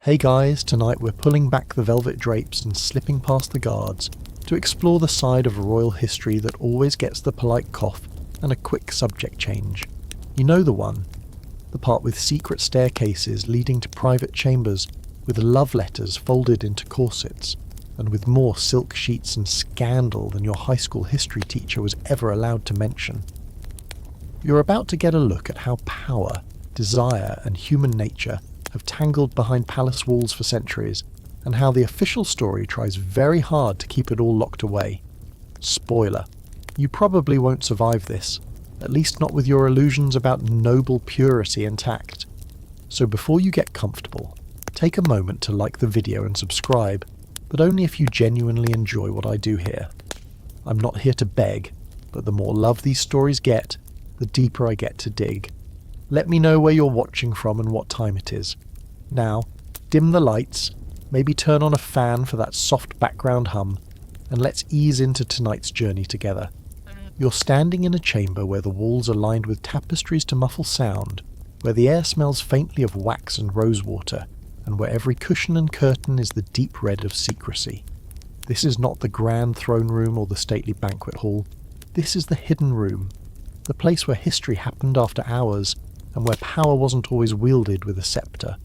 Hey guys, tonight we're pulling back the velvet drapes and slipping past the guards to explore the side of royal history that always gets the polite cough and a quick subject change. You know the one. The part with secret staircases leading to private chambers with love letters folded into corsets and with more silk sheets and scandal than your high school history teacher was ever allowed to mention. You're about to get a look at how power, desire and human nature have tangled behind palace walls for centuries, and how the official story tries very hard to keep it all locked away. Spoiler, you probably won't survive this, at least not with your illusions about noble purity intact. So before you get comfortable, take a moment to like the video and subscribe, but only if you genuinely enjoy what I do here. I'm not here to beg, but the more love these stories get, the deeper I get to dig. Let me know where you're watching from and what time it is. Now, dim the lights, maybe turn on a fan for that soft background hum, and let's ease into tonight's journey together. You're standing in a chamber where the walls are lined with tapestries to muffle sound, where the air smells faintly of wax and rosewater, and where every cushion and curtain is the deep red of secrecy. This is not the grand throne room or the stately banquet hall. This is the hidden room, the place where history happened after hours, and where power wasn't always wielded with a sceptre.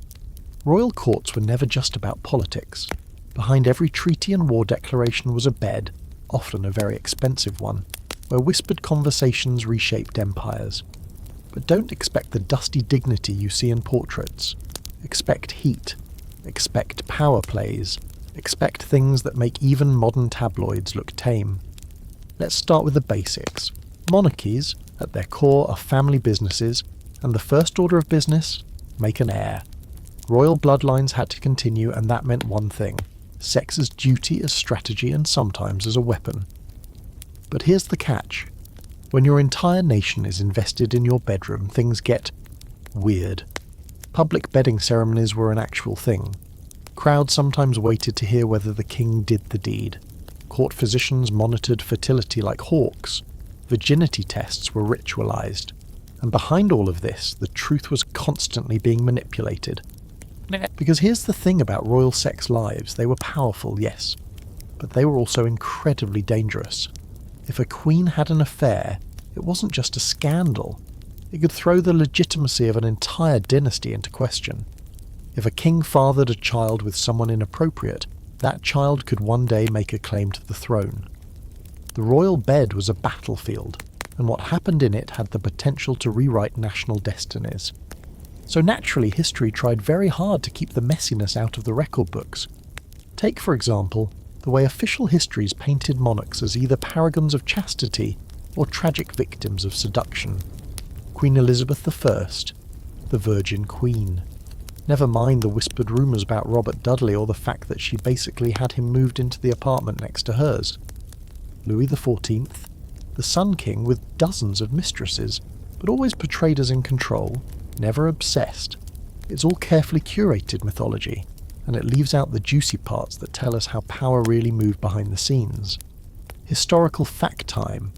Royal courts were never just about politics. Behind every treaty and war declaration was a bed, often a very expensive one, where whispered conversations reshaped empires. But don't expect the dusty dignity you see in portraits. Expect heat. Expect power plays. Expect things that make even modern tabloids look tame. Let's start with the basics. Monarchies, at their core, are family businesses, and the first order of business, make an heir. Royal bloodlines had to continue, and that meant one thing: sex as duty, as strategy, and sometimes as a weapon. But here's the catch. When your entire nation is invested in your bedroom, things get weird. Public bedding ceremonies were an actual thing. Crowds sometimes waited to hear whether the king did the deed. Court physicians monitored fertility like hawks. Virginity tests were ritualized. And behind all of this, the truth was constantly being manipulated. Because here's the thing about royal sex lives: they were powerful, yes, but they were also incredibly dangerous. If a queen had an affair, it wasn't just a scandal. It could throw the legitimacy of an entire dynasty into question. If a king fathered a child with someone inappropriate, that child could one day make a claim to the throne. The royal bed was a battlefield, and what happened in it had the potential to rewrite national destinies. So naturally, history tried very hard to keep the messiness out of the record books. Take, for example, the way official histories painted monarchs as either paragons of chastity or tragic victims of seduction. Queen Elizabeth I, the Virgin Queen. Never mind the whispered rumours about Robert Dudley or the fact that she basically had him moved into the apartment next to hers. Louis XIV, the Sun King with dozens of mistresses, but always portrayed as in control, never obsessed. It's all carefully curated mythology, and it leaves out the juicy parts that tell us how power really moved behind the scenes. Historical fact time.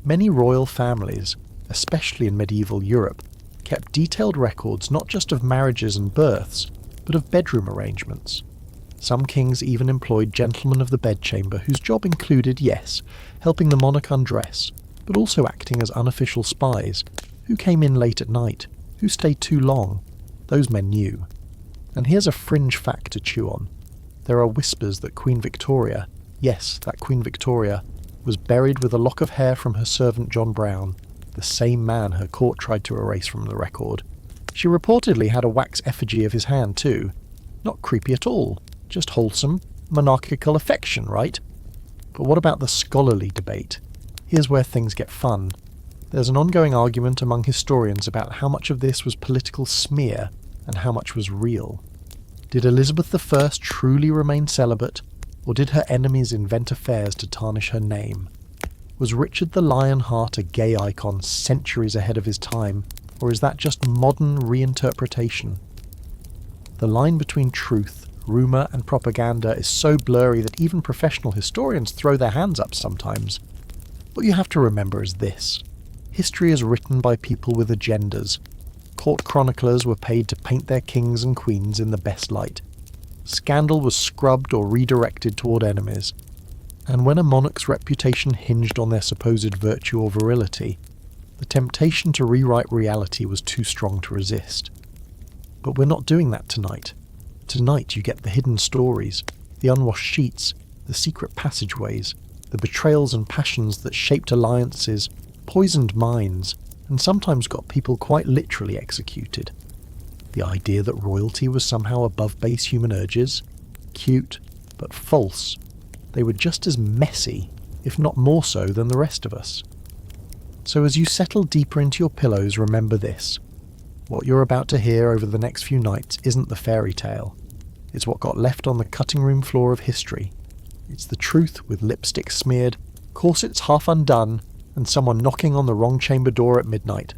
Many royal families, especially in medieval Europe, kept detailed records not just of marriages and births, but of bedroom arrangements. Some kings even employed gentlemen of the bedchamber whose job included, yes, helping the monarch undress, but also acting as unofficial spies, who came in late at night, who stayed too long. Those men knew. And here's a fringe fact to chew on. There are whispers that Queen Victoria, yes, that Queen Victoria, was buried with a lock of hair from her servant John Brown, the same man her court tried to erase from the record. She reportedly had a wax effigy of his hand too. Not creepy at all, just wholesome, monarchical affection, right? But what about the scholarly debate? Here's where things get fun. There's an ongoing argument among historians about how much of this was political smear and how much was real. Did Elizabeth I truly remain celibate, or did her enemies invent affairs to tarnish her name? Was Richard the Lionheart a gay icon centuries ahead of his time, or is that just modern reinterpretation? The line between truth, rumour and propaganda is so blurry that even professional historians throw their hands up sometimes. What you have to remember is this. History is written by people with agendas. Court chroniclers were paid to paint their kings and queens in the best light, Scandal was scrubbed or redirected toward enemies, and when a monarch's reputation hinged on their supposed virtue or virility, the temptation to rewrite reality was too strong to resist. But we're not doing that tonight. Tonight you get the hidden stories, the unwashed sheets, the secret passageways, the betrayals and passions that shaped alliances, poisoned minds, and sometimes got people quite literally executed. The idea that royalty was somehow above base human urges? Cute, but false. They were just as messy, if not more so, than the rest of us. So as you settle deeper into your pillows, remember this. What you're about to hear over the next few nights isn't the fairy tale. It's what got left on the cutting room floor of history. It's the truth with lipstick smeared, corsets half undone, and someone knocking on the wrong chamber door at midnight.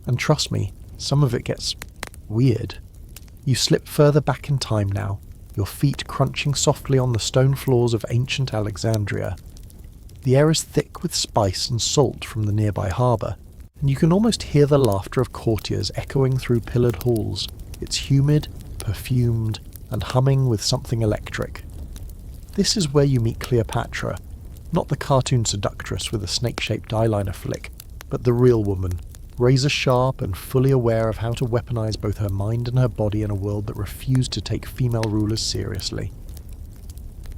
And trust me, some of it gets weird. You slip further back in time now, your feet crunching softly on the stone floors of ancient Alexandria. The air is thick with spice and salt from the nearby harbour, and you can almost hear the laughter of courtiers echoing through pillared halls. It's humid, perfumed, and humming with something electric. This is where you meet Cleopatra, not the cartoon seductress with a snake-shaped eyeliner flick, but the real woman, razor-sharp and fully aware of how to weaponize both her mind and her body in a world that refused to take female rulers seriously.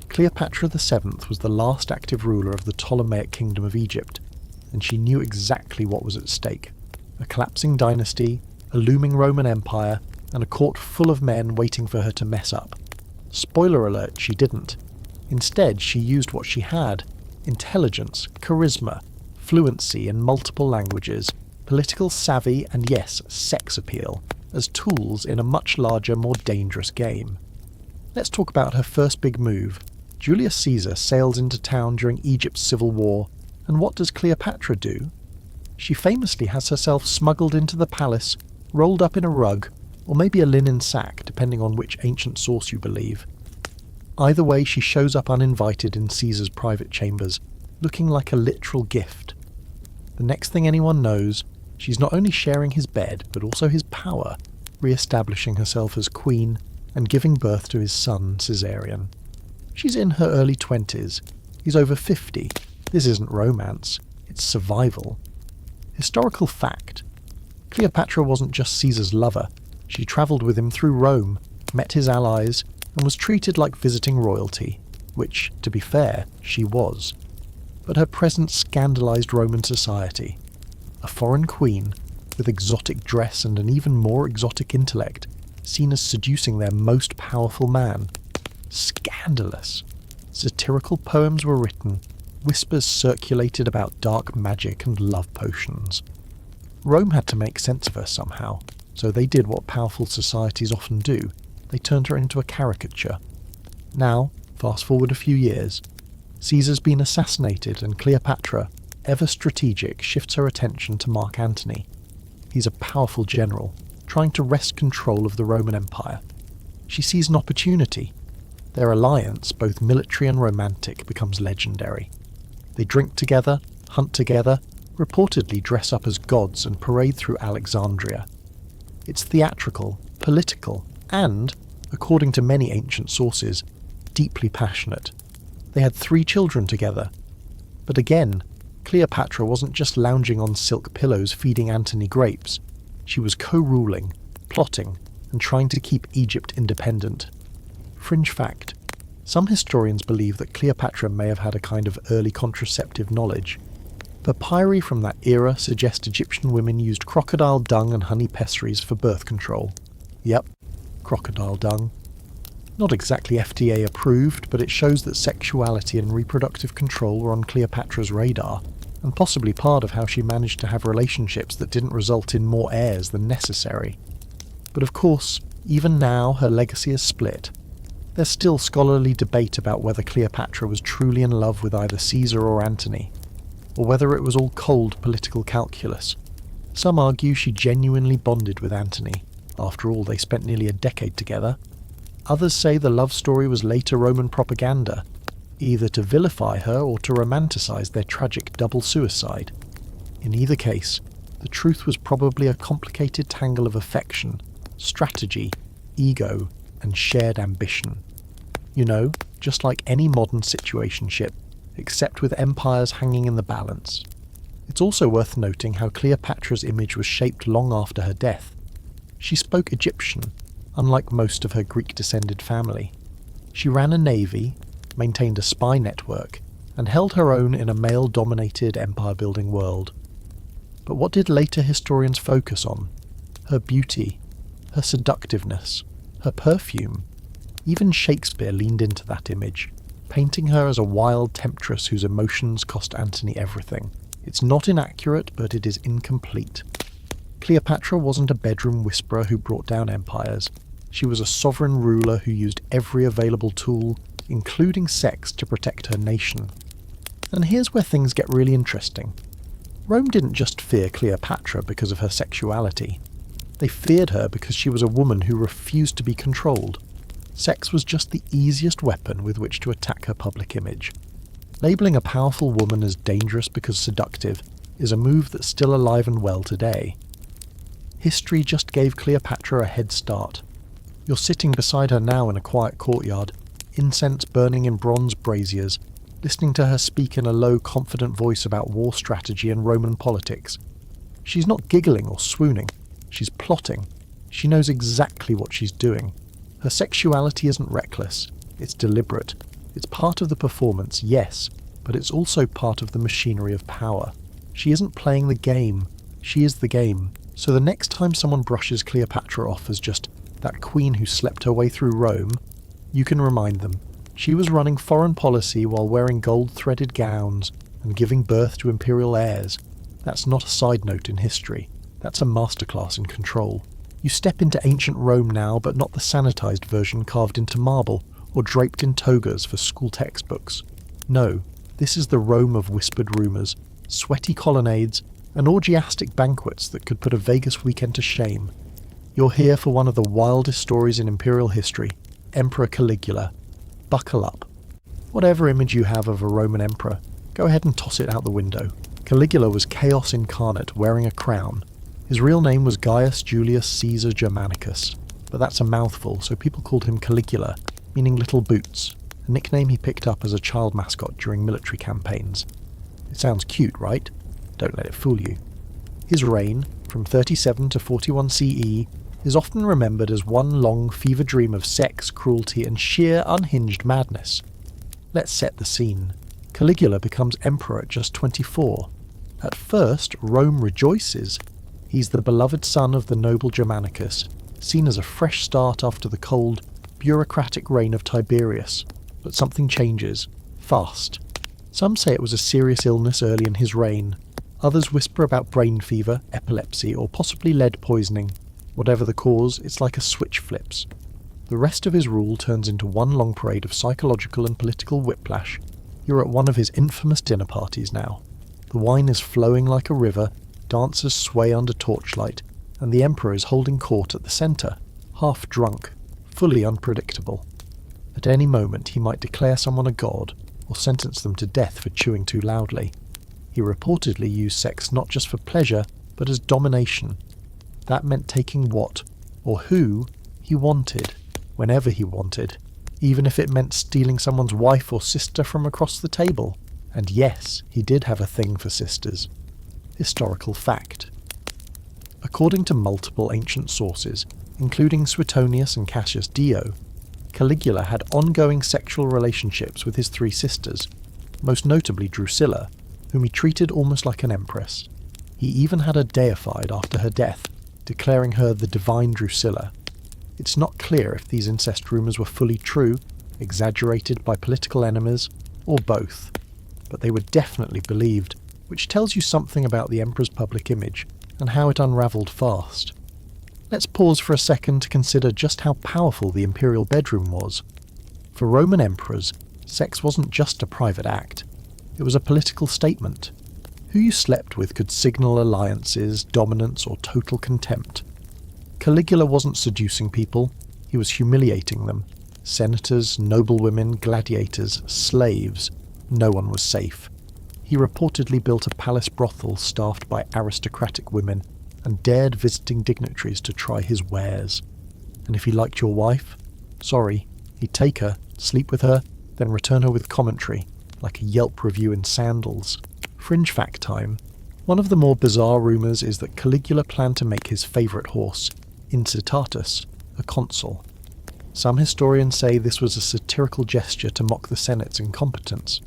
Cleopatra VII was the last active ruler of the Ptolemaic Kingdom of Egypt, and she knew exactly what was at stake. A collapsing dynasty, a looming Roman Empire, and a court full of men waiting for her to mess up. Spoiler alert, she didn't. Instead, she used what she had: intelligence, charisma, fluency in multiple languages, political savvy, and yes, sex appeal, as tools in a much larger, more dangerous game. Let's talk about her first big move. Julius Caesar sails into town during Egypt's civil war, and what does Cleopatra do? She famously has herself smuggled into the palace, rolled up in a rug, or maybe a linen sack, depending on which ancient source you believe. Either way, she shows up uninvited in Caesar's private chambers, looking like a literal gift. The next thing anyone knows, she's not only sharing his bed, but also his power, re-establishing herself as queen and giving birth to his son, Caesarion. She's in her early 20s. He's over 50. This isn't romance, it's survival. Historical fact. Cleopatra wasn't just Caesar's lover. She travelled with him through Rome, met his allies, and was treated like visiting royalty, which, to be fair, she was. But her presence scandalised Roman society. A foreign queen, with exotic dress and an even more exotic intellect, seen as seducing their most powerful man. Scandalous. Satirical poems were written, whispers circulated about dark magic and love potions. Rome had to make sense of her somehow, so they did what powerful societies often do. They turned her into a caricature. Now, fast forward a few years, Caesar's been assassinated and Cleopatra, ever strategic, shifts her attention to Mark Antony. He's a powerful general, trying to wrest control of the Roman Empire. She sees an opportunity. Their alliance, both military and romantic, becomes legendary. They drink together, hunt together, reportedly dress up as gods and parade through Alexandria. It's theatrical, political, and, according to many ancient sources, deeply passionate. They had 3 children together. But again, Cleopatra wasn't just lounging on silk pillows feeding Antony grapes. She was co-ruling, plotting, and trying to keep Egypt independent. Fringe fact. Some historians believe that Cleopatra may have had a kind of early contraceptive knowledge. Papyri from that era suggest Egyptian women used crocodile dung and honey pessaries for birth control. Yep, crocodile dung. Not exactly FDA approved, but it shows that sexuality and reproductive control were on Cleopatra's radar, and possibly part of how she managed to have relationships that didn't result in more heirs than necessary. But of course, even now her legacy is split. There's still scholarly debate about whether Cleopatra was truly in love with either Caesar or Antony, or whether it was all cold political calculus. Some argue she genuinely bonded with Antony. After all, they spent nearly a decade together. Others say the love story was later Roman propaganda, either to vilify her or to romanticize their tragic double suicide. In either case, the truth was probably a complicated tangle of affection, strategy, ego, and shared ambition. You know, just like any modern situationship, except with empires hanging in the balance. It's also worth noting how Cleopatra's image was shaped long after her death. She spoke Egyptian, unlike most of her Greek-descended family. She ran a navy, maintained a spy network, and held her own in a male-dominated empire-building world. But what did later historians focus on? Her beauty, her seductiveness, her perfume. Even Shakespeare leaned into that image, painting her as a wild temptress whose emotions cost Antony everything. It's not inaccurate, but it is incomplete. Cleopatra wasn't a bedroom whisperer who brought down empires. She was a sovereign ruler who used every available tool, including sex, to protect her nation. And here's where things get really interesting. Rome didn't just fear Cleopatra because of her sexuality. They feared her because she was a woman who refused to be controlled. Sex was just the easiest weapon with which to attack her public image. Labeling a powerful woman as dangerous because seductive is a move that's still alive and well today. History just gave Cleopatra a head start. You're sitting beside her now in a quiet courtyard, incense burning in bronze braziers, listening to her speak in a low, confident voice about war strategy and Roman politics. She's not giggling or swooning. She's plotting. She knows exactly what she's doing. Her sexuality isn't reckless. It's deliberate. It's part of the performance, yes, but it's also part of the machinery of power. She isn't playing the game. She is the game. So the next time someone brushes Cleopatra off as just that queen who slept her way through Rome, you can remind them. She was running foreign policy while wearing gold-threaded gowns and giving birth to imperial heirs. That's not a side note in history. That's a masterclass in control. You step into ancient Rome now, but not the sanitized version carved into marble or draped in togas for school textbooks. No, this is the Rome of whispered rumours, sweaty colonnades, and orgiastic banquets that could put a Vegas weekend to shame. You're here for one of the wildest stories in imperial history, Emperor Caligula. Buckle up. Whatever image you have of a Roman emperor, go ahead and toss it out the window. Caligula was chaos incarnate, wearing a crown. His real name was Gaius Julius Caesar Germanicus, but that's a mouthful, so people called him Caligula, meaning little boots, a nickname he picked up as a child mascot during military campaigns. It sounds cute, right? Don't let it fool you. His reign, from 37 to 41 CE, is often remembered as one long fever dream of sex, cruelty, and sheer unhinged madness. Let's set the scene. Caligula becomes emperor at just 24. At first, Rome rejoices. He's the beloved son of the noble Germanicus, seen as a fresh start after the cold, bureaucratic reign of Tiberius. But something changes, fast. Some say it was a serious illness early in his reign. Others whisper about brain fever, epilepsy, or possibly lead poisoning. Whatever the cause, it's like a switch flips. The rest of his rule turns into one long parade of psychological and political whiplash. You're at one of his infamous dinner parties now. The wine is flowing like a river, dancers sway under torchlight, and the emperor is holding court at the centre, half drunk, fully unpredictable. At any moment he might declare someone a god, or sentence them to death for chewing too loudly. He reportedly used sex not just for pleasure, but as domination. That meant taking what, or who, he wanted, whenever he wanted, even if it meant stealing someone's wife or sister from across the table. And yes, he did have a thing for sisters. Historical fact. According to multiple ancient sources, including Suetonius and Cassius Dio, Caligula had ongoing sexual relationships with his three sisters, most notably Drusilla, whom he treated almost like an empress. He even had her deified after her death, declaring her the divine Drusilla. It's not clear if these incest rumours were fully true, exaggerated by political enemies, or both, but they were definitely believed, which tells you something about the emperor's public image and how it unravelled fast. Let's pause for a second to consider just how powerful the imperial bedroom was. For Roman emperors, sex wasn't just a private act, it was a political statement. Who you slept with could signal alliances, dominance, or total contempt. Caligula wasn't seducing people, he was humiliating them. Senators, noblewomen, gladiators, slaves, no one was safe. He reportedly built a palace brothel staffed by aristocratic women and dared visiting dignitaries to try his wares. And if he liked your wife, Sorry, he'd take her, sleep with her, then return her with commentary, like a Yelp review in sandals. Fringe fact time. One of the more bizarre rumours is that Caligula planned to make his favourite horse, Incitatus, a consul. Some historians say this was a satirical gesture to mock the Senate's incompetence.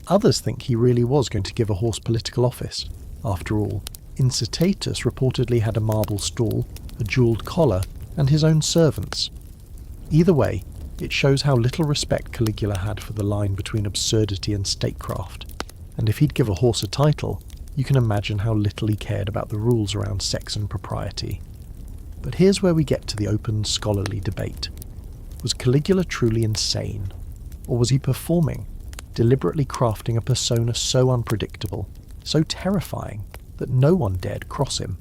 Others think he really was going to give a horse political office. After all, Incitatus reportedly had a marble stall, a jewelled collar, and his own servants. Either way, it shows how little respect Caligula had for the line between absurdity and statecraft. And if he'd give a horse a title, you can imagine how little he cared about the rules around sex and propriety. But here's where we get to the open scholarly debate. Was Caligula truly insane? Or was he performing, deliberately crafting a persona so unpredictable, so terrifying, that no one dared cross him?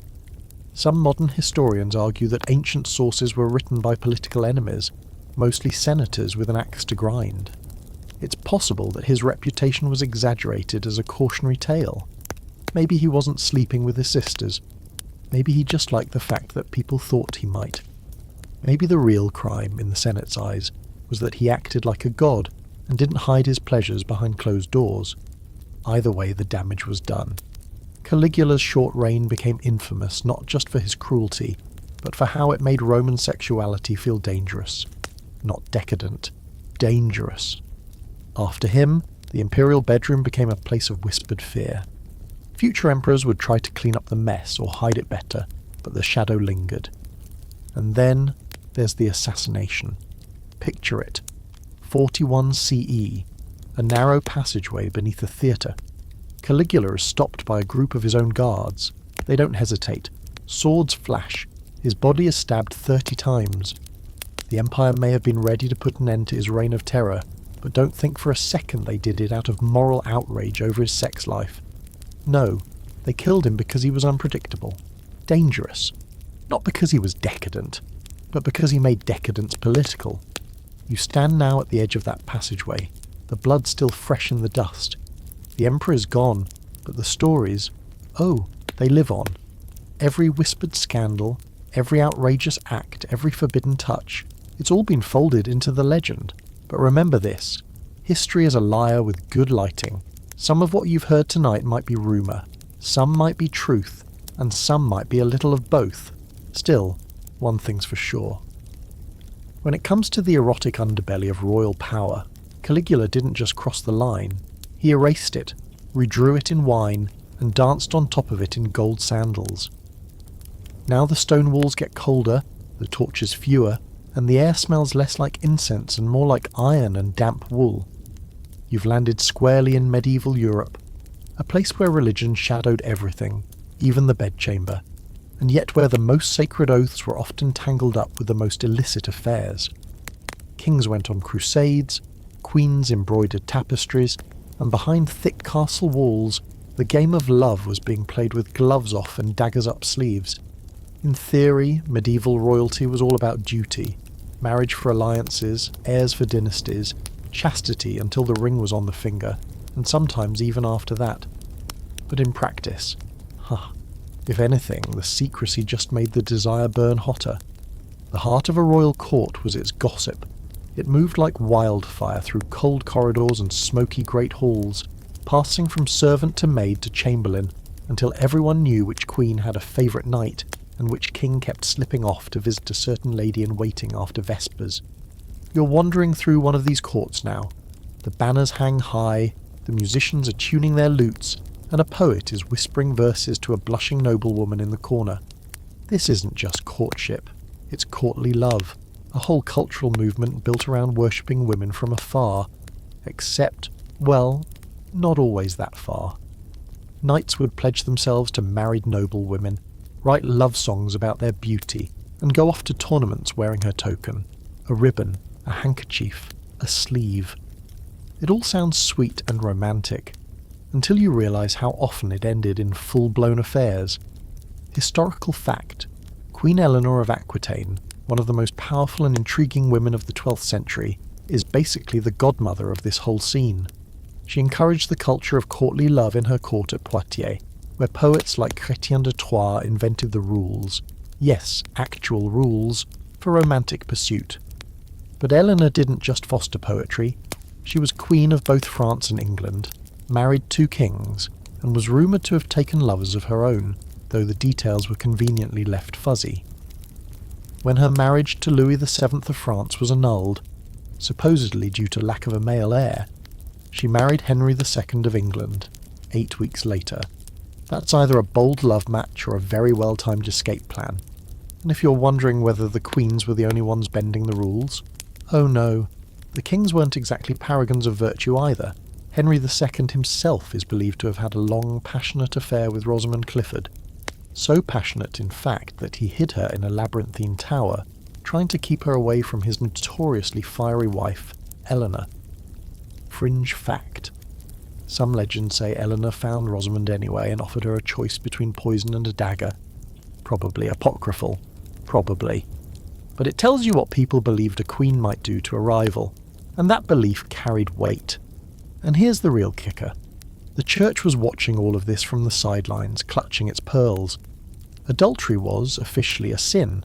Some modern historians argue that ancient sources were written by political enemies, mostly senators with an axe to grind. It's possible that his reputation was exaggerated as a cautionary tale. Maybe he wasn't sleeping with his sisters. Maybe he just liked the fact that people thought he might. Maybe the real crime, in the Senate's eyes, was that he acted like a god and didn't hide his pleasures behind closed doors. Either way, the damage was done. Caligula's short reign became infamous not just for his cruelty, but for how it made Roman sexuality feel dangerous. Not decadent, dangerous. After him, the imperial bedroom became a place of whispered fear. Future emperors would try to clean up the mess or hide it better, but the shadow lingered. And then there's the assassination. Picture it. 41 CE, a narrow passageway beneath a theatre. Caligula is stopped by a group of his own guards. They don't hesitate. Swords flash. His body is stabbed 30 times. The empire may have been ready to put an end to his reign of terror, but don't think for a second they did it out of moral outrage over his sex life. No, they killed him because he was unpredictable, dangerous. Not because he was decadent, but because he made decadence political. You stand now at the edge of that passageway, the blood still fresh in the dust. The emperor is gone, but the stories, oh, they live on. Every whispered scandal, every outrageous act, every forbidden touch, it's all been folded into the legend. But remember this, history is a liar with good lighting. Some of what you've heard tonight might be rumour, some might be truth, and some might be a little of both. Still, one thing's for sure. When it comes to the erotic underbelly of royal power, Caligula didn't just cross the line. He erased it, redrew it in wine, and danced on top of it in gold sandals. Now the stone walls get colder, the torches fewer, and the air smells less like incense and more like iron and damp wool. You've landed squarely in medieval Europe, a place where religion shadowed everything, even the bedchamber, and yet where the most sacred oaths were often tangled up with the most illicit affairs. Kings went on crusades, queens embroidered tapestries, and behind thick castle walls, the game of love was being played with gloves off and daggers up sleeves. In theory, medieval royalty was all about duty, marriage for alliances, heirs for dynasties, chastity until the ring was on the finger, and sometimes even after that. But in practice, if anything, the secrecy just made the desire burn hotter. The heart of a royal court was its gossip. It moved like wildfire through cold corridors and smoky great halls, passing from servant to maid to chamberlain, until everyone knew which queen had a favourite knight, and which king kept slipping off to visit a certain lady-in-waiting after Vespers. You're wandering through one of these courts now. The banners hang high, the musicians are tuning their lutes, and a poet is whispering verses to a blushing noblewoman in the corner. This isn't just courtship, it's courtly love, a whole cultural movement built around worshipping women from afar. Except, well, not always that far. Knights would pledge themselves to married noblewomen, write love songs about their beauty, and go off to tournaments wearing her token, a ribbon, a handkerchief, a sleeve. It all sounds sweet and romantic, until you realise how often it ended in full-blown affairs. Historical fact, Queen Eleanor of Aquitaine, one of the most powerful and intriguing women of the 12th century, is basically the godmother of this whole scene. She encouraged the culture of courtly love in her court at Poitiers, where poets like Chrétien de Troyes invented the rules, yes, actual rules, for romantic pursuit. But Eleanor didn't just foster poetry. She was queen of both France and England, married 2 kings, and was rumoured to have taken lovers of her own, though the details were conveniently left fuzzy. When her marriage to Louis VII of France was annulled, supposedly due to lack of a male heir, she married Henry II of England 8 weeks later. That's either a bold love match or a very well-timed escape plan. And if you're wondering whether the queens were the only ones bending the rules, oh no, the kings weren't exactly paragons of virtue either. Henry II himself is believed to have had a long, passionate affair with Rosamund Clifford. So passionate, in fact, that he hid her in a labyrinthine tower, trying to keep her away from his notoriously fiery wife, Eleanor. Fringe fact. Some legends say Eleanor found Rosamund anyway and offered her a choice between poison and a dagger. Probably apocryphal. Probably. But it tells you what people believed a queen might do to a rival, and that belief carried weight. And here's the real kicker. The church was watching all of this from the sidelines, clutching its pearls. Adultery was, officially, a sin.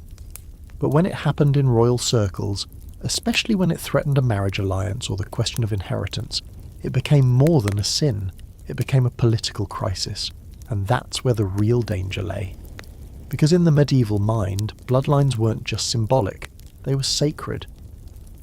But when it happened in royal circles, especially when it threatened a marriage alliance or the question of inheritance, it became more than a sin. It became a political crisis. And that's where the real danger lay. Because in the medieval mind, bloodlines weren't just symbolic, they were sacred.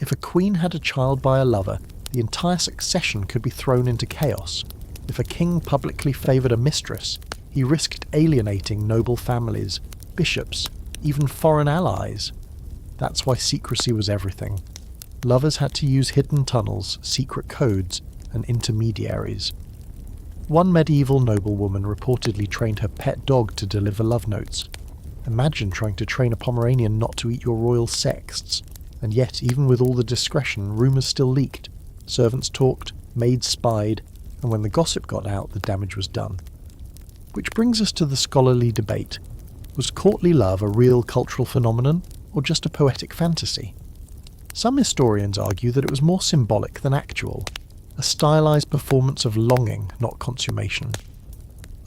If a queen had a child by a lover, the entire succession could be thrown into chaos. If a king publicly favoured a mistress, he risked alienating noble families, bishops, even foreign allies. That's why secrecy was everything. Lovers had to use hidden tunnels, secret codes, and intermediaries. One medieval noblewoman reportedly trained her pet dog to deliver love notes. Imagine trying to train a Pomeranian not to eat your royal sexts. And yet, even with all the discretion, rumours still leaked. Servants talked, maids spied, and when the gossip got out, the damage was done. Which brings us to the scholarly debate. Was courtly love a real cultural phenomenon, or just a poetic fantasy? Some historians argue that it was more symbolic than actual, a stylized performance of longing, not consummation.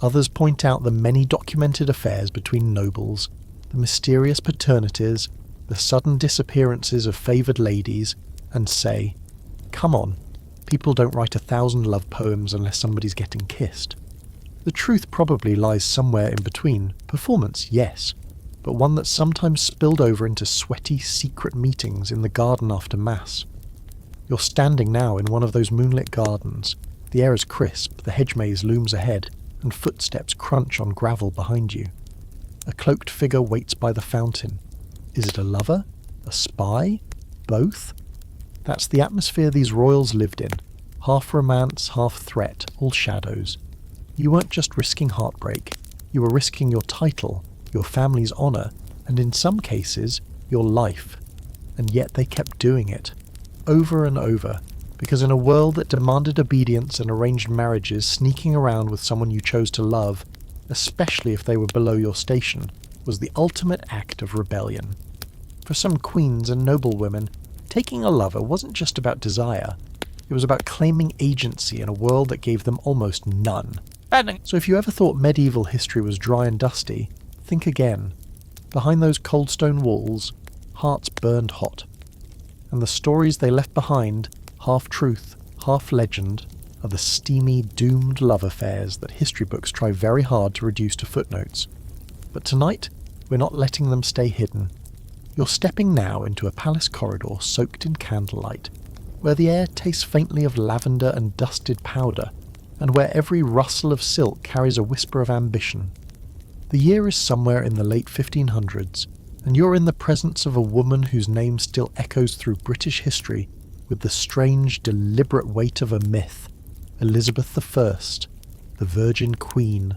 Others point out the many documented affairs between nobles, the mysterious paternities, the sudden disappearances of favoured ladies, and say, come on, people don't write 1,000 love poems unless somebody's getting kissed. The truth probably lies somewhere in between. Performance, yes, but one that sometimes spilled over into sweaty, secret meetings in the garden after Mass. You're standing now in one of those moonlit gardens. The air is crisp, the hedge maze looms ahead, and footsteps crunch on gravel behind you. A cloaked figure waits by the fountain. Is it a lover? A spy? Both? That's the atmosphere these royals lived in. Half romance, half threat, all shadows. You weren't just risking heartbreak. You were risking your title, your family's honour, and in some cases, your life. And yet they kept doing it. Over and over, because in a world that demanded obedience and arranged marriages, sneaking around with someone you chose to love, especially if they were below your station, was the ultimate act of rebellion. For some queens and noblewomen, taking a lover wasn't just about desire, it was about claiming agency in a world that gave them almost none. So if you ever thought medieval history was dry and dusty, think again. Behind those cold stone walls, hearts burned hot. And the stories they left behind, half truth, half legend, are the steamy, doomed love affairs that history books try very hard to reduce to footnotes. But tonight, we're not letting them stay hidden. You're stepping now into a palace corridor soaked in candlelight, where the air tastes faintly of lavender and dusted powder, and where every rustle of silk carries a whisper of ambition. The year is somewhere in the late 1500s, and you're in the presence of a woman whose name still echoes through British history with the strange, deliberate weight of a myth, Elizabeth I, the Virgin Queen,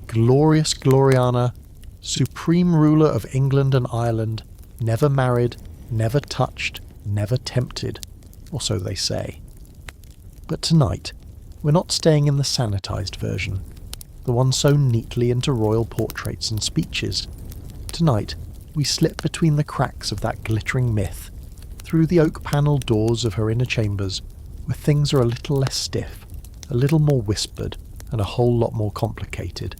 glorious Gloriana, supreme ruler of England and Ireland, never married, never touched, never tempted, or so they say. But tonight, we're not staying in the sanitized version, the one sewn neatly into royal portraits and speeches. Tonight, we slip between the cracks of that glittering myth, through the oak-panelled doors of her inner chambers, where things are a little less stiff, a little more whispered, and a whole lot more complicated.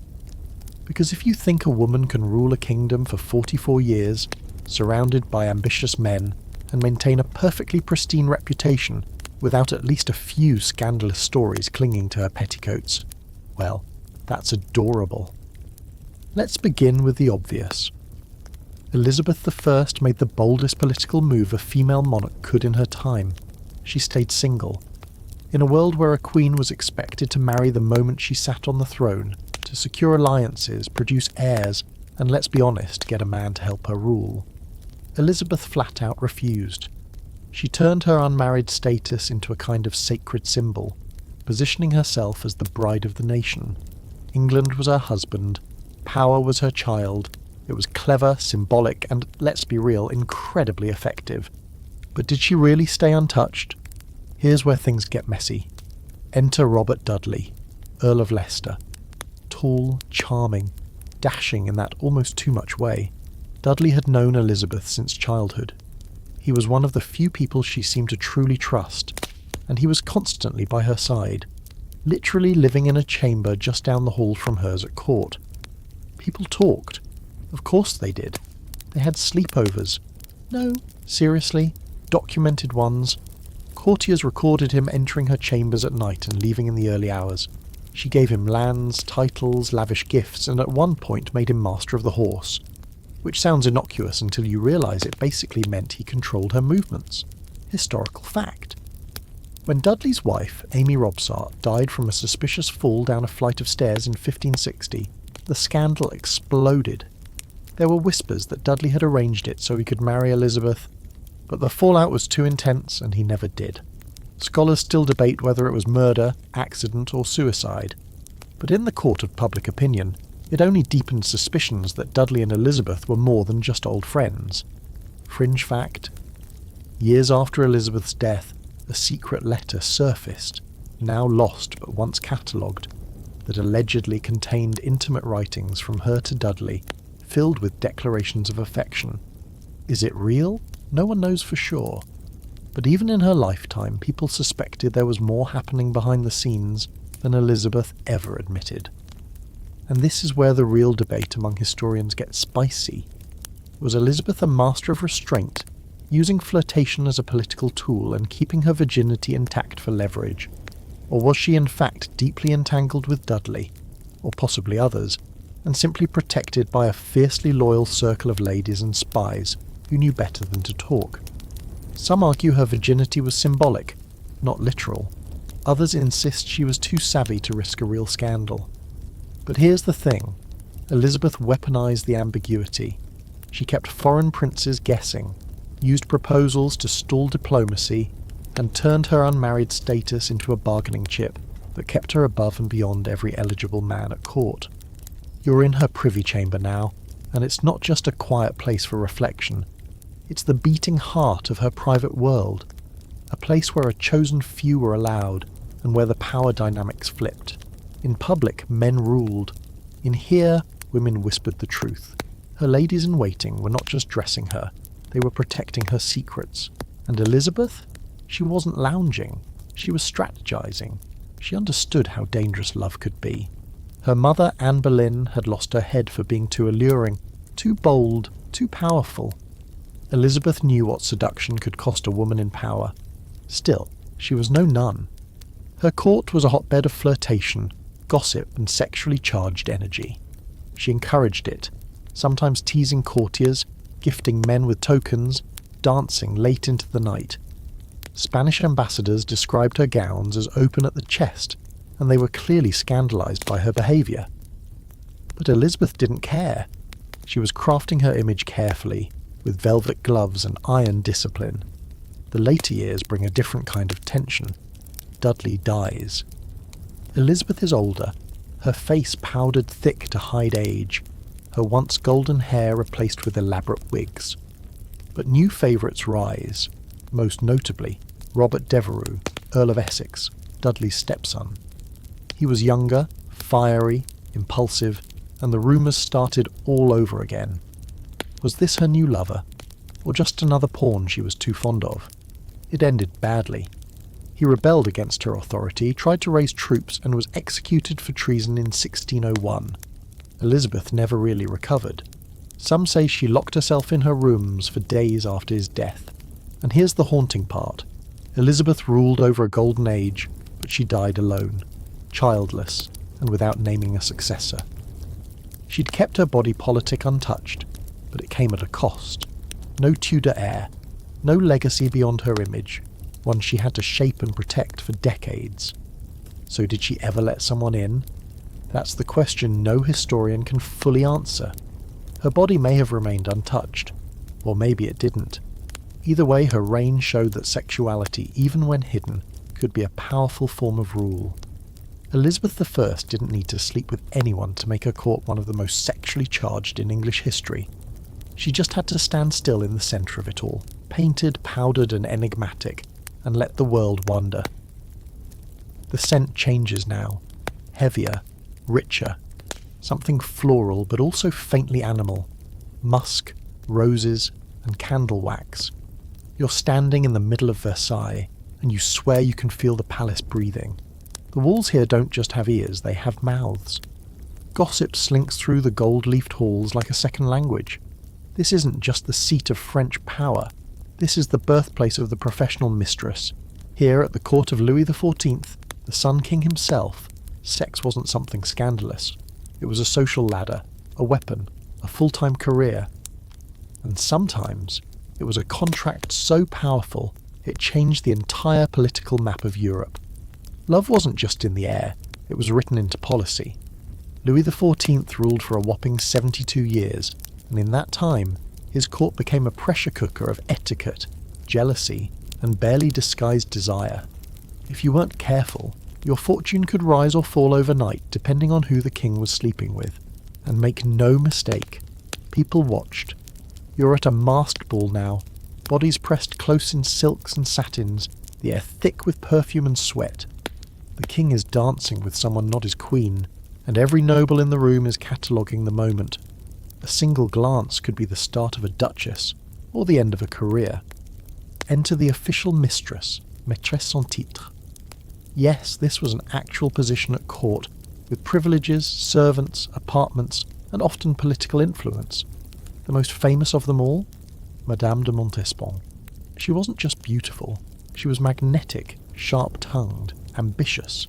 Because if you think a woman can rule a kingdom for 44 years, surrounded by ambitious men, and maintain a perfectly pristine reputation without at least a few scandalous stories clinging to her petticoats. Well, that's adorable. Let's begin with the obvious. Elizabeth I made the boldest political move a female monarch could in her time. She stayed single. In a world where a queen was expected to marry the moment she sat on the throne, to secure alliances, produce heirs, and let's be honest, get a man to help her rule, Elizabeth flat out refused. She turned her unmarried status into a kind of sacred symbol, positioning herself as the bride of the nation. England was her husband, power was her child. It was clever, symbolic, and, let's be real, incredibly effective. But did she really stay untouched? Here's where things get messy. Enter Robert Dudley, Earl of Leicester. Tall, charming, dashing in that almost too much way. Dudley had known Elizabeth since childhood. He was one of the few people she seemed to truly trust, and he was constantly by her side, literally living in a chamber just down the hall from hers at court. People talked. Of course they did. They had sleepovers. No, seriously, documented ones. Courtiers recorded him entering her chambers at night and leaving in the early hours. She gave him lands, titles, lavish gifts, and at one point made him master of the horse, which sounds innocuous until you realise it basically meant he controlled her movements. Historical fact. When Dudley's wife, Amy Robsart, died from a suspicious fall down a flight of stairs in 1560, the scandal exploded. There were whispers that Dudley had arranged it so he could marry Elizabeth, but the fallout was too intense and he never did. Scholars still debate whether it was murder, accident, or suicide, but in the court of public opinion, it only deepened suspicions that Dudley and Elizabeth were more than just old friends. Fringe fact: years after Elizabeth's death, a secret letter surfaced, now lost but once catalogued, that allegedly contained intimate writings from her to Dudley, filled with declarations of affection. Is it real? No one knows for sure. But even in her lifetime, people suspected there was more happening behind the scenes than Elizabeth ever admitted. And this is where the real debate among historians gets spicy. Was Elizabeth a master of restraint, using flirtation as a political tool and keeping her virginity intact for leverage? Or was she in fact deeply entangled with Dudley, or possibly others, and simply protected by a fiercely loyal circle of ladies and spies who knew better than to talk? Some argue her virginity was symbolic, not literal. Others insist she was too savvy to risk a real scandal. But here's the thing. Elizabeth weaponized the ambiguity. She kept foreign princes guessing, used proposals to stall diplomacy, and turned her unmarried status into a bargaining chip that kept her above and beyond every eligible man at court. You're in her privy chamber now, and it's not just a quiet place for reflection. It's the beating heart of her private world, a place where a chosen few were allowed and where the power dynamics flipped. In public, men ruled. In here, women whispered the truth. Her ladies-in-waiting were not just dressing her, they were protecting her secrets. And Elizabeth? She wasn't lounging. She was strategizing. She understood how dangerous love could be. Her mother, Anne Boleyn, had lost her head for being too alluring, too bold, too powerful. Elizabeth knew what seduction could cost a woman in power. Still, she was no nun. Her court was a hotbed of flirtation, gossip, and sexually charged energy. She encouraged it, sometimes teasing courtiers, gifting men with tokens, dancing late into the night. Spanish ambassadors described her gowns as open at the chest, and they were clearly scandalized by her behavior. But Elizabeth didn't care. She was crafting her image carefully, with velvet gloves and iron discipline. The later years bring a different kind of tension. Dudley dies. Elizabeth is older, her face powdered thick to hide age, her once golden hair replaced with elaborate wigs. But new favourites rise, most notably Robert Devereux, Earl of Essex, Dudley's stepson. He was younger, fiery, impulsive, and the rumours started all over again. Was this her new lover, or just another pawn she was too fond of? It ended badly. He rebelled against her authority, tried to raise troops, and was executed for treason in 1601. Elizabeth never really recovered. Some say she locked herself in her rooms for days after his death. And here's the haunting part. Elizabeth ruled over a golden age, but she died alone, childless, and without naming a successor. She'd kept her body politic untouched, but it came at a cost. No Tudor heir, no legacy beyond her image, one she had to shape and protect for decades. So did she ever let someone in? That's the question no historian can fully answer. Her body may have remained untouched, or maybe it didn't. Either way, her reign showed that sexuality, even when hidden, could be a powerful form of rule. Elizabeth I didn't need to sleep with anyone to make her court one of the most sexually charged in English history. She just had to stand still in the centre of it all, painted, powdered and enigmatic, and let the world wonder. The scent changes now. Heavier, richer, something floral but also faintly animal. Musk, roses and candle wax. You're standing in the middle of Versailles, and you swear you can feel the palace breathing. The walls here don't just have ears, they have mouths. Gossip slinks through the gold-leafed halls like a second language. This isn't just the seat of French power. This is the birthplace of the professional mistress. Here, at the court of Louis XIV, the Sun King himself, sex wasn't something scandalous. It was a social ladder, a weapon, a full-time career. And sometimes, it was a contract so powerful, it changed the entire political map of Europe. Love wasn't just in the air, it was written into policy. Louis XIV ruled for a whopping 72 years, and in that time, his court became a pressure cooker of etiquette, jealousy, and barely disguised desire. If you weren't careful, your fortune could rise or fall overnight depending on who the king was sleeping with. And make no mistake, people watched. You're at a masked ball now, bodies pressed close in silks and satins, the air thick with perfume and sweat. The king is dancing with someone not his queen, and every noble in the room is cataloguing the moment. A single glance could be the start of a duchess, or the end of a career. Enter the official mistress, maîtresse en titre. Yes, this was an actual position at court, with privileges, servants, apartments, and often political influence. The most famous of them all? Madame de Montespan. She wasn't just beautiful, she was magnetic, sharp-tongued, ambitious.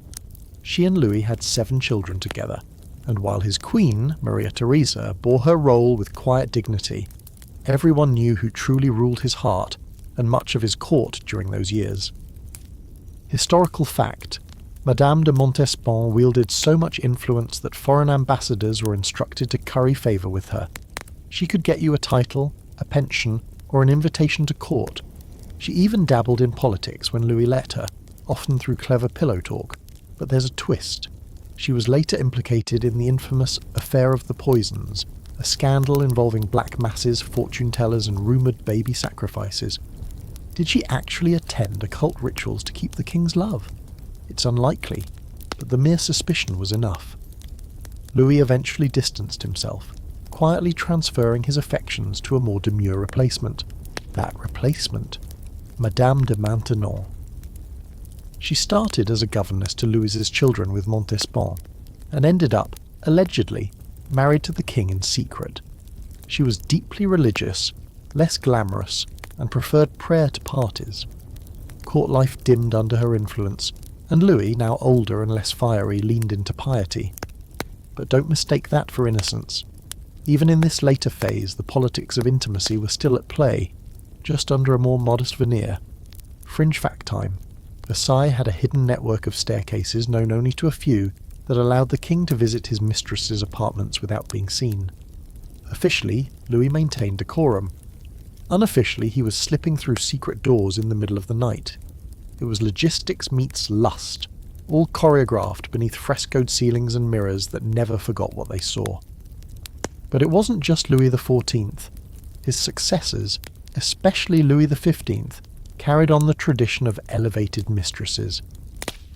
She and Louis had 7 children together, and while his queen, Maria Theresa, bore her role with quiet dignity, everyone knew who truly ruled his heart and much of his court during those years. Historical fact, Madame de Montespan wielded so much influence that foreign ambassadors were instructed to curry favour with her. She could get you a title, a pension, or an invitation to court. She even dabbled in politics when Louis let her, often through clever pillow talk. But there's a twist. She was later implicated in the infamous Affair of the Poisons, a scandal involving black masses, fortune-tellers, and rumoured baby sacrifices. Did she actually attend occult rituals to keep the king's love? It's unlikely, but the mere suspicion was enough. Louis eventually distanced himself, quietly transferring his affections to a more demure replacement. That replacement, Madame de Maintenon. She started as a governess to Louis's children with Montespan, and ended up, allegedly, married to the king in secret. She was deeply religious, less glamorous, and preferred prayer to parties. Court life dimmed under her influence, and Louis, now older and less fiery, leaned into piety. But don't mistake that for innocence. Even in this later phase, the politics of intimacy were still at play, just under a more modest veneer. Fringe fact time. Versailles had a hidden network of staircases known only to a few that allowed the king to visit his mistress's apartments without being seen. Officially, Louis maintained decorum. Unofficially, he was slipping through secret doors in the middle of the night. It was logistics meets lust, all choreographed beneath frescoed ceilings and mirrors that never forgot what they saw. But it wasn't just Louis XIV. His successors, especially Louis XV, carried on the tradition of elevated mistresses.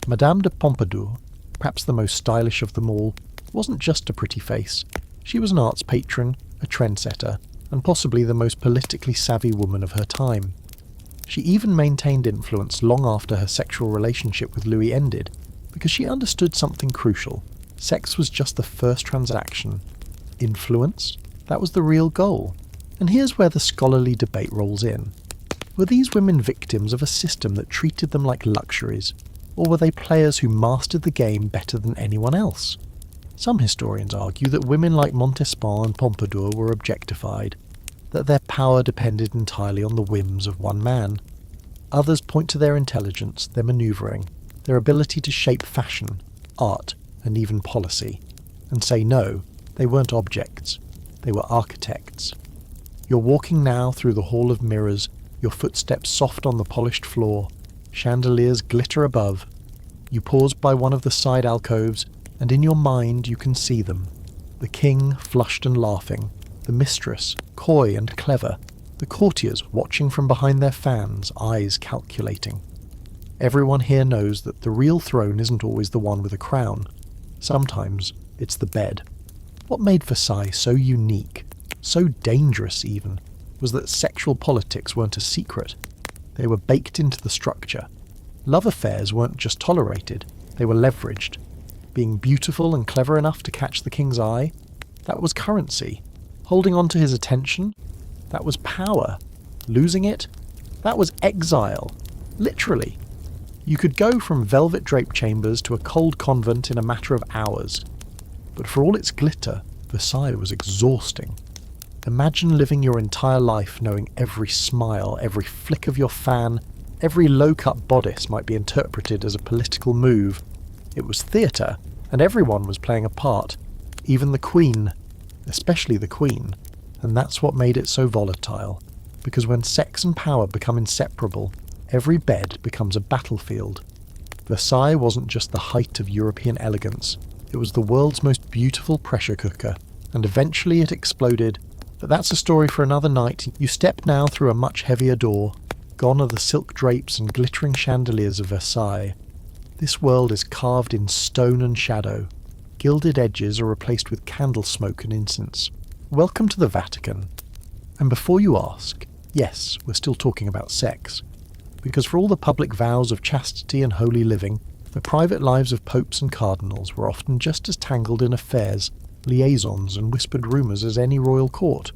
Madame de Pompadour, perhaps the most stylish of them all, wasn't just a pretty face. She was an arts patron, a trendsetter, and possibly the most politically savvy woman of her time. She even maintained influence long after her sexual relationship with Louis ended, because she understood something crucial. Sex was just the first transaction. Influence? That was the real goal. And here's where the scholarly debate rolls in. Were these women victims of a system that treated them like luxuries, or were they players who mastered the game better than anyone else? Some historians argue that women like Montespan and Pompadour were objectified, that their power depended entirely on the whims of one man. Others point to their intelligence, their manoeuvring, their ability to shape fashion, art, and even policy, and say no, they weren't objects, they were architects. You're walking now through the hall of mirrors, your footsteps soft on the polished floor, chandeliers glitter above. You pause by one of the side alcoves, and in your mind you can see them. The king, flushed and laughing, the mistress, coy and clever, the courtiers watching from behind their fans, eyes calculating. Everyone here knows that the real throne isn't always the one with a crown. Sometimes it's the bed. What made Versailles so unique, so dangerous even, was that sexual politics weren't a secret. They were baked into the structure. Love affairs weren't just tolerated, they were leveraged. Being beautiful and clever enough to catch the king's eye, that was currency. Holding on to his attention, that was power. Losing it, that was exile. Literally. You could go from velvet draped chambers to a cold convent in a matter of hours. But for all its glitter, Versailles was exhausting. Imagine living your entire life knowing every smile, every flick of your fan, every low-cut bodice might be interpreted as a political move. It was theatre, and everyone was playing a part. Even the Queen. Especially the Queen. And that's what made it so volatile. Because when sex and power become inseparable, every bed becomes a battlefield. Versailles wasn't just the height of European elegance. It was the world's most beautiful pressure cooker. And eventually it exploded. But that's a story for another night. You step now through a much heavier door. Gone are the silk drapes and glittering chandeliers of Versailles. This world is carved in stone and shadow. Gilded edges are replaced with candle smoke and incense. Welcome to the Vatican. And before you ask, yes, we're still talking about sex. Because for all the public vows of chastity and holy living, the private lives of popes and cardinals were often just as tangled in affairs, liaisons and whispered rumours as any royal court.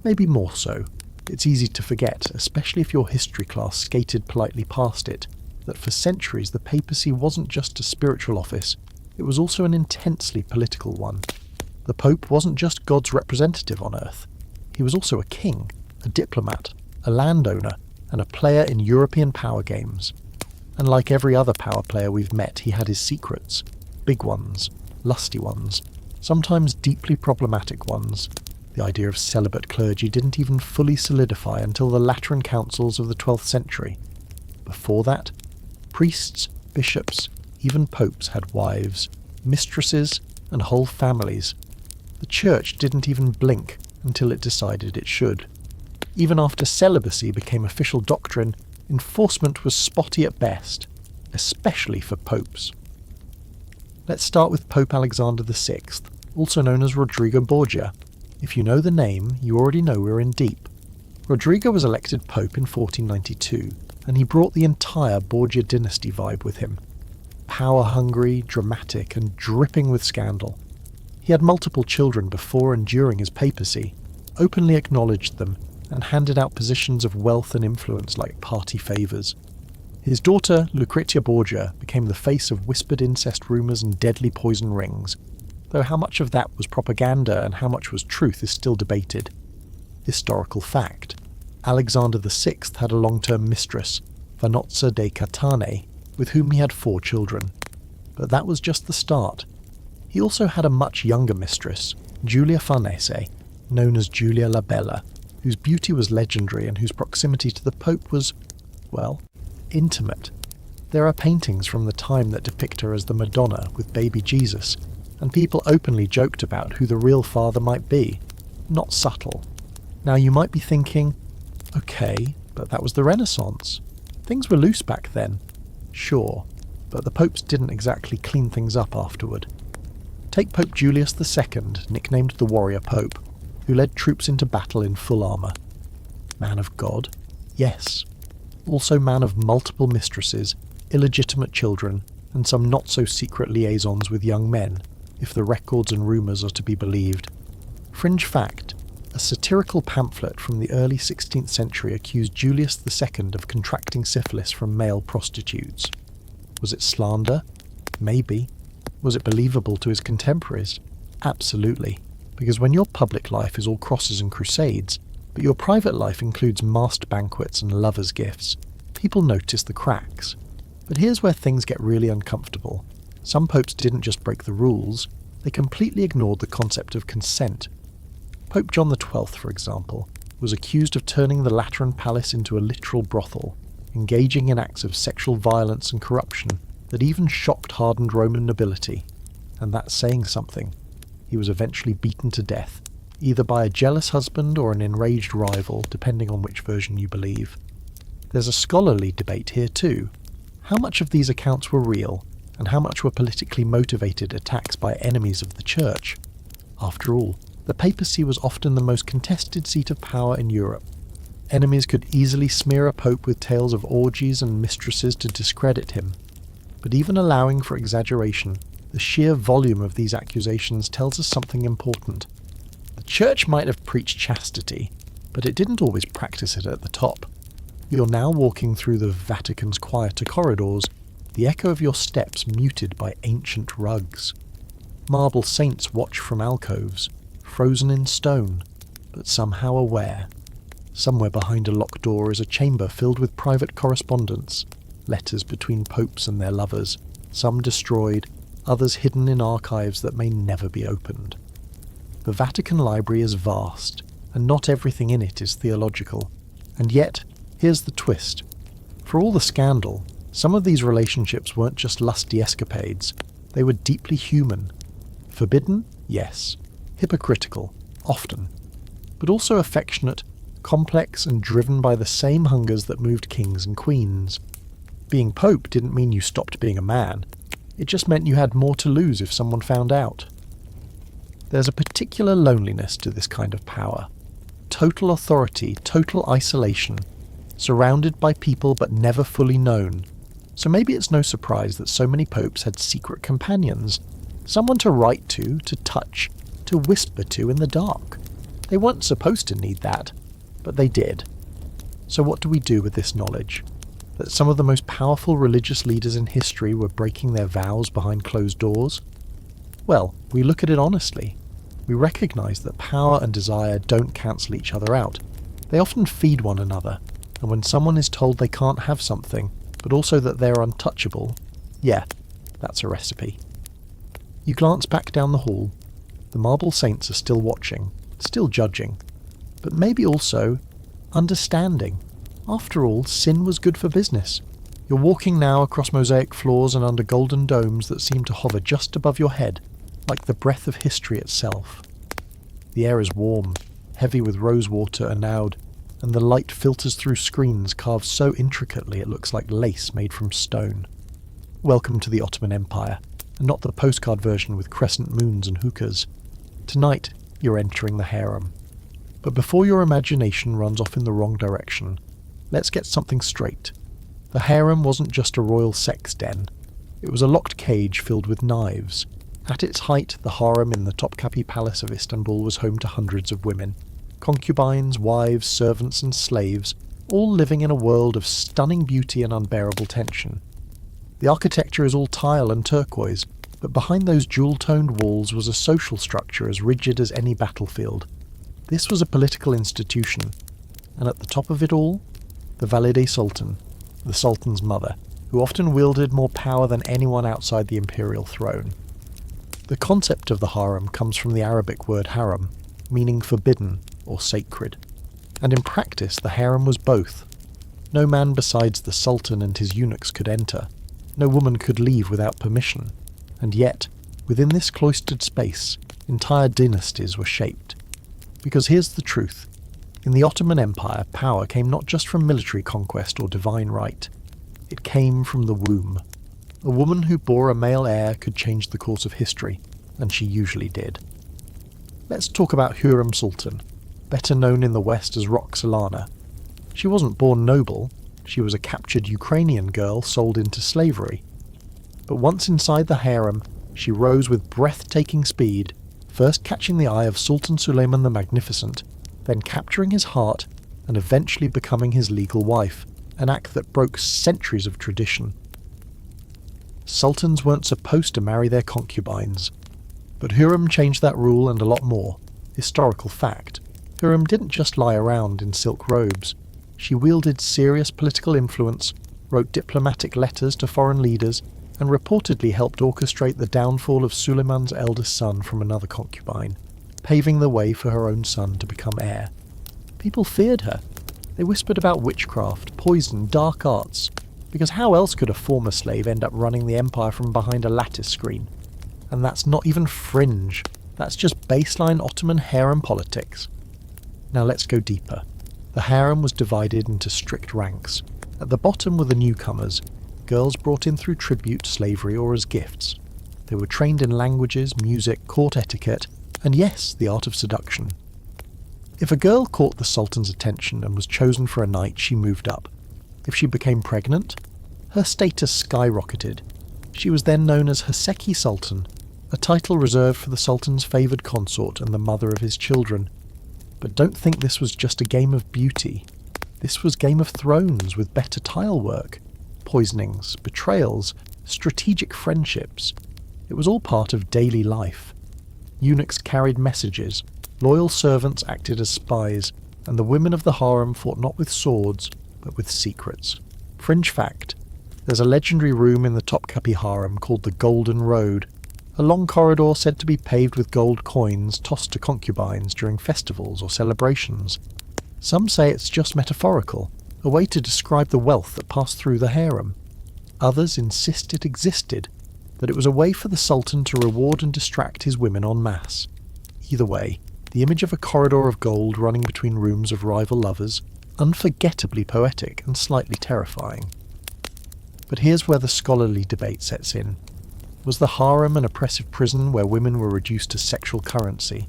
Maybe more so. It's easy to forget, especially if your history class skated politely past it, that for centuries the papacy wasn't just a spiritual office, it was also an intensely political one. The Pope wasn't just God's representative on earth. He was also a king, a diplomat, a landowner, and a player in European power games. And like every other power player we've met, he had his secrets. Big ones, lusty ones, sometimes deeply problematic ones. The idea of celibate clergy didn't even fully solidify until the Lateran councils of the 12th century. Before that, priests, bishops, even popes had wives, mistresses, and whole families. The church didn't even blink until it decided it should. Even after celibacy became official doctrine, enforcement was spotty at best, especially for popes. Let's start with Pope Alexander VI, also known as Rodrigo Borgia. If you know the name, you already know we're in deep. Rodrigo was elected pope in 1492, and he brought the entire Borgia dynasty vibe with him. Power-hungry, dramatic, and dripping with scandal. He had multiple children before and during his papacy, openly acknowledged them, and handed out positions of wealth and influence like party favours. His daughter, Lucrezia Borgia, became the face of whispered incest rumours and deadly poison rings, though how much of that was propaganda and how much was truth is still debated. Historical fact: Alexander VI had a long-term mistress, Vanozza de Catane, with whom he had 4 children. But that was just the start. He also had a much younger mistress, Giulia Farnese, known as Giulia la Bella, whose beauty was legendary and whose proximity to the Pope was, well, intimate. There are paintings from the time that depict her as the Madonna with baby Jesus, and people openly joked about who the real father might be. Not subtle. Now you might be thinking, okay, but that was the Renaissance. Things were loose back then. Sure, but the popes didn't exactly clean things up afterward. Take Pope Julius II, nicknamed the Warrior Pope, who led troops into battle in full armour. Man of God? Yes. Also man of multiple mistresses, illegitimate children, and some not-so-secret liaisons with young men, if the records and rumours are to be believed. Fringe fact, A satirical pamphlet from the early 16th century accused Julius II of contracting syphilis from male prostitutes. Was it slander? Maybe. Was it believable to his contemporaries? Absolutely. Because when your public life is all crosses and crusades, but your private life includes masked banquets and lovers' gifts, people notice the cracks. But here's where things get really uncomfortable. Some popes didn't just break the rules, they completely ignored the concept of consent. Pope John XII, for example, was accused of turning the Lateran Palace into a literal brothel, engaging in acts of sexual violence and corruption that even shocked hardened Roman nobility. And that's saying something. He was eventually beaten to death, either by a jealous husband or an enraged rival, depending on which version you believe. There's a scholarly debate here too. How much of these accounts were real, and how much were politically motivated attacks by enemies of the Church? After all, the papacy was often the most contested seat of power in Europe. Enemies could easily smear a pope with tales of orgies and mistresses to discredit him. But even allowing for exaggeration, the sheer volume of these accusations tells us something important. The Church might have preached chastity, but it didn't always practice it at the top. You're now walking through the Vatican's quieter corridors, the echo of your steps muted by ancient rugs. Marble saints watch from alcoves, frozen in stone, but somehow aware. Somewhere behind a locked door is a chamber filled with private correspondence, letters between popes and their lovers, some destroyed, others hidden in archives that may never be opened. The Vatican Library is vast, and not everything in it is theological. And yet, here's the twist. For all the scandal, some of these relationships weren't just lusty escapades, they were deeply human. Forbidden? Yes. Hypocritical? Often. But also affectionate, complex, and driven by the same hungers that moved kings and queens. Being pope didn't mean you stopped being a man. It just meant you had more to lose if someone found out. There's a particular loneliness to this kind of power. Total authority, total isolation, surrounded by people but never fully known. So maybe it's no surprise that so many popes had secret companions, someone to write to touch, to whisper to in the dark. They weren't supposed to need that, but they did. So what do we do with this knowledge? That some of the most powerful religious leaders in history were breaking their vows behind closed doors? Well, we look at it honestly. We recognise that power and desire don't cancel each other out. They often feed one another, and when someone is told they can't have something, but also that they're untouchable, yeah, that's a recipe. You glance back down the hall. The marble saints are still watching, still judging, but maybe also understanding. After all, sin was good for business. You're walking now across mosaic floors and under golden domes that seem to hover just above your head, like the breath of history itself. The air is warm, heavy with rosewater and oud, and the light filters through screens carved so intricately it looks like lace made from stone. Welcome to the Ottoman Empire, and not the postcard version with crescent moons and hookahs. Tonight, you're entering the harem. But before your imagination runs off in the wrong direction, let's get something straight. The harem wasn't just a royal sex den. It was a locked cage filled with knives. At its height, the harem in the Topkapi Palace of Istanbul was home to hundreds of women. Concubines, wives, servants and slaves, all living in a world of stunning beauty and unbearable tension. The architecture is all tile and turquoise, but behind those jewel-toned walls was a social structure as rigid as any battlefield. This was a political institution, and at the top of it all, the Valide Sultan, the Sultan's mother, who often wielded more power than anyone outside the imperial throne. The concept of the harem comes from the Arabic word haram, meaning forbidden or sacred. And in practice, the harem was both. No man besides the Sultan and his eunuchs could enter. No woman could leave without permission. And yet, within this cloistered space, entire dynasties were shaped. Because here's the truth. In the Ottoman Empire, power came not just from military conquest or divine right. It came from the womb. A woman who bore a male heir could change the course of history, and she usually did. Let's talk about Hürrem Sultan, better known in the West as Roxolana. She wasn't born noble, she was a captured Ukrainian girl sold into slavery. But once inside the harem, she rose with breathtaking speed, first catching the eye of Sultan Suleiman the Magnificent, then capturing his heart and eventually becoming his legal wife, an act that broke centuries of tradition. Sultans weren't supposed to marry their concubines, but Hürrem changed that rule and a lot more. Historical fact. Hürrem didn't just lie around in silk robes. She wielded serious political influence, wrote diplomatic letters to foreign leaders, and reportedly helped orchestrate the downfall of Suleiman's eldest son from another concubine, paving the way for her own son to become heir. People feared her. They whispered about witchcraft, poison, dark arts, because how else could a former slave end up running the empire from behind a lattice screen? And that's not even fringe. That's just baseline Ottoman harem politics. Now let's go deeper. The harem was divided into strict ranks. At the bottom were the newcomers, girls brought in through tribute, slavery, or as gifts. They were trained in languages, music, court etiquette, and yes, the art of seduction. If a girl caught the Sultan's attention and was chosen for a night, she moved up. If she became pregnant, her status skyrocketed. She was then known as Haseki Sultan, a title reserved for the Sultan's favoured consort and the mother of his children. But don't think this was just a game of beauty. This was Game of Thrones with better tile work, poisonings, betrayals, strategic friendships. It was all part of daily life. Eunuchs carried messages, loyal servants acted as spies, and the women of the harem fought not with swords, but with secrets. Fringe fact, there's a legendary room in the Topkapi harem called the Golden Road, a long corridor said to be paved with gold coins tossed to concubines during festivals or celebrations. Some say it's just metaphorical, a way to describe the wealth that passed through the harem. Others insist it existed, that it was a way for the Sultan to reward and distract his women en masse. Either way, the image of a corridor of gold running between rooms of rival lovers, unforgettably poetic and slightly terrifying. But here's where the scholarly debate sets in. Was the harem an oppressive prison where women were reduced to sexual currency?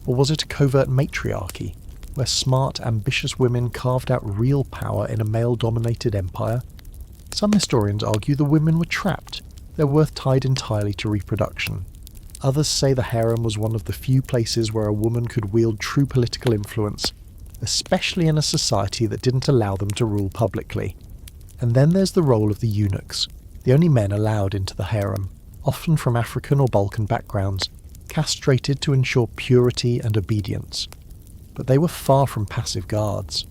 Or was it a covert matriarchy, where smart, ambitious women carved out real power in a male-dominated empire? Some historians argue the women were trapped, their worth tied entirely to reproduction. Others say the harem was one of the few places where a woman could wield true political influence, especially in a society that didn't allow them to rule publicly. And then there's the role of the eunuchs, the only men allowed into the harem, often from African or Balkan backgrounds, castrated to ensure purity and obedience. But they were far from passive guards.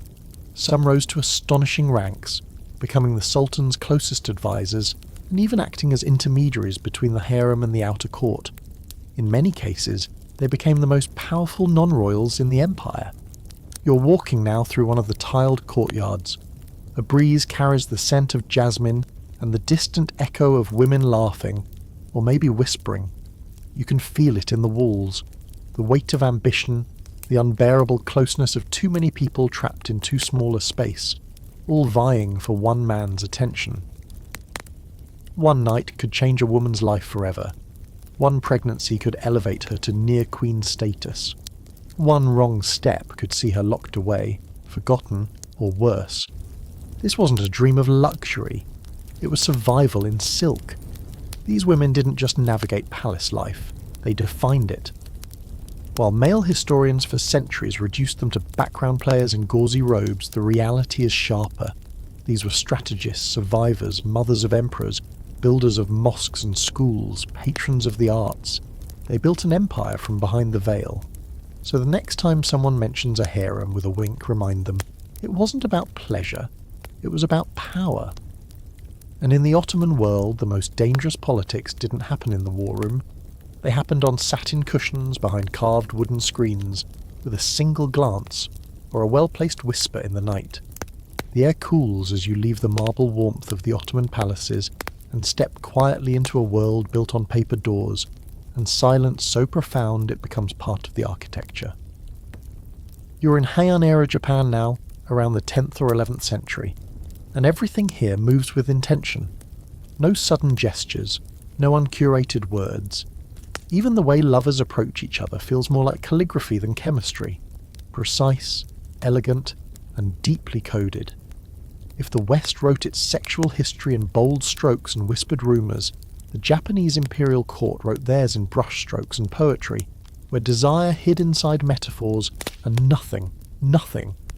Some rose to astonishing ranks, becoming the Sultan's closest advisors, and even acting as intermediaries between the harem and the outer court. In many cases, they became the most powerful non-royals in the empire. You're walking now through one of the tiled courtyards. A breeze carries the scent of jasmine and the distant echo of women laughing, or maybe whispering. You can feel it in the walls, the weight of ambition, the unbearable closeness of too many people trapped in too small a space, all vying for one man's attention. One night could change a woman's life forever. One pregnancy could elevate her to near-queen status. One wrong step could see her locked away, forgotten, or worse. This wasn't a dream of luxury. It was survival in silk. These women didn't just navigate palace life, they defined it. While male historians for centuries reduced them to background players in gauzy robes, the reality is sharper. These were strategists, survivors, mothers of emperors, builders of mosques and schools, patrons of the arts. They built an empire from behind the veil. So the next time someone mentions a harem with a wink, remind them, it wasn't about pleasure, it was about power. And in the Ottoman world, the most dangerous politics didn't happen in the war room. They happened on satin cushions behind carved wooden screens, with a single glance, or a well-placed whisper in the night. The air cools as you leave the marble warmth of the Ottoman palaces and step quietly into a world built on paper doors, and silence so profound it becomes part of the architecture. You're in Heian-era Japan now, around the 10th or 11th century, and everything here moves with intention. No sudden gestures, no uncurated words. Even the way lovers approach each other feels more like calligraphy than chemistry. Precise, elegant, and deeply coded. If the West wrote its sexual history in bold strokes and whispered rumours, the Japanese imperial court wrote theirs in brushstrokes and poetry, where desire hid inside metaphors and nothing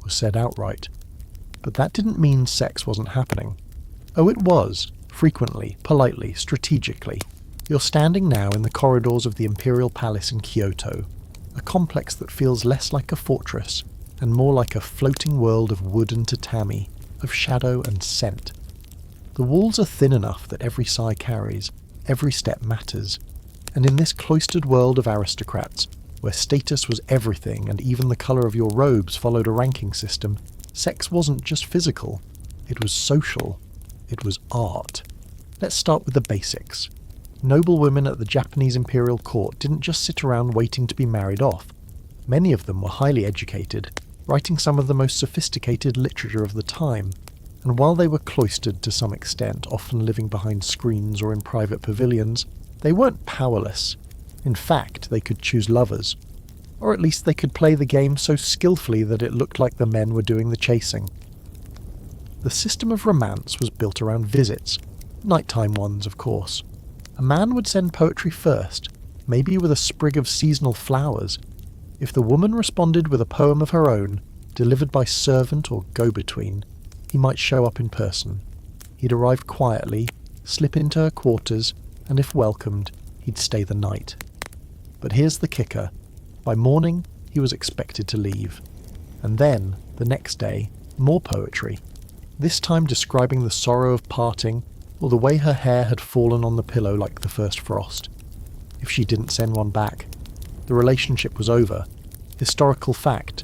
was said outright. But that didn't mean sex wasn't happening. Oh, it was, frequently, politely, strategically. You're standing now in the corridors of the Imperial Palace in Kyoto, a complex that feels less like a fortress and more like a floating world of wood and tatami, of shadow and scent. The walls are thin enough that every sigh carries, every step matters, and in this cloistered world of aristocrats, where status was everything and even the colour of your robes followed a ranking system, sex wasn't just physical, it was social, it was art. Let's start with the basics. Noble women at the Japanese imperial court didn't just sit around waiting to be married off. Many of them were highly educated, writing some of the most sophisticated literature of the time, and while they were cloistered to some extent, often living behind screens or in private pavilions, they weren't powerless. In fact, they could choose lovers. Or at least they could play the game so skillfully that it looked like the men were doing the chasing. The system of romance was built around visits, nighttime ones of course. A man would send poetry first, maybe with a sprig of seasonal flowers. If the woman responded with a poem of her own, delivered by servant or go-between, he might show up in person. He'd arrive quietly, slip into her quarters, and if welcomed, he'd stay the night. But here's the kicker. By morning, he was expected to leave. And then, the next day, more poetry. This time describing the sorrow of parting, or the way her hair had fallen on the pillow like the first frost. If she didn't send one back, the relationship was over. Historical fact.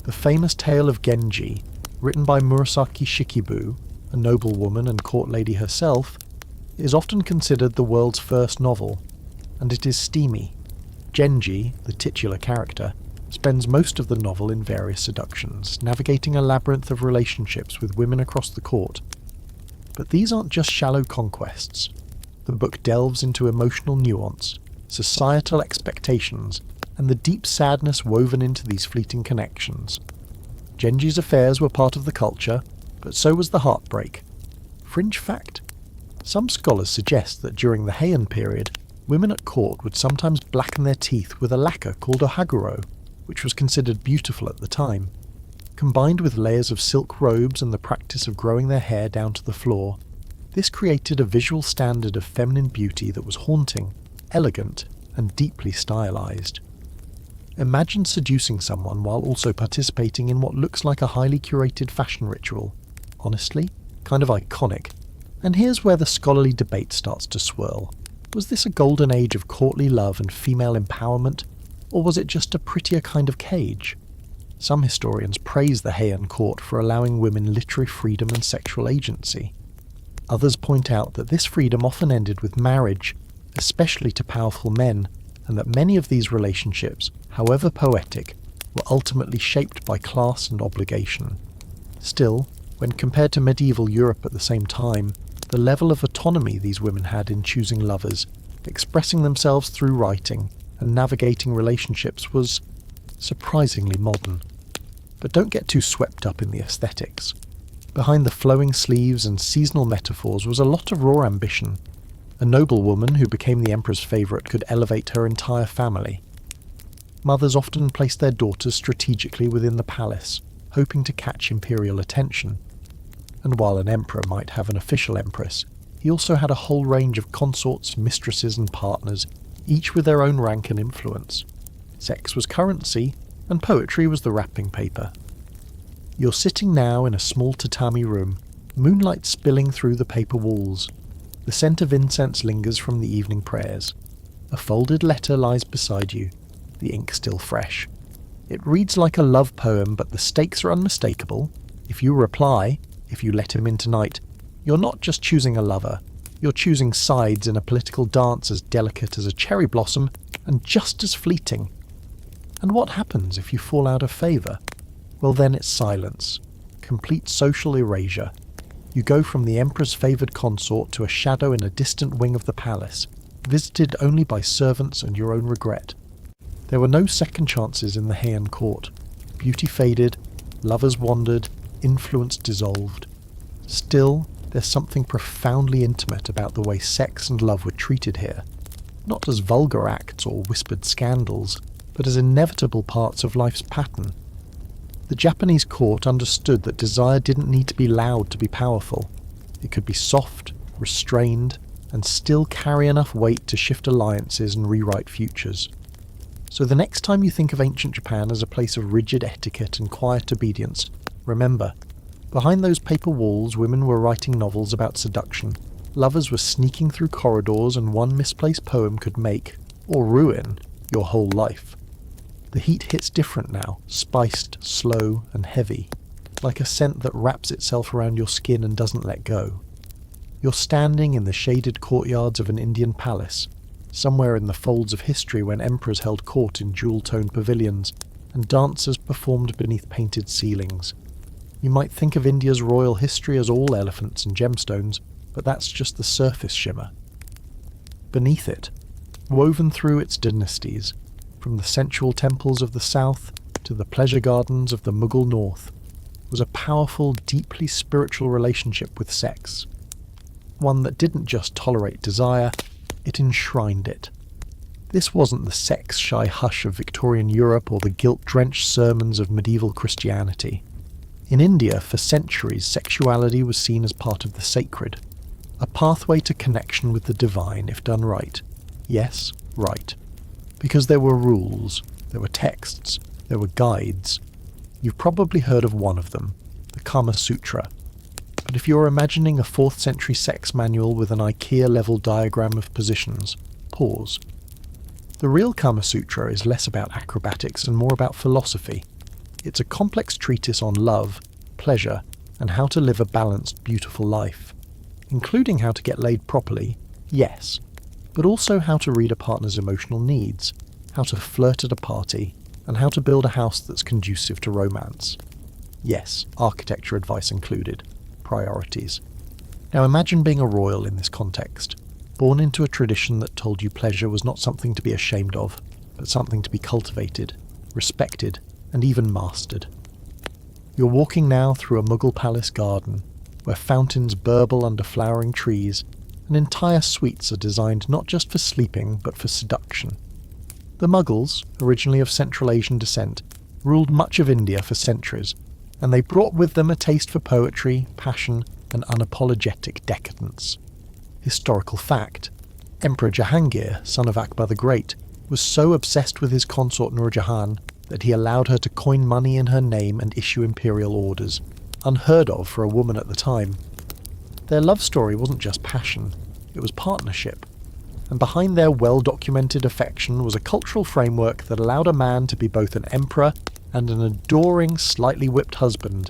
The famous tale of Genji, written by Murasaki Shikibu, a noblewoman and court lady herself, is often considered the world's first novel, and it is steamy. Genji, the titular character, spends most of the novel in various seductions, navigating a labyrinth of relationships with women across the court. But these aren't just shallow conquests. The book delves into emotional nuance, societal expectations, and the deep sadness woven into these fleeting connections. Genji's affairs were part of the culture, but so was the heartbreak. Fringe fact. Some scholars suggest that during the Heian period, women at court would sometimes blacken their teeth with a lacquer called ohaguro, which was considered beautiful at the time. Combined with layers of silk robes and the practice of growing their hair down to the floor, this created a visual standard of feminine beauty that was haunting, elegant, and deeply stylized. Imagine seducing someone while also participating in what looks like a highly curated fashion ritual. Honestly, kind of iconic. And here's where the scholarly debate starts to swirl. Was this a golden age of courtly love and female empowerment, or was it just a prettier kind of cage? Some historians praise the Heian court for allowing women literary freedom and sexual agency. Others point out that this freedom often ended with marriage, especially to powerful men, and that many of these relationships, however poetic, were ultimately shaped by class and obligation. Still, when compared to medieval Europe at the same time, the level of autonomy these women had in choosing lovers, expressing themselves through writing, and navigating relationships was surprisingly modern. But don't get too swept up in the aesthetics. Behind the flowing sleeves and seasonal metaphors was a lot of raw ambition. A noblewoman who became the emperor's favourite could elevate her entire family. Mothers often placed their daughters strategically within the palace, hoping to catch imperial attention. And while an emperor might have an official empress, he also had a whole range of consorts, mistresses and partners, each with their own rank and influence. Sex was currency, and poetry was the wrapping paper. You're sitting now in a small tatami room, moonlight spilling through the paper walls. The scent of incense lingers from the evening prayers. A folded letter lies beside you, the ink still fresh. It reads like a love poem, but the stakes are unmistakable. If you reply, if you let him in tonight, you're not just choosing a lover, you're choosing sides in a political dance as delicate as a cherry blossom and just as fleeting. And what happens if you fall out of favour? Well then it's silence, complete social erasure. You go from the emperor's favoured consort to a shadow in a distant wing of the palace, visited only by servants and your own regret. There were no second chances in the Heian court. Beauty faded, lovers wandered, influence dissolved. Still, there's something profoundly intimate about the way sex and love were treated here. Not as vulgar acts or whispered scandals, but as inevitable parts of life's pattern. The Japanese court understood that desire didn't need to be loud to be powerful. It could be soft, restrained, and still carry enough weight to shift alliances and rewrite futures. So the next time you think of ancient Japan as a place of rigid etiquette and quiet obedience, remember, behind those paper walls women were writing novels about seduction, lovers were sneaking through corridors, and one misplaced poem could make, or ruin, your whole life. The heat hits different now, spiced, slow, and heavy, like a scent that wraps itself around your skin and doesn't let go. You're standing in the shaded courtyards of an Indian palace, somewhere in the folds of history when emperors held court in jewel-toned pavilions and dancers performed beneath painted ceilings. You might think of India's royal history as all elephants and gemstones, but that's just the surface shimmer. Beneath it, woven through its dynasties, from the sensual temples of the south to the pleasure gardens of the Mughal north, was a powerful, deeply spiritual relationship with sex. One that didn't just tolerate desire, it enshrined it. This wasn't the sex-shy hush of Victorian Europe or the guilt-drenched sermons of medieval Christianity. In India, for centuries, sexuality was seen as part of the sacred, a pathway to connection with the divine if done right. Yes, right. Because there were rules, there were texts, there were guides. You've probably heard of one of them, the Kama Sutra. But if you're imagining a 4th century sex manual with an IKEA-level diagram of positions, pause. The real Kama Sutra is less about acrobatics and more about philosophy. It's a complex treatise on love, pleasure, and how to live a balanced, beautiful life. Including how to get laid properly, yes, but also how to read a partner's emotional needs, how to flirt at a party, and how to build a house that's conducive to romance. Yes, architecture advice included. Priorities. Now imagine being a royal in this context, born into a tradition that told you pleasure was not something to be ashamed of, but something to be cultivated, respected, and even mastered. You're walking now through a Mughal palace garden, where fountains burble under flowering trees, and entire suites are designed not just for sleeping, but for seduction. The Mughals, originally of Central Asian descent, ruled much of India for centuries, and they brought with them a taste for poetry, passion, and unapologetic decadence. Historical fact: Emperor Jahangir, son of Akbar the Great, was so obsessed with his consort Nur Jahan that he allowed her to coin money in her name and issue imperial orders, unheard of for a woman at the time. Their love story wasn't just passion, it was partnership, and behind their well-documented affection was a cultural framework that allowed a man to be both an emperor and an adoring, slightly whipped husband.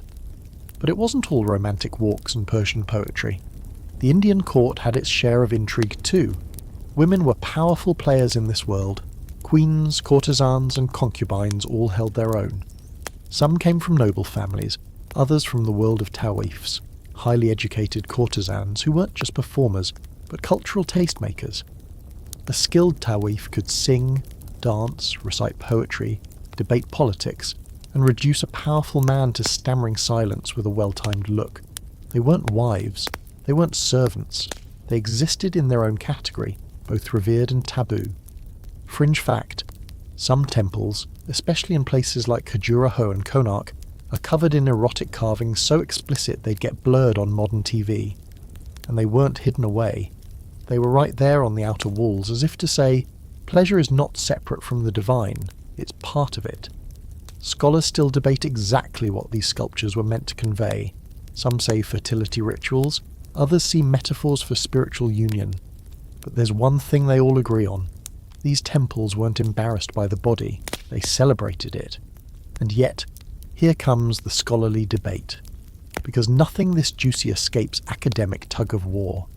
But it wasn't all romantic walks and Persian poetry. The Indian court had its share of intrigue too. Women were powerful players in this world. Queens, courtesans, and concubines all held their own. Some came from noble families, others from the world of tawaifs, highly educated courtesans who weren't just performers, but cultural tastemakers. A skilled tawaif could sing, dance, recite poetry, debate politics, and reduce a powerful man to stammering silence with a well-timed look. They weren't wives, they weren't servants, they existed in their own category, both revered and taboo. Fringe fact: some temples, especially in places like Khajuraho and Konark, are covered in erotic carvings so explicit they'd get blurred on modern TV. And they weren't hidden away. They were right there on the outer walls, as if to say, pleasure is not separate from the divine, it's part of it. Scholars still debate exactly what these sculptures were meant to convey. Some say fertility rituals, others see metaphors for spiritual union. But there's one thing they all agree on. These temples weren't embarrassed by the body, they celebrated it. And yet, here comes the scholarly debate. Because nothing this juicy escapes academic tug-of-war.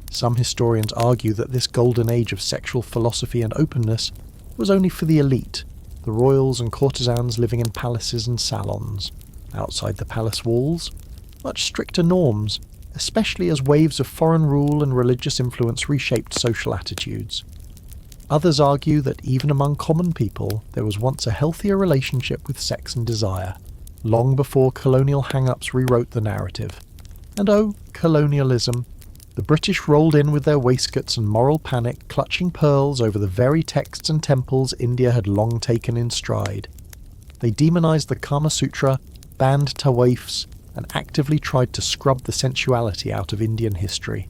Some historians argue that this golden age of sexual philosophy and openness was only for the elite, the royals and courtesans living in palaces and salons. Outside the palace walls, much stricter norms, especially as waves of foreign rule and religious influence reshaped social attitudes. Others argue that even among common people there was once a healthier relationship with sex and desire, long before colonial hang-ups rewrote the narrative. And oh, colonialism, The British rolled in with their waistcoats and moral panic, clutching pearls over the very texts and temples India had long taken in stride. They demonized the Kama Sutra, banned tawaifs, and actively tried to scrub the sensuality out of Indian history.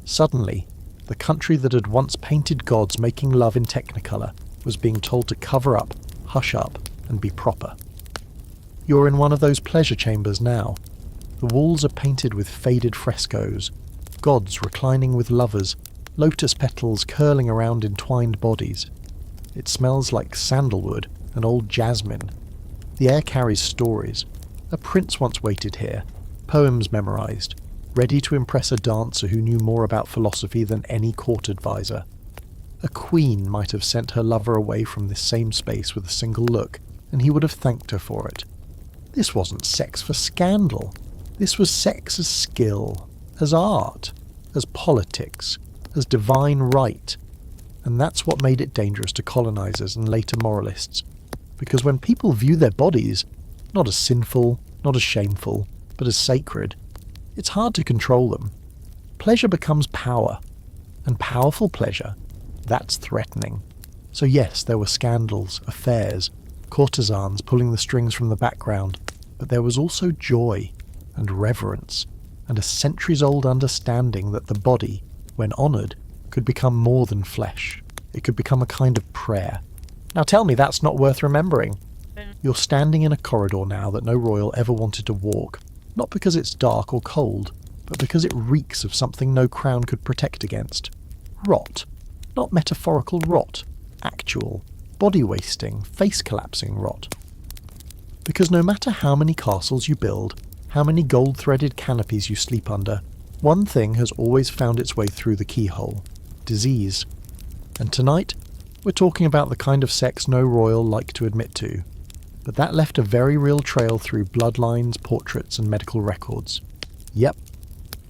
Suddenly, the country that had once painted gods making love in Technicolor was being told to cover up, hush up, and be proper. You're in one of those pleasure chambers now. The walls are painted with faded frescoes, gods reclining with lovers, lotus petals curling around entwined bodies. It smells like sandalwood and old jasmine. The air carries stories. A prince once waited here, poems memorized, ready to impress a dancer who knew more about philosophy than any court advisor. A queen might have sent her lover away from this same space with a single look, and he would have thanked her for it. This wasn't sex for scandal. This was sex as skill, as art, as politics, as divine right. And that's what made it dangerous to colonizers and later moralists. Because when people view their bodies, not as sinful, not as shameful, but as sacred, it's hard to control them. Pleasure becomes power. And powerful pleasure, that's threatening. So yes, there were scandals, affairs, courtesans pulling the strings from the background, but there was also joy and reverence, and a centuries-old understanding that the body, when honoured, could become more than flesh. It could become a kind of prayer. Now tell me that's not worth remembering. You're standing in a corridor now that no royal ever wanted to walk, not because it's dark or cold, but because it reeks of something no crown could protect against. Rot. Not metaphorical rot. Actual, body-wasting, face-collapsing rot. Because no matter how many castles you build, how many gold-threaded canopies you sleep under, one thing has always found its way through the keyhole. Disease. And tonight, we're talking about the kind of sex no royal liked to admit to. But that left a very real trail through bloodlines, portraits, and medical records. Yep,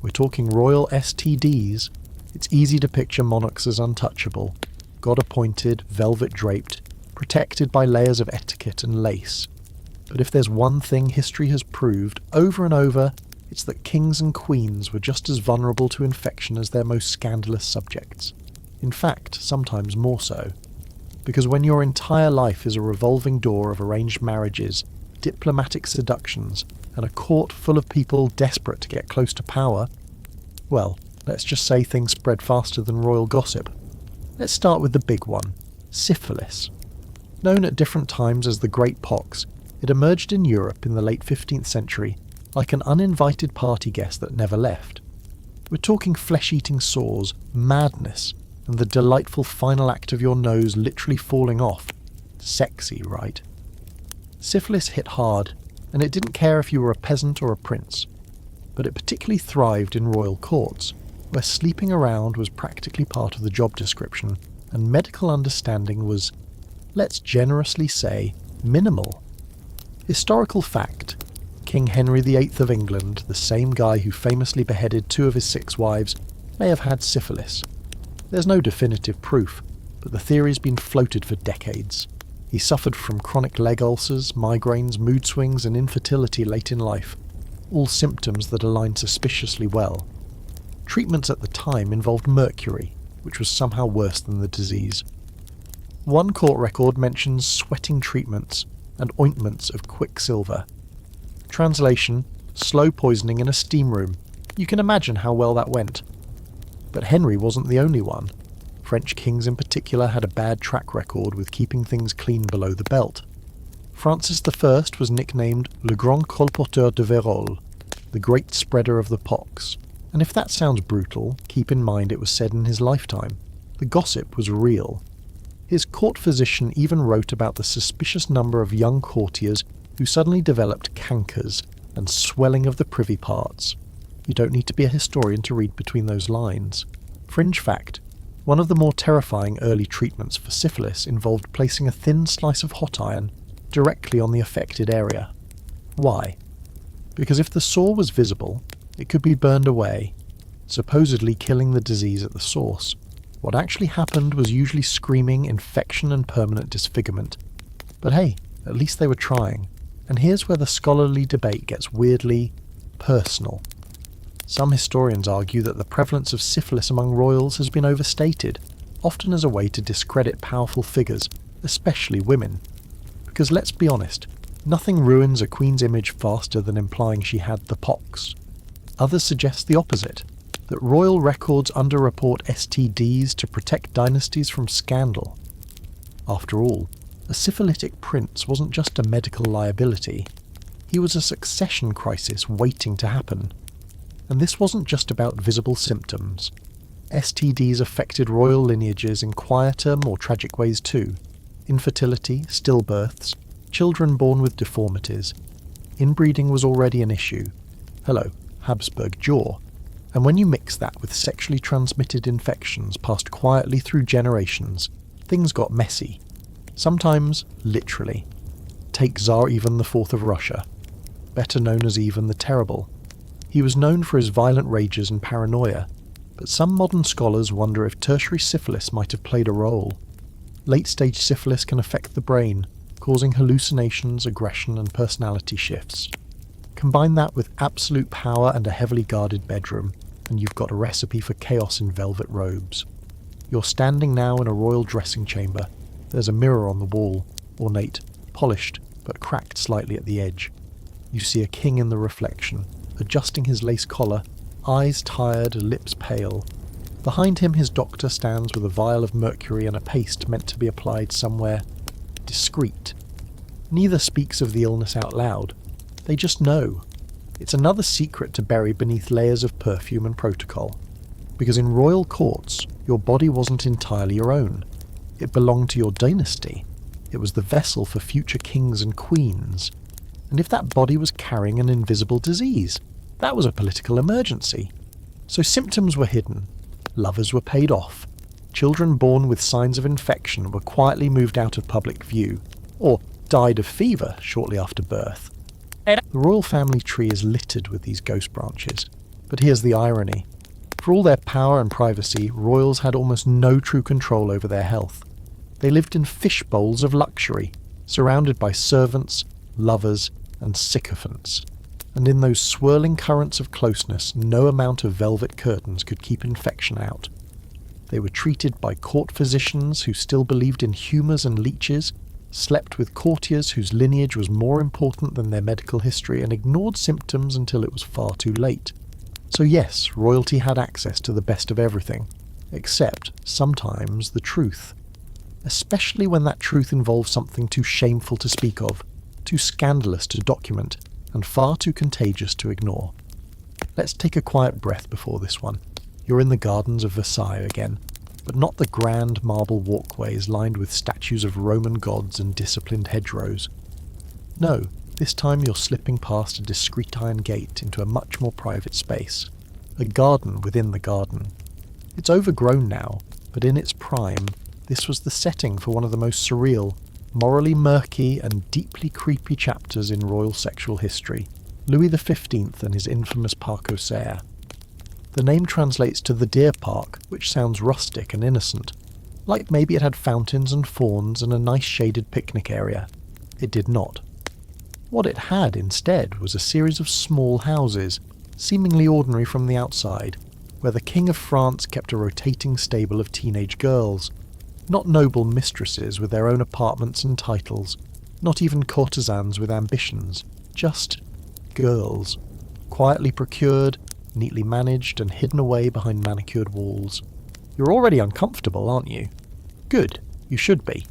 we're talking royal STDs. It's easy to picture monarchs as untouchable, god-appointed, velvet-draped, protected by layers of etiquette and lace. But if there's one thing history has proved over and over, it's that kings and queens were just as vulnerable to infection as their most scandalous subjects. In fact, sometimes more so. Because when your entire life is a revolving door of arranged marriages, diplomatic seductions, and a court full of people desperate to get close to power, well, let's just say things spread faster than royal gossip. Let's start with the big one, syphilis. Known at different times as the Great Pox, it emerged in Europe in the late 15th century like an uninvited party guest that never left. We're talking flesh-eating sores, madness, and the delightful final act of your nose literally falling off. Sexy, right? Syphilis hit hard, and it didn't care if you were a peasant or a prince. But it particularly thrived in royal courts, where sleeping around was practically part of the job description, and medical understanding was, let's generously say, minimal. Historical fact: King Henry VIII of England, the same guy who famously beheaded 2 of his 6 wives, may have had syphilis. There's no definitive proof, but the theory's been floated for decades. He suffered from chronic leg ulcers, migraines, mood swings, and infertility late in life, all symptoms that aligned suspiciously well. Treatments at the time involved mercury, which was somehow worse than the disease. One court record mentions sweating treatments and ointments of quicksilver. Translation: slow poisoning in a steam room. You can imagine how well that went. But Henry wasn't the only one. French kings in particular had a bad track record with keeping things clean below the belt. Francis I was nicknamed Le Grand Colporteur de Vérole, the Great Spreader of the Pox. And if that sounds brutal, keep in mind it was said in his lifetime. The gossip was real. His court physician even wrote about the suspicious number of young courtiers who suddenly developed cankers and swelling of the privy parts. You don't need to be a historian to read between those lines. Fringe fact: one of the more terrifying early treatments for syphilis involved placing a thin slice of hot iron directly on the affected area. Why? Because if the sore was visible, it could be burned away, supposedly killing the disease at the source. What actually happened was usually screaming infection and permanent disfigurement. But hey, at least they were trying. And here's where the scholarly debate gets weirdly personal. Some historians argue that the prevalence of syphilis among royals has been overstated, often as a way to discredit powerful figures, especially women. Because let's be honest, nothing ruins a queen's image faster than implying she had the pox. Others suggest the opposite, that royal records underreport STDs to protect dynasties from scandal. After all, a syphilitic prince wasn't just a medical liability, he was a succession crisis waiting to happen. And this wasn't just about visible symptoms. STDs affected royal lineages in quieter, more tragic ways too. Infertility, stillbirths, children born with deformities. Inbreeding was already an issue. Hello, Habsburg jaw. And when you mix that with sexually transmitted infections passed quietly through generations, things got messy. Sometimes, literally. Take Tsar Ivan IV of Russia, better known as Ivan the Terrible. He was known for his violent rages and paranoia, but some modern scholars wonder if tertiary syphilis might have played a role. Late-stage syphilis can affect the brain, causing hallucinations, aggression, and personality shifts. Combine that with absolute power and a heavily guarded bedroom, and you've got a recipe for chaos in velvet robes. You're standing now in a royal dressing chamber. There's a mirror on the wall, ornate, polished, but cracked slightly at the edge. You see a king in the reflection, adjusting his lace collar, eyes tired, lips pale. Behind him his doctor stands with a vial of mercury and a paste meant to be applied somewhere discreet. Neither speaks of the illness out loud. They just know. It's another secret to bury beneath layers of perfume and protocol. Because in royal courts, your body wasn't entirely your own. It belonged to your dynasty. It was the vessel for future kings and queens. And if that body was carrying an invisible disease, that was a political emergency. So symptoms were hidden. Lovers were paid off. Children born with signs of infection were quietly moved out of public view, or died of fever shortly after birth. The royal family tree is littered with these ghost branches. But here's the irony. For all their power and privacy, royals had almost no true control over their health. They lived in fish bowls of luxury, surrounded by servants, lovers, and sycophants. And in those swirling currents of closeness, no amount of velvet curtains could keep infection out. They were treated by court physicians who still believed in humours and leeches, slept with courtiers whose lineage was more important than their medical history, and ignored symptoms until it was far too late. So yes, royalty had access to the best of everything, except, sometimes, the truth. Especially when that truth involves something too shameful to speak of, too scandalous to document, and far too contagious to ignore. Let's take a quiet breath before this one. You're in the gardens of Versailles again, but not the grand marble walkways lined with statues of Roman gods and disciplined hedgerows. No, this time you're slipping past a discreet iron gate into a much more private space. A garden within the garden. It's overgrown now, but in its prime, this was the setting for one of the most surreal, morally murky and deeply creepy chapters in royal sexual history, Louis XV and his infamous Parc aux Cerfs. The name translates to the deer park, which sounds rustic and innocent, like maybe it had fountains and fawns and a nice shaded picnic area. It did not. What it had instead was a series of small houses, seemingly ordinary from the outside, where the King of France kept a rotating stable of teenage girls. Not noble mistresses with their own apartments and titles, not even courtesans with ambitions, just girls, quietly procured, neatly managed and hidden away behind manicured walls. You're already uncomfortable, aren't you? Good, you should be.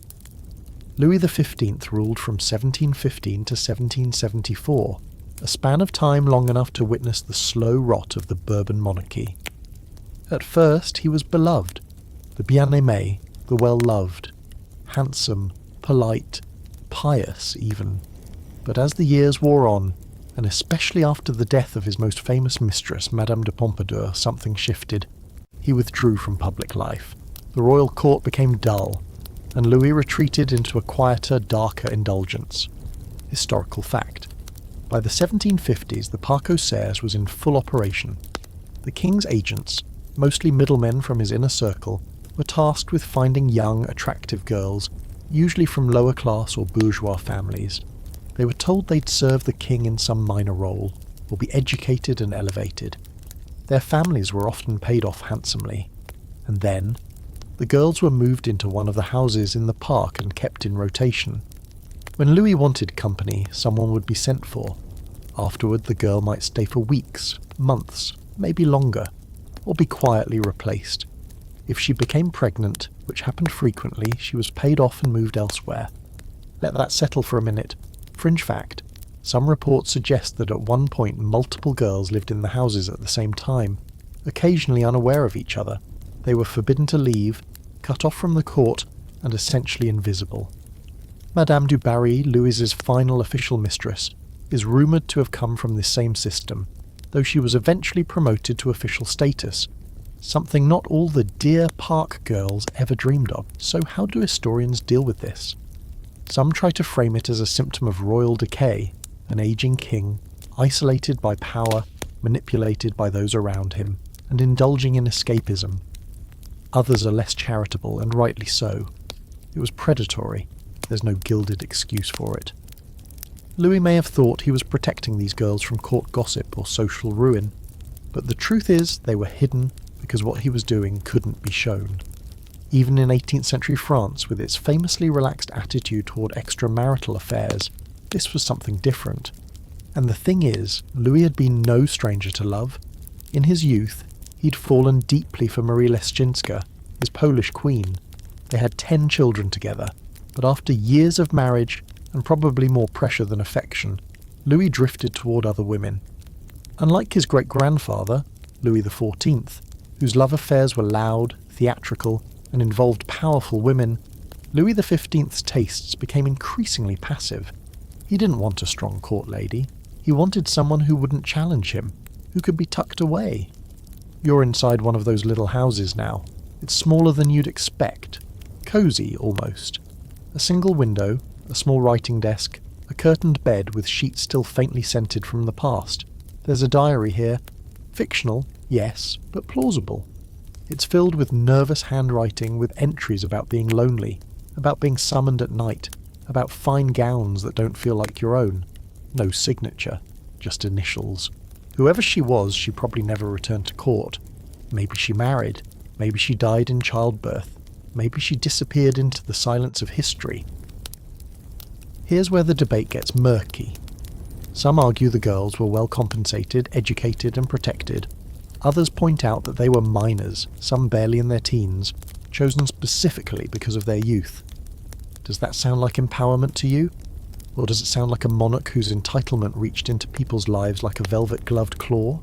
Louis XV ruled from 1715 to 1774, a span of time long enough to witness the slow rot of the Bourbon monarchy. At first he was beloved, the bien-aimé, the well-loved, handsome, polite, pious even. But as the years wore on, and especially after the death of his most famous mistress, Madame de Pompadour, something shifted. He withdrew from public life. The royal court became dull, and Louis retreated into a quieter, darker indulgence. Historical fact. By the 1750s, the Parc aux Cerfs was in full operation. The king's agents, mostly middlemen from his inner circle, were tasked with finding young, attractive girls, usually from lower class or bourgeois families. They were told they'd serve the king in some minor role, or be educated and elevated. Their families were often paid off handsomely. And then, the girls were moved into one of the houses in the park and kept in rotation. When Louis wanted company, someone would be sent for. Afterward, the girl might stay for weeks, months, maybe longer, or be quietly replaced. If she became pregnant, which happened frequently, she was paid off and moved elsewhere. Let that settle for a minute. Fringe fact: some reports suggest that at one point multiple girls lived in the houses at the same time, occasionally unaware of each other. They were forbidden to leave, cut off from the court, and essentially invisible. Madame du Barry, Louis's final official mistress, is rumoured to have come from this same system, though she was eventually promoted to official status, something not all the Deer Park girls ever dreamed of. So how do historians deal with this? Some try to frame it as a symptom of royal decay, an aging king, isolated by power, manipulated by those around him, and indulging in escapism. Others are less charitable, and rightly so. It was predatory. There's no gilded excuse for it. Louis may have thought he was protecting these girls from court gossip or social ruin, but the truth is they were hidden because what he was doing couldn't be shown. Even in 18th century France, with its famously relaxed attitude toward extramarital affairs, this was something different. And the thing is, Louis had been no stranger to love. In his youth, he'd fallen deeply for Marie Leszczyńska, his Polish queen. They had 10 children together, but after years of marriage, and probably more pressure than affection, Louis drifted toward other women. Unlike his great-grandfather, Louis XIV, whose love affairs were loud, theatrical, and involved powerful women, Louis XV's tastes became increasingly passive. He didn't want a strong court lady. He wanted someone who wouldn't challenge him, who could be tucked away. You're inside one of those little houses now. It's smaller than you'd expect. Cosy, almost. A single window, a small writing desk, a curtained bed with sheets still faintly scented from the past. There's a diary here. Fictional, yes, but plausible. It's filled with nervous handwriting with entries about being lonely, about being summoned at night, about fine gowns that don't feel like your own. No signature, just initials. Whoever she was, she probably never returned to court. Maybe she married. Maybe she died in childbirth. Maybe she disappeared into the silence of history. Here's where the debate gets murky. Some argue the girls were well compensated, educated and protected. Others point out that they were minors, some barely in their teens, chosen specifically because of their youth. Does that sound like empowerment to you? Or does it sound like a monarch whose entitlement reached into people's lives like a velvet-gloved claw?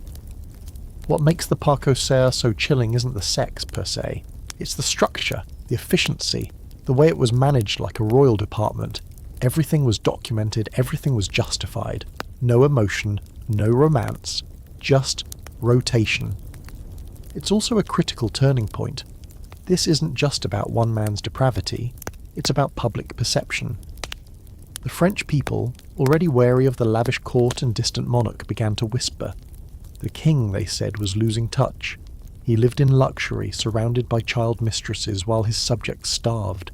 What makes the Parc aux Cerfs so chilling isn't the sex, per se. It's the structure, the efficiency, the way it was managed like a royal department. Everything was documented, everything was justified. No emotion, no romance, just rotation. It's also a critical turning point. This isn't just about one man's depravity, it's about public perception. The French people, already wary of the lavish court and distant monarch, began to whisper. The king, they said, was losing touch. He lived in luxury, surrounded by child mistresses while his subjects starved.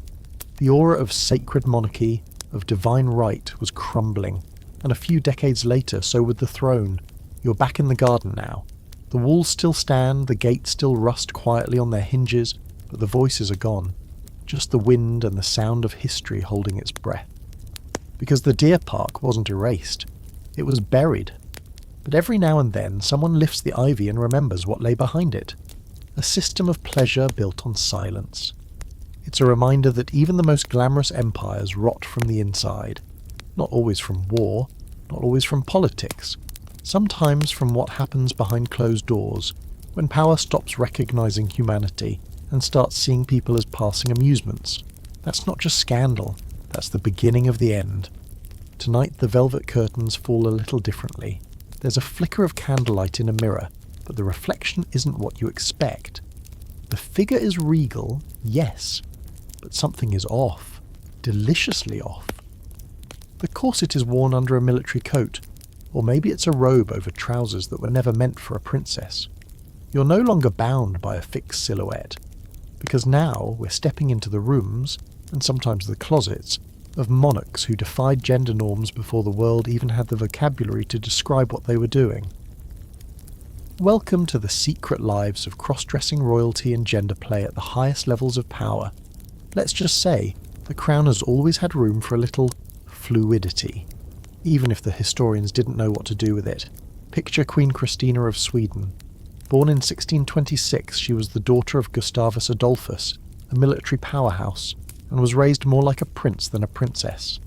The aura of sacred monarchy, of divine right, was crumbling, and a few decades later so would the throne. You're back in the garden now. The walls still stand, the gates still rust quietly on their hinges, but the voices are gone. Just the wind and the sound of history holding its breath. Because the deer park wasn't erased. It was buried. But every now and then someone lifts the ivy and remembers what lay behind it. A system of pleasure built on silence. It's a reminder that even the most glamorous empires rot from the inside. Not always from war, not always from politics. Sometimes from what happens behind closed doors, when power stops recognizing humanity and starts seeing people as passing amusements. That's not just scandal, that's the beginning of the end. Tonight the velvet curtains fall a little differently. There's a flicker of candlelight in a mirror, but the reflection isn't what you expect. The figure is regal, yes, but something is off, deliciously off. The corset is worn under a military coat, or maybe it's a robe over trousers that were never meant for a princess. You're no longer bound by a fixed silhouette, because now we're stepping into the rooms, and sometimes the closets, of monarchs who defied gender norms before the world even had the vocabulary to describe what they were doing. Welcome to the secret lives of cross-dressing royalty and gender play at the highest levels of power. Let's just say, the crown has always had room for a little fluidity, even if the historians didn't know what to do with it. Picture Queen Christina of Sweden. Born in 1626, she was the daughter of Gustavus Adolphus, a military powerhouse, and was raised more like a prince than a princess.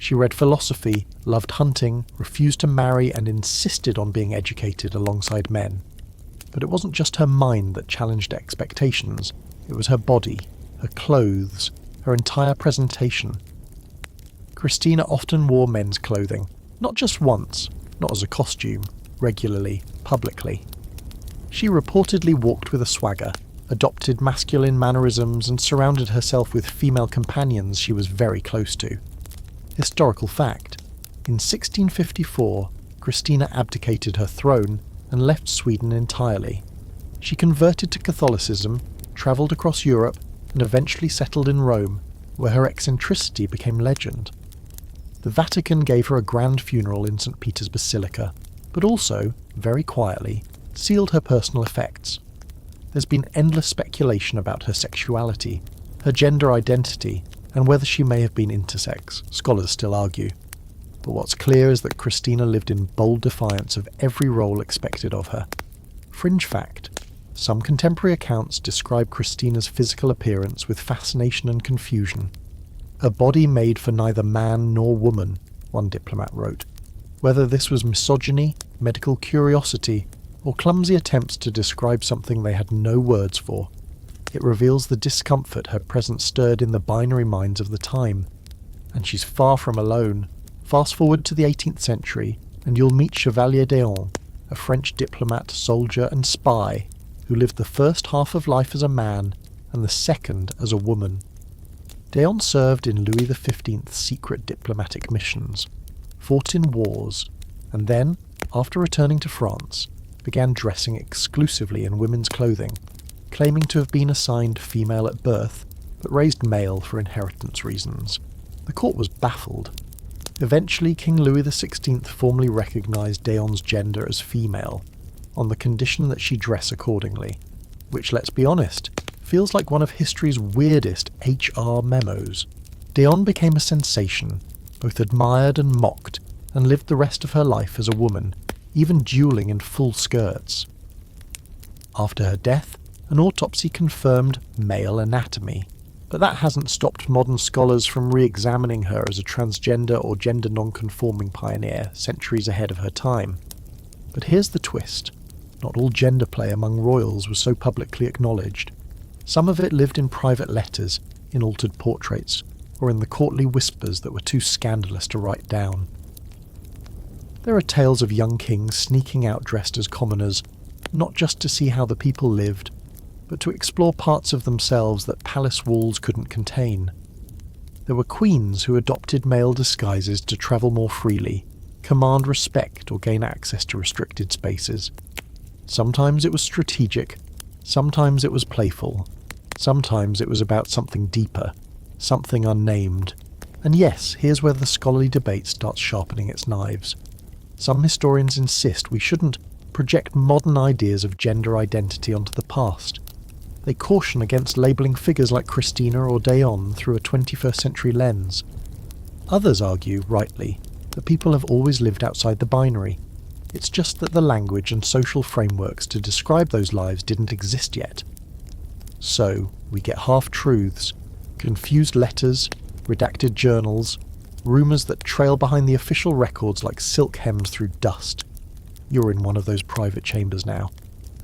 She read philosophy, loved hunting, refused to marry, and insisted on being educated alongside men. But it wasn't just her mind that challenged expectations, it was her body, her clothes, her entire presentation. Christina often wore men's clothing, not just once, not as a costume, regularly, publicly. She reportedly walked with a swagger, adopted masculine mannerisms, and surrounded herself with female companions she was very close to. Historical fact: in 1654, Christina abdicated her throne and left Sweden entirely. She converted to Catholicism, travelled across Europe, and eventually settled in Rome, where her eccentricity became legend. The Vatican gave her a grand funeral in St. Peter's Basilica, but also, very quietly, sealed her personal effects. There's been endless speculation about her sexuality, her gender identity, and whether she may have been intersex. Scholars still argue. But what's clear is that Christina lived in bold defiance of every role expected of her. Fringe fact: some contemporary accounts describe Christina's physical appearance with fascination and confusion. A body made for neither man nor woman, one diplomat wrote. Whether this was misogyny, medical curiosity, or clumsy attempts to describe something they had no words for, it reveals the discomfort her presence stirred in the binary minds of the time. And she's far from alone. Fast forward to the 18th century, and you'll meet Chevalier d'Eon, a French diplomat, soldier, and spy, who lived the first half of life as a man, and the second as a woman. d'Eon served in Louis XV's secret diplomatic missions, fought in wars, and then, after returning to France, began dressing exclusively in women's clothing, claiming to have been assigned female at birth, but raised male for inheritance reasons. The court was baffled. Eventually, King Louis XVI formally recognised d'Eon's gender as female, on the condition that she dress accordingly, which, let's be honest, feels like one of history's weirdest HR memos. d'Eon became a sensation, both admired and mocked, and lived the rest of her life as a woman, even duelling in full skirts. After her death, an autopsy confirmed male anatomy, but that hasn't stopped modern scholars from re-examining her as a transgender or gender non-conforming pioneer centuries ahead of her time. But here's the twist: not all gender play among royals was so publicly acknowledged. Some of it lived in private letters, in altered portraits, or in the courtly whispers that were too scandalous to write down. There are tales of young kings sneaking out dressed as commoners, not just to see how the people lived, but to explore parts of themselves that palace walls couldn't contain. There were queens who adopted male disguises to travel more freely, command respect, or gain access to restricted spaces. Sometimes it was strategic, sometimes it was playful, sometimes it was about something deeper, something unnamed. And yes, here's where the scholarly debate starts sharpening its knives. Some historians insist we shouldn't project modern ideas of gender identity onto the past. They caution against labelling figures like Christina or d'Eon through a 21st century lens. Others argue, rightly, that people have always lived outside the binary. It's just that the language and social frameworks to describe those lives didn't exist yet. So, we get half-truths, confused letters, redacted journals, rumours that trail behind the official records like silk hems through dust. You're in one of those private chambers now.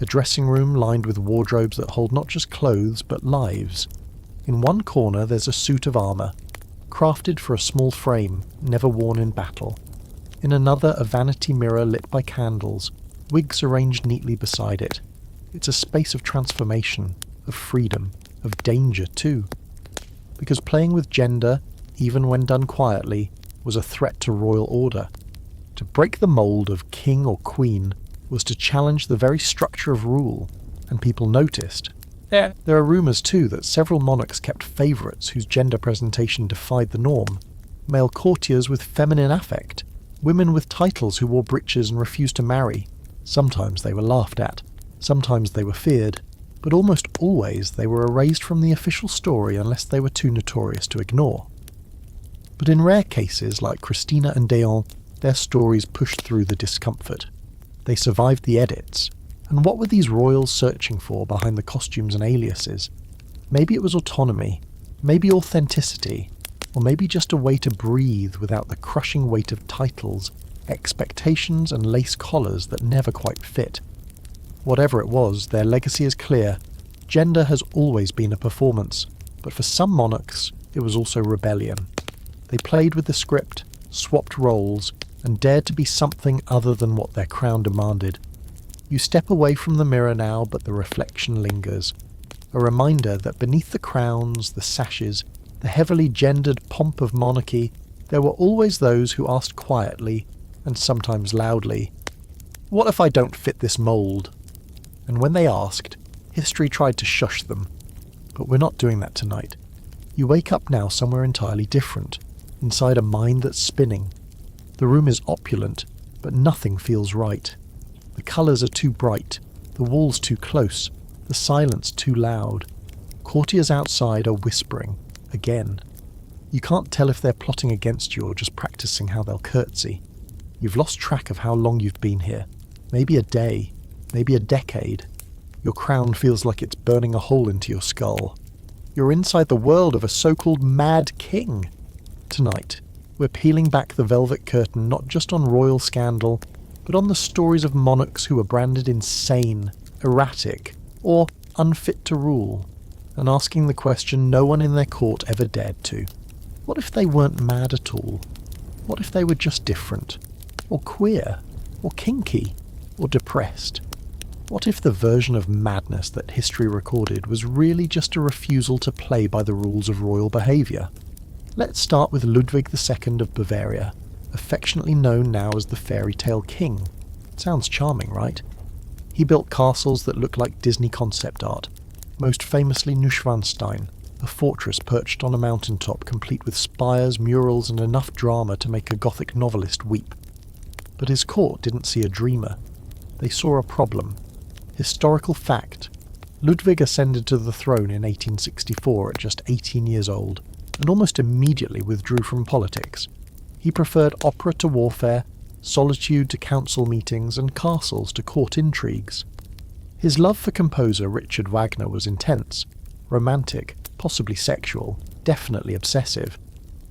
A dressing room lined with wardrobes that hold not just clothes, but lives. In one corner there's a suit of armour, crafted for a small frame, never worn in battle. In another, a vanity mirror lit by candles, wigs arranged neatly beside it. It's a space of transformation, of freedom, of danger too. Because playing with gender, even when done quietly, was a threat to royal order. To break the mould of king or queen was to challenge the very structure of rule, and people noticed. There are rumours too that several monarchs kept favourites whose gender presentation defied the norm. Male courtiers with feminine affect, women with titles who wore breeches and refused to marry. Sometimes they were laughed at, sometimes they were feared, but almost always they were erased from the official story unless they were too notorious to ignore. But in rare cases like Christina and Deon, their stories pushed through the discomfort. They survived the edits. And what were these royals searching for behind the costumes and aliases? Maybe it was autonomy, maybe authenticity, or maybe just a way to breathe without the crushing weight of titles, expectations and lace collars that never quite fit. Whatever it was, their legacy is clear. Gender has always been a performance, but for some monarchs, it was also rebellion. They played with the script, swapped roles, and dared to be something other than what their crown demanded. You step away from the mirror now, but the reflection lingers. A reminder that beneath the crowns, the sashes, the heavily gendered pomp of monarchy, there were always those who asked quietly, and sometimes loudly, "What if I don't fit this mould?" And when they asked, history tried to shush them. But we're not doing that tonight. You wake up now somewhere entirely different, inside a mind that's spinning. The room is opulent, but nothing feels right. The colours are too bright, the walls too close, the silence too loud. Courtiers outside are whispering, again. You can't tell if they're plotting against you or just practicing how they'll curtsy. You've lost track of how long you've been here. Maybe a day, maybe a decade. Your crown feels like it's burning a hole into your skull. You're inside the world of a so-called mad king. Tonight, we're peeling back the velvet curtain not just on royal scandal, but on the stories of monarchs who were branded insane, erratic, or unfit to rule, and asking the question no one in their court ever dared to. What if they weren't mad at all? What if they were just different? Or queer? Or kinky? Or depressed? What if the version of madness that history recorded was really just a refusal to play by the rules of royal behaviour? Let's start with Ludwig II of Bavaria, affectionately known now as the fairy tale king. Sounds charming, right? He built castles that look like Disney concept art, most famously Neuschwanstein, a fortress perched on a mountaintop complete with spires, murals and enough drama to make a Gothic novelist weep. But his court didn't see a dreamer. They saw a problem. Historical fact. Ludwig ascended to the throne in 1864 at just 18 years old, and almost immediately withdrew from politics. He preferred opera to warfare, solitude to council meetings, and castles to court intrigues. His love for composer Richard Wagner was intense, romantic, possibly sexual, definitely obsessive.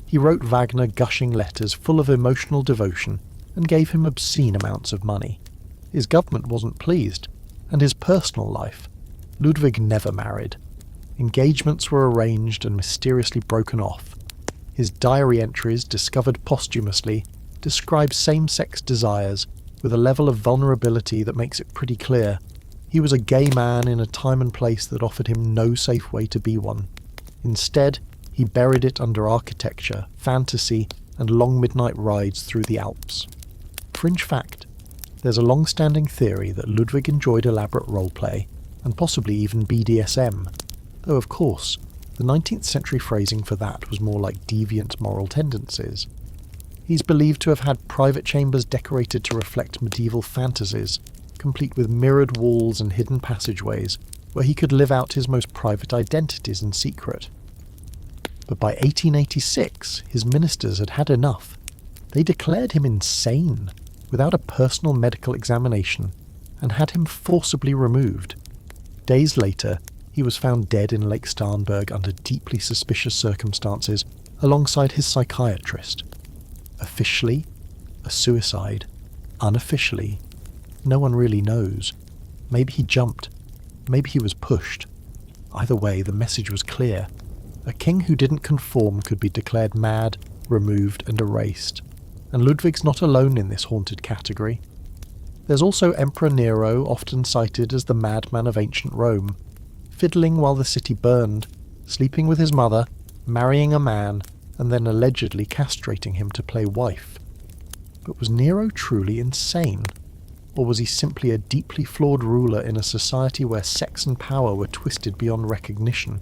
He wrote Wagner gushing letters full of emotional devotion and gave him obscene amounts of money. His government wasn't pleased, and his personal life. Ludwig never married. Engagements were arranged and mysteriously broken off. His diary entries, discovered posthumously, describe same-sex desires with a level of vulnerability that makes it pretty clear. He was a gay man in a time and place that offered him no safe way to be one. Instead, he buried it under architecture, fantasy, and long midnight rides through the Alps. Fringe fact. There's a long-standing theory that Ludwig enjoyed elaborate roleplay, and possibly even BDSM, though of course, the 19th century phrasing for that was more like deviant moral tendencies. He's believed to have had private chambers decorated to reflect medieval fantasies, complete with mirrored walls and hidden passageways, where he could live out his most private identities in secret. But by 1886, his ministers had had enough. They declared him insane, without a personal medical examination, and had him forcibly removed. Days later, he was found dead in Lake Starnberg under deeply suspicious circumstances, alongside his psychiatrist. Officially, a suicide. Unofficially, no one really knows. Maybe he jumped. Maybe he was pushed. Either way, the message was clear. A king who didn't conform could be declared mad, removed and erased. And Ludwig's not alone in this haunted category. There's also Emperor Nero, often cited as the madman of ancient Rome, fiddling while the city burned, sleeping with his mother, marrying a man, and then allegedly castrating him to play wife. But was Nero truly insane? Or was he simply a deeply flawed ruler in a society where sex and power were twisted beyond recognition?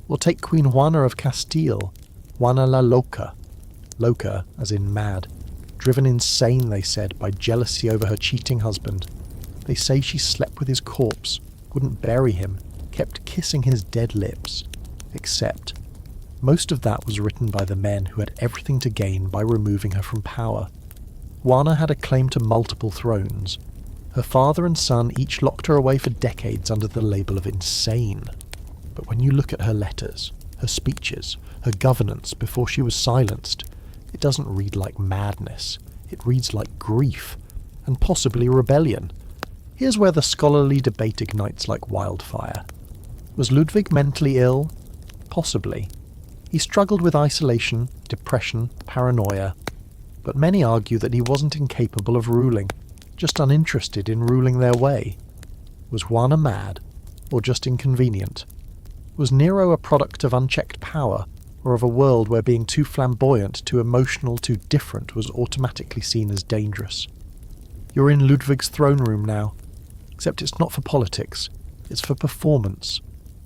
Or take Queen Juana of Castile, Juana la Loca. Loca, as in mad. Driven insane, they said, by jealousy over her cheating husband. They say she slept with his corpse, wouldn't bury him, kept kissing his dead lips. Except, most of that was written by the men who had everything to gain by removing her from power. Juana had a claim to multiple thrones. Her father and son each locked her away for decades under the label of insane. But when you look at her letters, her speeches, her governance before she was silenced, it doesn't read like madness. It reads like grief, and possibly rebellion. Here's where the scholarly debate ignites like wildfire. Was Ludwig mentally ill? Possibly. He struggled with isolation, depression, paranoia, but many argue that he wasn't incapable of ruling, just uninterested in ruling their way. Was Juana mad, or just inconvenient? Was Nero a product of unchecked power, or of a world where being too flamboyant, too emotional, too different was automatically seen as dangerous? You're in Ludwig's throne room now, except it's not for politics, it's for performance.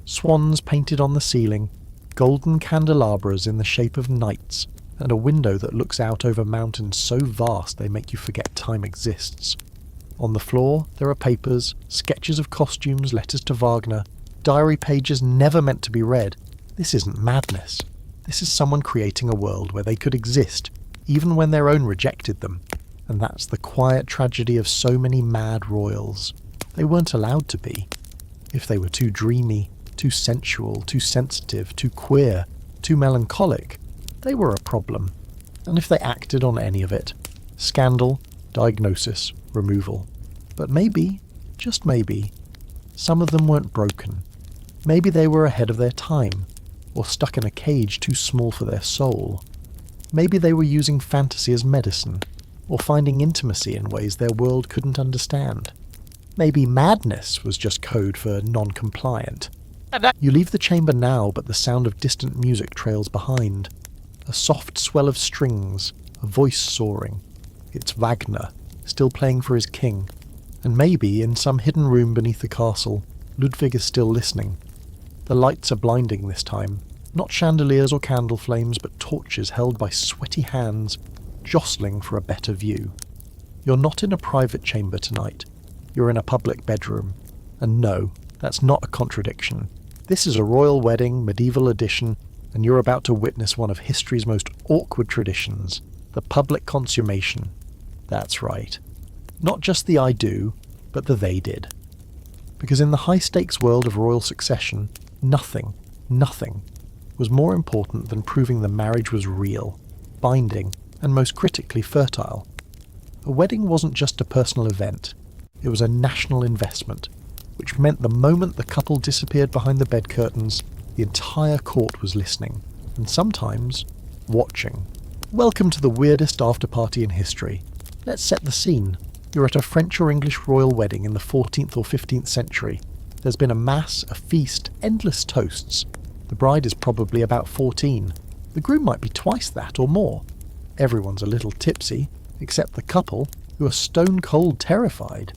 Swans painted on the ceiling, golden candelabras in the shape of knights, and a window that looks out over mountains so vast they make you forget time exists. On the floor, there are papers, sketches of costumes, letters to Wagner, diary pages never meant to be read. This isn't madness. This is someone creating a world where they could exist, even when their own rejected them. And that's the quiet tragedy of so many mad royals. They weren't allowed to be. If they were too dreamy, too sensual, too sensitive, too queer, too melancholic, they were a problem. And if they acted on any of it, scandal, diagnosis, removal. But maybe, just maybe, some of them weren't broken. Maybe they were ahead of their time, or stuck in a cage too small for their soul. Maybe they were using fantasy as medicine, or finding intimacy in ways their world couldn't understand. Maybe madness was just code for non-compliant. You leave the chamber now, but the sound of distant music trails behind. A soft swell of strings, a voice soaring. It's Wagner, still playing for his king. And maybe, in some hidden room beneath the castle, Ludwig is still listening. The lights are blinding this time. Not chandeliers or candle flames, but torches held by sweaty hands, jostling for a better view. You're not in a private chamber tonight. You're in a public bedroom. And no, that's not a contradiction. This is a royal wedding, medieval edition, and you're about to witness one of history's most awkward traditions, the public consummation. That's right. Not just the I do, but the they did. Because in the high-stakes world of royal succession, nothing was more important than proving the marriage was real, binding, and most critically fertile. A wedding wasn't just a personal event, it was a national investment, which meant the moment the couple disappeared behind the bed curtains, the entire court was listening, and sometimes watching. Welcome to the weirdest after-party in history. Let's set the scene. You're at a French or English royal wedding in the 14th or 15th century. There's been a mass, a feast, endless toasts. The bride is probably about 14. The groom might be twice that or more. Everyone's a little tipsy, except the couple, who are stone-cold terrified.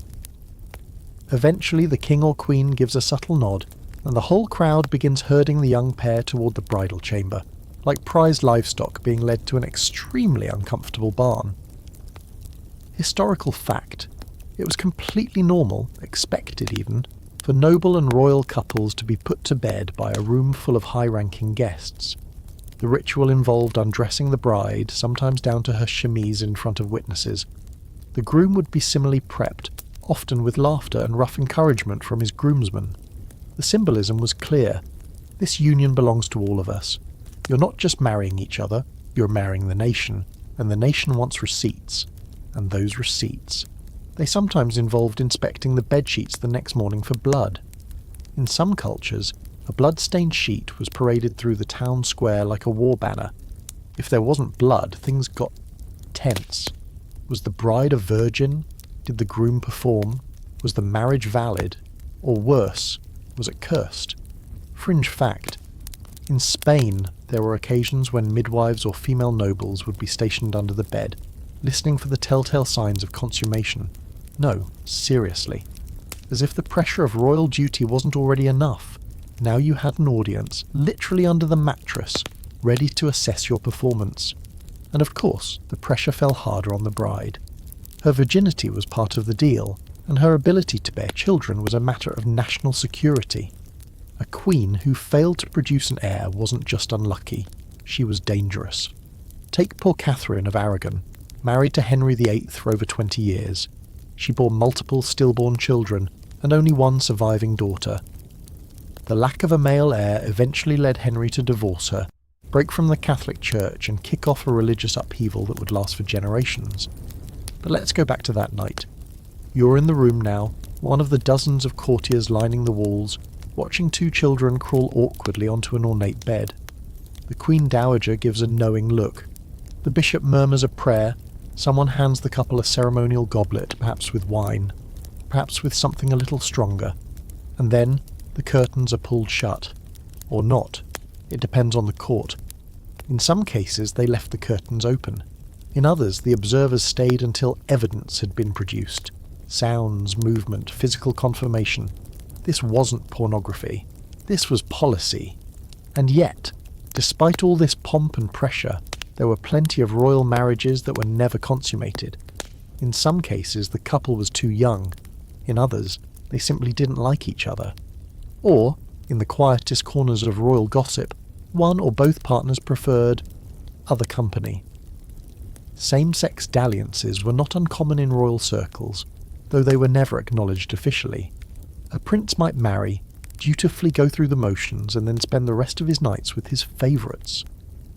Eventually the king or queen gives a subtle nod, and the whole crowd begins herding the young pair toward the bridal chamber, like prized livestock being led to an extremely uncomfortable barn. Historical fact. It was completely normal, expected even, for noble and royal couples to be put to bed by a room full of high-ranking guests. The ritual involved undressing the bride, sometimes down to her chemise in front of witnesses. The groom would be similarly prepped, often with laughter and rough encouragement from his groomsmen. The symbolism was clear. This union belongs to all of us. You're not just marrying each other, you're marrying the nation, and the nation wants receipts. And those receipts. They sometimes involved inspecting the bedsheets the next morning for blood. In some cultures, a blood-stained sheet was paraded through the town square like a war banner. If there wasn't blood, things got tense. Was the bride a virgin? Did the groom perform? Was the marriage valid? Or worse, was it cursed? Fringe fact. In Spain, there were occasions when midwives or female nobles would be stationed under the bed, listening for the telltale signs of consummation. No, seriously. As if the pressure of royal duty wasn't already enough. Now you had an audience, literally under the mattress, ready to assess your performance. And of course, the pressure fell harder on the bride. Her virginity was part of the deal, and her ability to bear children was a matter of national security. A queen who failed to produce an heir wasn't just unlucky, she was dangerous. Take poor Catherine of Aragon, married to Henry VIII for over 20 years. She bore multiple stillborn children and only one surviving daughter. The lack of a male heir eventually led Henry to divorce her, break from the Catholic Church and kick off a religious upheaval that would last for generations. But let's go back to that night. You're in the room now, one of the dozens of courtiers lining the walls, watching two children crawl awkwardly onto an ornate bed. The Queen Dowager gives a knowing look. The bishop murmurs a prayer. Someone hands the couple a ceremonial goblet, perhaps with wine, perhaps with something a little stronger. And then the curtains are pulled shut. Or not. It depends on the court. In some cases they left the curtains open. In others the observers stayed until evidence had been produced. Sounds, movement, physical confirmation. This wasn't pornography. This was policy. And yet, despite all this pomp and pressure, there were plenty of royal marriages that were never consummated. In some cases the couple was too young. In others, they simply didn't like each other. Or, in the quietest corners of royal gossip, one or both partners preferred other company. Same-sex dalliances were not uncommon in royal circles, though they were never acknowledged officially. A prince might marry, dutifully go through the motions, and then spend the rest of his nights with his favourites.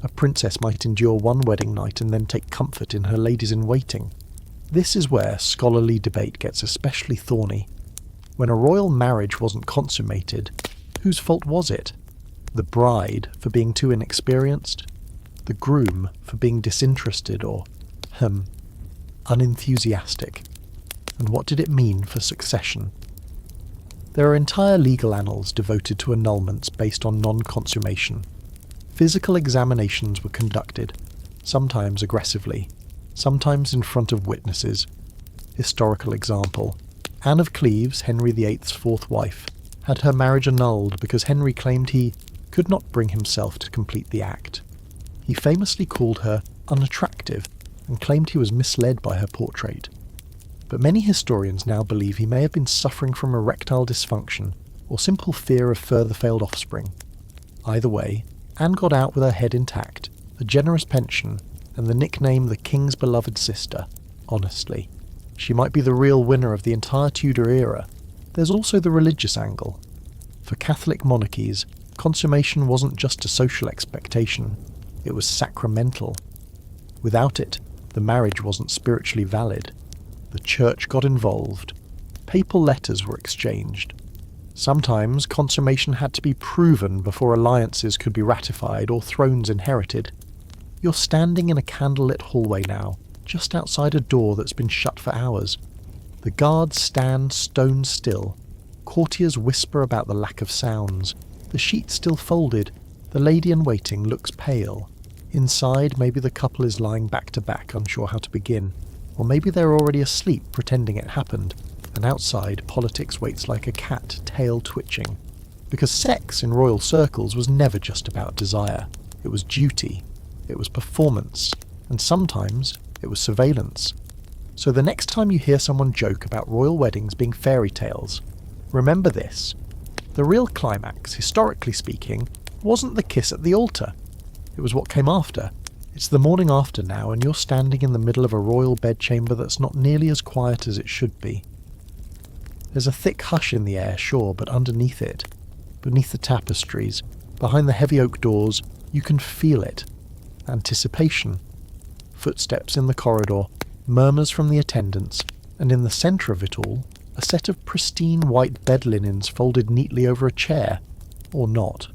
A princess might endure one wedding night and then take comfort in her ladies-in-waiting. This is where scholarly debate gets especially thorny. When a royal marriage wasn't consummated, whose fault was it? The bride for being too inexperienced? The groom for being disinterested or, unenthusiastic? And what did it mean for succession? There are entire legal annals devoted to annulments based on non-consummation. Physical examinations were conducted, sometimes aggressively, sometimes in front of witnesses. Historical example: Anne of Cleves, Henry VIII's fourth wife, had her marriage annulled because Henry claimed he could not bring himself to complete the act. He famously called her unattractive and claimed he was misled by her portrait. But many historians now believe he may have been suffering from erectile dysfunction or simple fear of further failed offspring. Either way, Anne got out with her head intact, a generous pension, and the nickname the King's beloved sister. Honestly, she might be the real winner of the entire Tudor era. There's also the religious angle. For Catholic monarchies, consummation wasn't just a social expectation, it was sacramental. Without it, the marriage wasn't spiritually valid. The church got involved. Papal letters were exchanged. Sometimes consummation had to be proven before alliances could be ratified or thrones inherited. You're standing in a candlelit hallway now, just outside a door that's been shut for hours. The guards stand stone still. Courtiers whisper about the lack of sounds. The sheet's still folded. The lady-in-waiting looks pale. Inside, maybe the couple is lying back to back, unsure how to begin. Or maybe they're already asleep, pretending it happened. And outside, politics waits like a cat, tail twitching. Because sex in royal circles was never just about desire. It was duty. It was performance. And sometimes, it was surveillance. So the next time you hear someone joke about royal weddings being fairy tales, remember this. The real climax, historically speaking, wasn't the kiss at the altar. It was what came after. It's the morning after now, and you're standing in the middle of a royal bedchamber that's not nearly as quiet as it should be. There's a thick hush in the air, sure, but underneath it, beneath the tapestries, behind the heavy oak doors, you can feel it. Anticipation. Footsteps in the corridor, murmurs from the attendants, and in the centre of it all, a set of pristine white bed linens folded neatly over a chair, or not,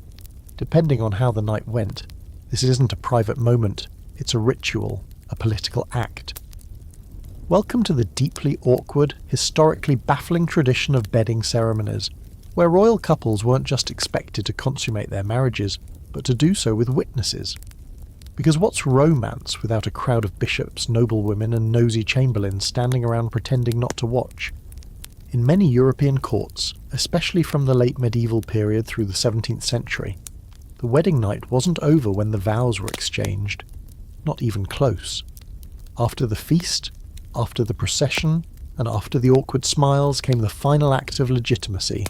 depending on how the night went. This isn't a private moment, it's a ritual, a political act. Welcome to the deeply awkward, historically baffling tradition of bedding ceremonies, where royal couples weren't just expected to consummate their marriages, but to do so with witnesses. Because what's romance without a crowd of bishops, noblewomen and nosy chamberlains standing around pretending not to watch? In many European courts, especially from the late medieval period through the 17th century, the wedding night wasn't over when the vows were exchanged. Not even close. After the feast, after the procession, and after the awkward smiles came the final act of legitimacy,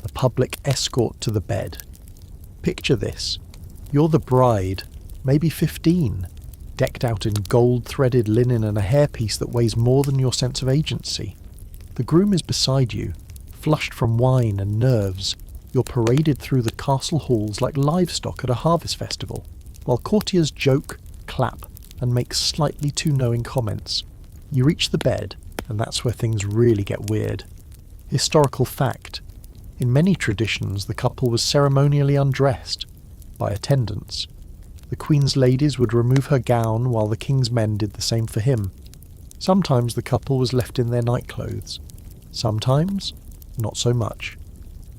the public escort to the bed. Picture this. You're the bride, maybe 15, decked out in gold-threaded linen and a hairpiece that weighs more than your sense of agency. The groom is beside you, flushed from wine and nerves. You're paraded through the castle halls like livestock at a harvest festival, while courtiers joke, clap, and make slightly too knowing comments. You reach the bed, and that's where things really get weird. Historical fact. In many traditions, the couple was ceremonially undressed by attendants. The Queen's ladies would remove her gown while the King's men did the same for him. Sometimes the couple was left in their nightclothes. Sometimes, not so much.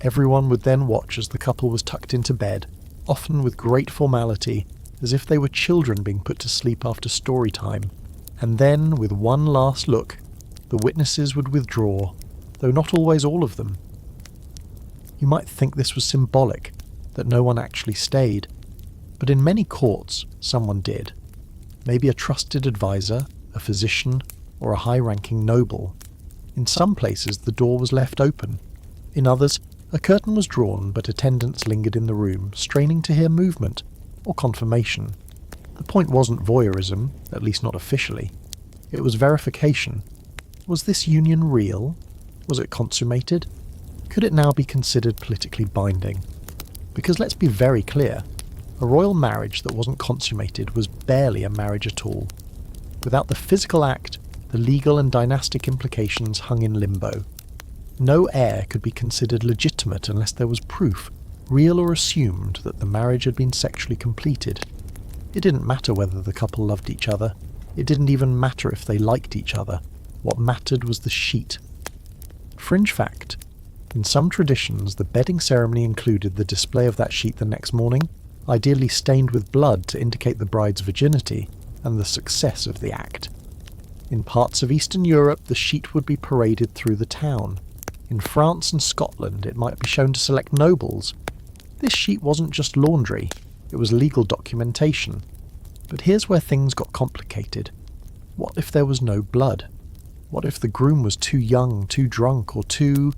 Everyone would then watch as the couple was tucked into bed, often with great formality, as if they were children being put to sleep after story time. And then, with one last look, the witnesses would withdraw, though not always all of them. You might think this was symbolic, that no one actually stayed, but in many courts, someone did. Maybe a trusted advisor, a physician, or a high-ranking noble. In some places, the door was left open. In others, a curtain was drawn, but attendants lingered in the room, straining to hear movement, or confirmation. The point wasn't voyeurism, at least not officially. It was verification. Was this union real? Was it consummated? Could it now be considered politically binding? Because let's be very clear, a royal marriage that wasn't consummated was barely a marriage at all. Without the physical act, the legal and dynastic implications hung in limbo. No heir could be considered legitimate unless there was proof, real or assumed, that the marriage had been sexually completed. It didn't matter whether the couple loved each other. It didn't even matter if they liked each other. What mattered was the sheet. Fringe fact. In some traditions, the bedding ceremony included the display of that sheet the next morning, ideally stained with blood to indicate the bride's virginity and the success of the act. In parts of Eastern Europe, the sheet would be paraded through the town. In France and Scotland, it might be shown to select nobles. This sheet wasn't just laundry, it was legal documentation. But here's where things got complicated. What if there was no blood? What if the groom was too young, too drunk, or too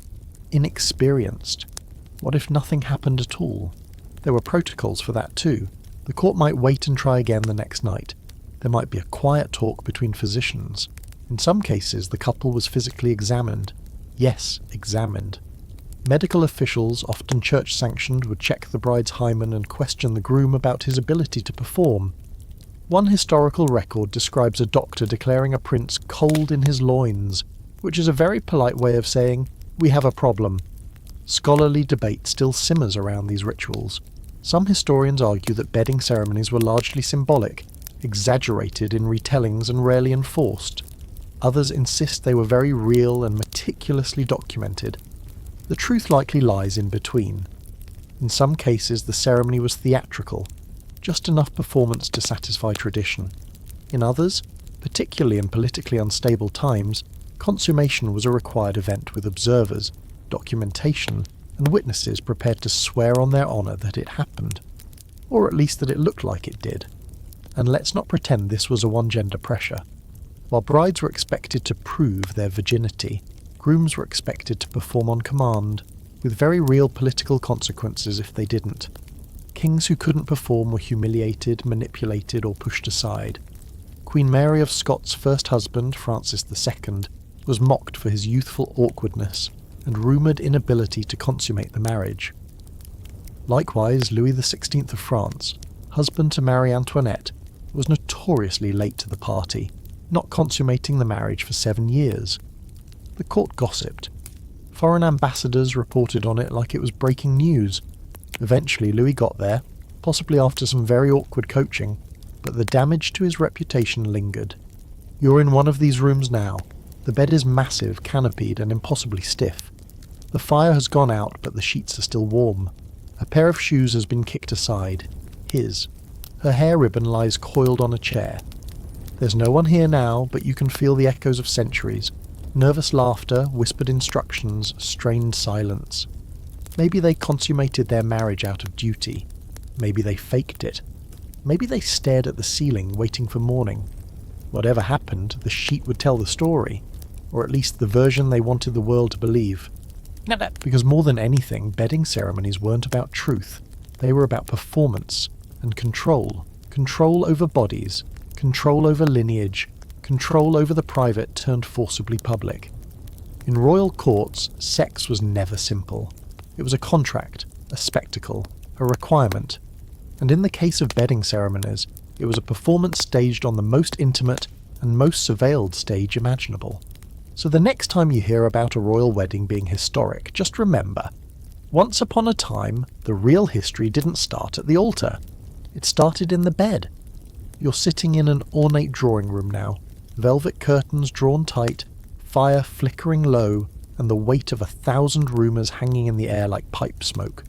inexperienced? What if nothing happened at all? There were protocols for that too. The court might wait and try again the next night. There might be a quiet talk between physicians. In some cases, the couple was physically examined. Yes, examined. Medical officials, often church-sanctioned, would check the bride's hymen and question the groom about his ability to perform. One historical record describes a doctor declaring a prince cold in his loins, which is a very polite way of saying, "We have a problem." Scholarly debate still simmers around these rituals. Some historians argue that bedding ceremonies were largely symbolic, exaggerated in retellings and rarely enforced. Others insist they were very real and meticulously documented. The truth likely lies in between. In some cases, the ceremony was theatrical, just enough performance to satisfy tradition. In others, particularly in politically unstable times, consummation was a required event with observers, documentation, and witnesses prepared to swear on their honour that it happened, or at least that it looked like it did. And let's not pretend this was a one-gender pressure. While brides were expected to prove their virginity, grooms were expected to perform on command, with very real political consequences if they didn't. Kings who couldn't perform were humiliated, manipulated, or pushed aside. Queen Mary of Scots' first husband, Francis II, was mocked for his youthful awkwardness and rumoured inability to consummate the marriage. Likewise, Louis XVI of France, husband to Marie Antoinette, was notoriously late to the party, not consummating the marriage for 7 years. The court gossiped. Foreign ambassadors reported on it like it was breaking news. Eventually Louis got there, possibly after some very awkward coaching, but the damage to his reputation lingered. You're in one of these rooms now. The bed is massive, canopied, and impossibly stiff. The fire has gone out, but the sheets are still warm. A pair of shoes has been kicked aside. His. Her hair ribbon lies coiled on a chair. There's no one here now, but you can feel the echoes of centuries. Nervous laughter, whispered instructions, strained silence. Maybe they consummated their marriage out of duty. Maybe they faked it. Maybe they stared at the ceiling, waiting for morning. Whatever happened, the sheet would tell the story. or at least the version they wanted the world to believe. Because more than anything, bedding ceremonies weren't about truth. They were about performance and control. Control over bodies, control over lineage, control over the private turned forcibly public. In royal courts, sex was never simple. It was a contract, a spectacle, a requirement. And in the case of bedding ceremonies, it was a performance staged on the most intimate and most surveilled stage imaginable. So the next time you hear about a royal wedding being historic, just remember, once upon a time, the real history didn't start at the altar. It started in the bed. You're sitting in an ornate drawing room now, velvet curtains drawn tight, fire flickering low, and the weight of 1,000 rumours hanging in the air like pipe smoke.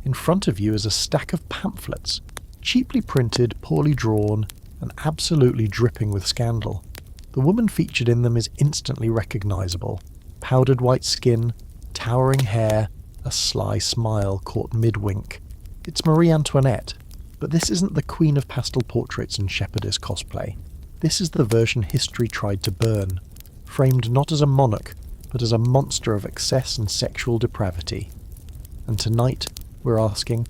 In front of you is a stack of pamphlets, cheaply printed, poorly drawn, and absolutely dripping with scandal. The woman featured in them is instantly recognisable. Powdered white skin, towering hair, a sly smile caught mid-wink. It's Marie Antoinette, but this isn't the queen of pastel portraits and shepherdess cosplay. This is the version history tried to burn, framed not as a monarch, but as a monster of excess and sexual depravity. And tonight, we're asking,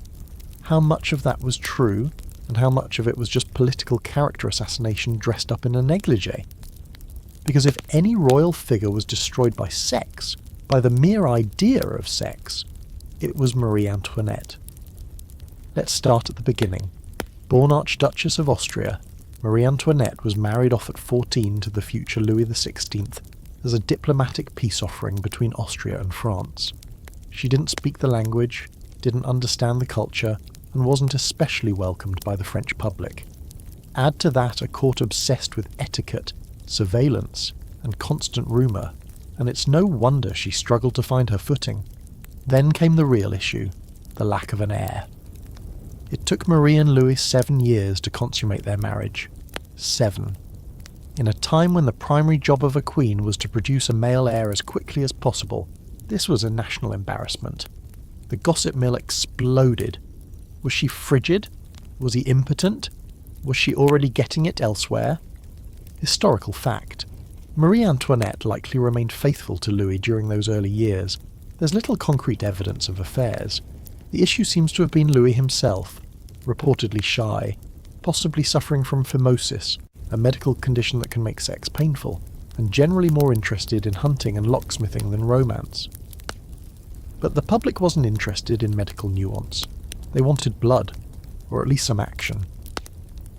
how much of that was true, and how much of it was just political character assassination dressed up in a negligee? Because if any royal figure was destroyed by sex, by the mere idea of sex, it was Marie Antoinette. Let's start at the beginning. Born Archduchess of Austria, Marie Antoinette was married off at 14 to the future Louis XVI as a diplomatic peace offering between Austria and France. She didn't speak the language, didn't understand the culture, and wasn't especially welcomed by the French public. Add to that a court obsessed with etiquette, surveillance, and constant rumour, and it's no wonder she struggled to find her footing. Then came the real issue, the lack of an heir. It took Marie and Louis 7 years to consummate their marriage. 7. In a time when the primary job of a queen was to produce a male heir as quickly as possible, this was a national embarrassment. The gossip mill exploded. Was she frigid? Was he impotent? Was she already getting it elsewhere? Historical fact. Marie Antoinette likely remained faithful to Louis during those early years. There's little concrete evidence of affairs. The issue seems to have been Louis himself, reportedly shy, possibly suffering from phimosis, a medical condition that can make sex painful, and generally more interested in hunting and locksmithing than romance. But the public wasn't interested in medical nuance. They wanted blood, or at least some action.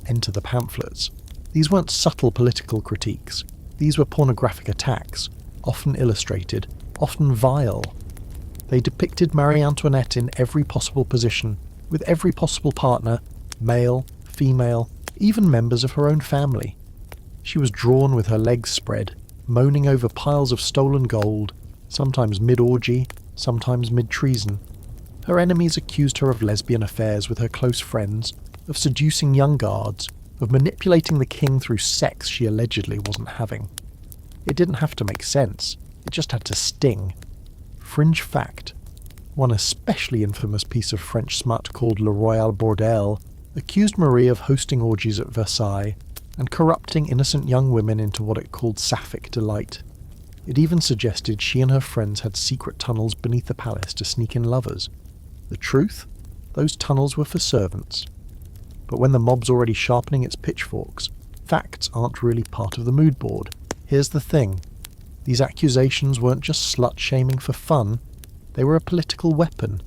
Enter the pamphlets. These weren't subtle political critiques. These were pornographic attacks, often illustrated, often vile. They depicted Marie Antoinette in every possible position, with every possible partner, male, female, even members of her own family. She was drawn with her legs spread, moaning over piles of stolen gold, sometimes mid-orgy, sometimes mid-treason. Her enemies accused her of lesbian affairs with her close friends, of seducing young guards, of manipulating the king through sex she allegedly wasn't having. It didn't have to make sense, it just had to sting. Fringe fact. One especially infamous piece of French smut called Le Royal Bordel accused Marie of hosting orgies at Versailles and corrupting innocent young women into what it called sapphic delight. It even suggested she and her friends had secret tunnels beneath the palace to sneak in lovers. The truth? Those tunnels were for servants. But when the mob's already sharpening its pitchforks, facts aren't really part of the mood board. Here's the thing. These accusations weren't just slut-shaming for fun, they were a political weapon.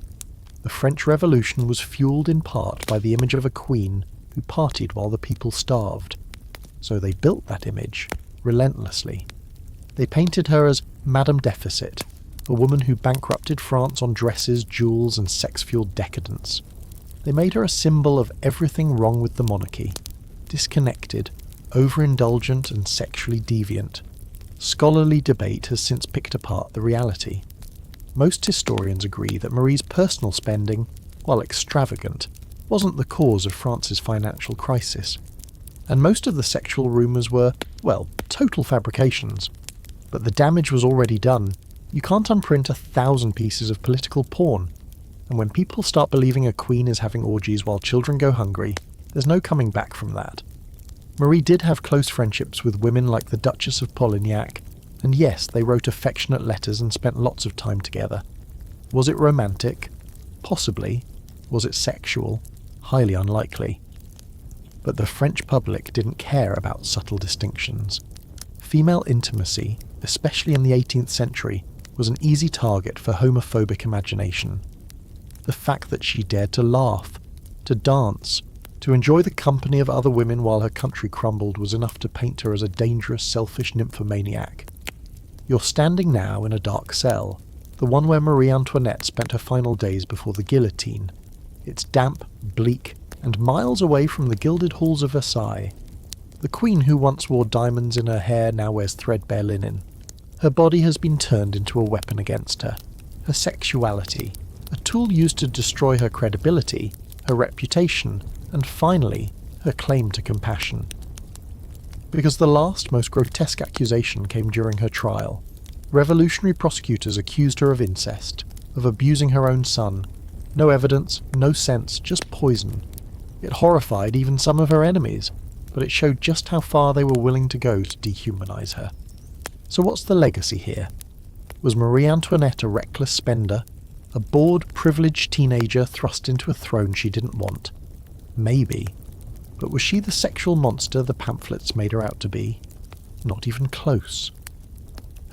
The French Revolution was fueled in part by the image of a queen who partied while the people starved. So they built that image, relentlessly. They painted her as Madame Deficit, a woman who bankrupted France on dresses, jewels, and sex-fueled decadence. They made her a symbol of everything wrong with the monarchy. Disconnected, overindulgent, and sexually deviant. Scholarly debate has since picked apart the reality. Most historians agree that Marie's personal spending, while extravagant, wasn't the cause of France's financial crisis. And most of the sexual rumours were, well, total fabrications. But the damage was already done. You can't unprint 1,000 pieces of political porn. And when people start believing a queen is having orgies while children go hungry, there's no coming back from that. Marie did have close friendships with women like the Duchess of Polignac, And yes, they wrote affectionate letters and spent lots of time together. Was it romantic? Possibly. Was it sexual? Highly unlikely. But the French public didn't care about subtle distinctions. Female intimacy, especially in the 18th century, was an easy target for homophobic imagination. The fact that she dared to laugh, to dance, to enjoy the company of other women while her country crumbled was enough to paint her as a dangerous, selfish nymphomaniac. You're standing now in a dark cell, the one where Marie Antoinette spent her final days before the guillotine. It's damp, bleak, and miles away from the gilded halls of Versailles. The queen who once wore diamonds in her hair now wears threadbare linen. Her body has been turned into a weapon against her. Her sexuality, a tool used to destroy her credibility, her reputation, and finally, her claim to compassion. Because the last, most grotesque accusation came during her trial. Revolutionary prosecutors accused her of incest, of abusing her own son. No evidence, no sense, just poison. It horrified even some of her enemies, but it showed just how far they were willing to go to dehumanize her. So what's the legacy here? Was Marie Antoinette a reckless spender? A bored, privileged teenager thrust into a throne she didn't want? Maybe. But was she the sexual monster the pamphlets made her out to be? Not even close.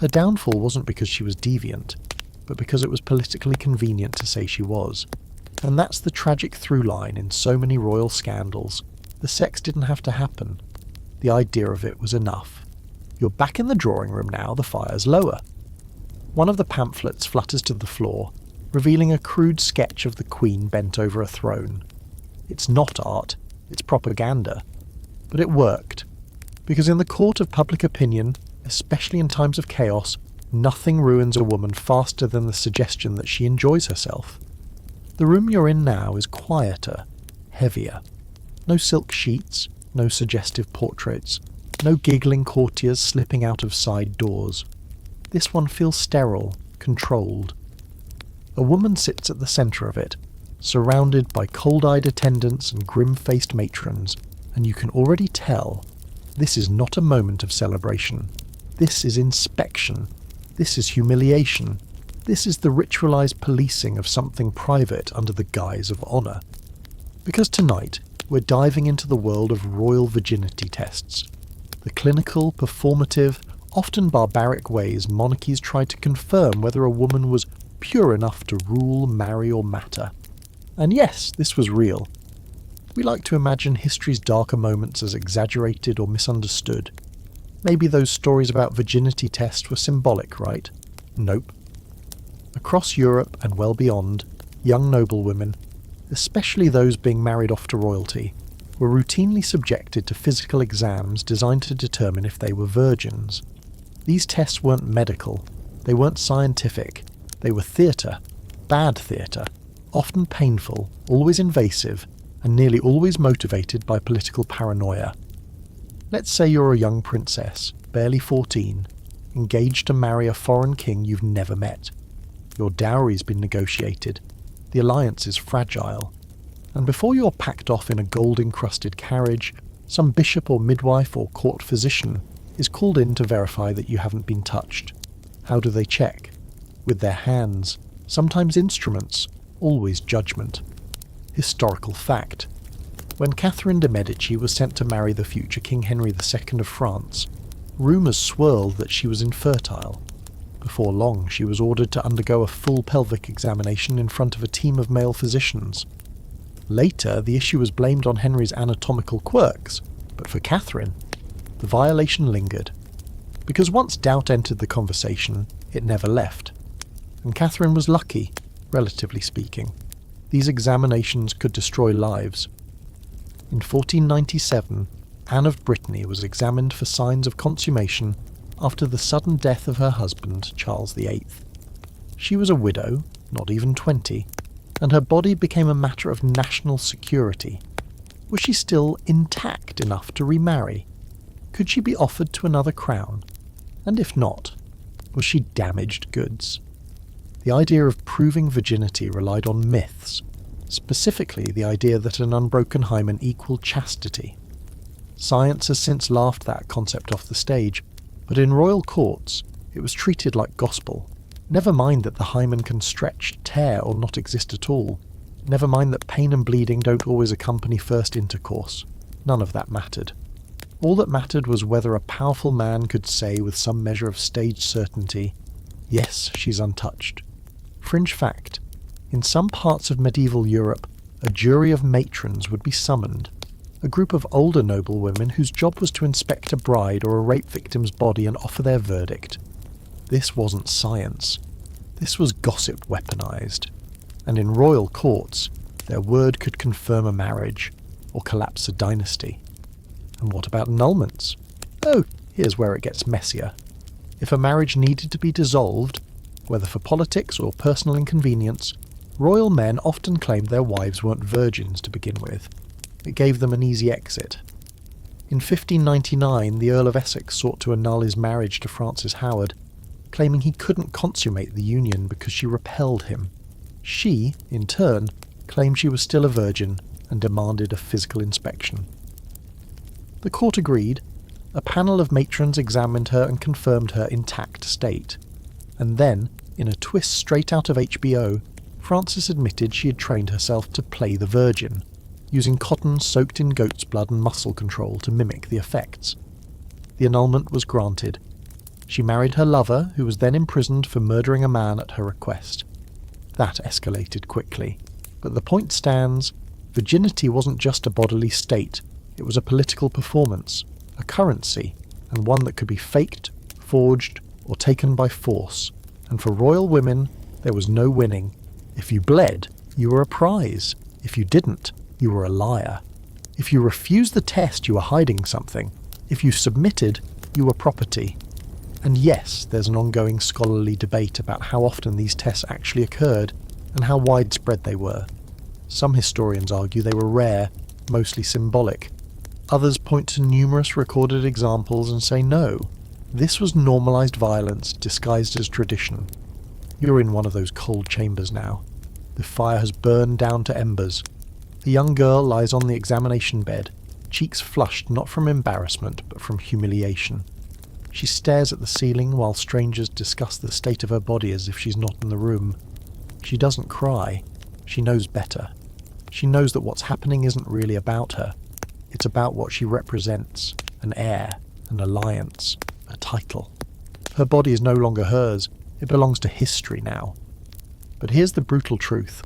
Her downfall wasn't because she was deviant, but because it was politically convenient to say she was. And that's the tragic through line in so many royal scandals. The sex didn't have to happen. The idea of it was enough. You're back in the drawing room now, the fire's lower. One of the pamphlets flutters to the floor, revealing a crude sketch of the Queen bent over a throne. It's not art, it's propaganda. But it worked. Because in the court of public opinion, especially in times of chaos, nothing ruins a woman faster than the suggestion that she enjoys herself. The room you're in now is quieter, heavier. No silk sheets, no suggestive portraits, no giggling courtiers slipping out of side doors. This one feels sterile, controlled. A woman sits at the centre of it, surrounded by cold-eyed attendants and grim-faced matrons, and you can already tell this is not a moment of celebration. This is inspection. This is humiliation. This is the ritualized policing of something private under the guise of honour. Because tonight, we're diving into the world of royal virginity tests. The clinical, performative, often barbaric ways monarchies tried to confirm whether a woman was pure enough to rule, marry or matter. And yes, this was real. We like to imagine history's darker moments as exaggerated or misunderstood. Maybe those stories about virginity tests were symbolic, right? Nope. Across Europe and well beyond, young noblewomen, especially those being married off to royalty, were routinely subjected to physical exams designed to determine if they were virgins. These tests weren't medical, they weren't scientific, they were theatre, bad theatre, often painful, always invasive, and nearly always motivated by political paranoia. Let's say you're a young princess, barely 14, engaged to marry a foreign king you've never met. Your dowry's been negotiated, the alliance is fragile, and before you're packed off in a gold-encrusted carriage, some bishop or midwife or court physician is called in to verify that you haven't been touched. How do they check? With their hands, sometimes instruments, always judgment. Historical fact. When Catherine de' Medici was sent to marry the future King Henry II of France, rumours swirled that she was infertile. Before long, she was ordered to undergo a full pelvic examination in front of a team of male physicians. Later, the issue was blamed on Henry's anatomical quirks, but for Catherine, the violation lingered. Because once doubt entered the conversation, it never left. And Catherine was lucky, relatively speaking. These examinations could destroy lives. In 1497, Anne of Brittany was examined for signs of consummation after the sudden death of her husband, Charles VIII. She was a widow, not even 20, and her body became a matter of national security. Was she still intact enough to remarry? Could she be offered to another crown? And if not, was she damaged goods? The idea of proving virginity relied on myths, specifically the idea that an unbroken hymen equaled chastity. Science has since laughed that concept off the stage, but in royal courts, It was treated like gospel. Never mind that the hymen can stretch, tear, or not exist at all. Never mind that pain and bleeding don't always accompany first intercourse. None of that mattered. All that mattered was whether a powerful man could say with some measure of stage certainty, "Yes, she's untouched." Fringe fact: in some parts of medieval Europe, a jury of matrons would be summoned, a group of older noblewomen whose job was to inspect a bride or a rape victim's body and offer their verdict. This wasn't science. This was gossip weaponized. And in royal courts, their word could confirm a marriage or collapse a dynasty. And what about annulments? Oh, here's where it gets messier. If a marriage needed to be dissolved, whether for politics or personal inconvenience, royal men often claimed their wives weren't virgins to begin with. It gave them an easy exit. In 1599, the Earl of Essex sought to annul his marriage to Frances Howard, claiming he couldn't consummate the union because she repelled him. She, in turn, claimed she was still a virgin and demanded a physical inspection. The court agreed. A panel of matrons examined her and confirmed her intact state. And then, in a twist straight out of HBO, Frances admitted she had trained herself to play the virgin, using cotton soaked in goat's blood and muscle control to mimic the effects. The annulment was granted. She married her lover, who was then imprisoned for murdering a man at her request. That escalated quickly. But the point stands: virginity wasn't just a bodily state, it was a political performance, a currency, and one that could be faked, forged, or taken by force. And for royal women, there was no winning. If you bled, you were a prize. If you didn't, you were a liar. If you refused the test, you were hiding something. If you submitted, you were property. And yes, there's an ongoing scholarly debate about how often these tests actually occurred and how widespread they were. Some historians argue they were rare, mostly symbolic. Others point to numerous recorded examples and say no, this was normalized violence disguised as tradition. You're in one of those cold chambers now. The fire has burned down to embers. The young girl lies on the examination bed, cheeks flushed not from embarrassment but from humiliation. She stares at the ceiling while strangers discuss the state of her body as if she's not in the room. She doesn't cry. She knows better. She knows that what's happening isn't really about her. It's about what she represents: an heir, an alliance, a title. Her body is no longer hers. It belongs to history now. But here's the brutal truth.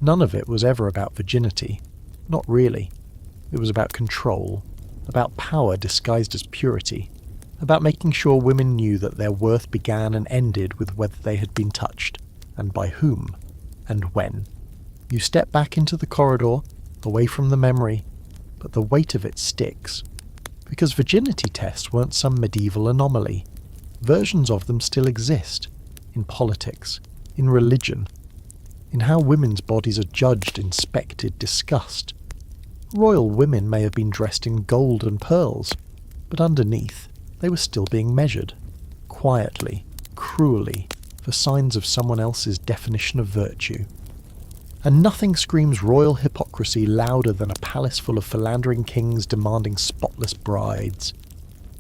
None of it was ever about virginity. Not really. It was about control, about power disguised as purity, about making sure women knew that their worth began and ended with whether they had been touched, and by whom, and when. You step back into the corridor, away from the memory, but the weight of it sticks. Because virginity tests weren't some medieval anomaly. Versions of them still exist, in politics, in religion, in how women's bodies are judged, inspected, discussed. Royal women may have been dressed in gold and pearls, but underneath, they were still being measured, quietly, cruelly, for signs of someone else's definition of virtue. And nothing screams royal hypocrisy louder than a palace full of philandering kings demanding spotless brides.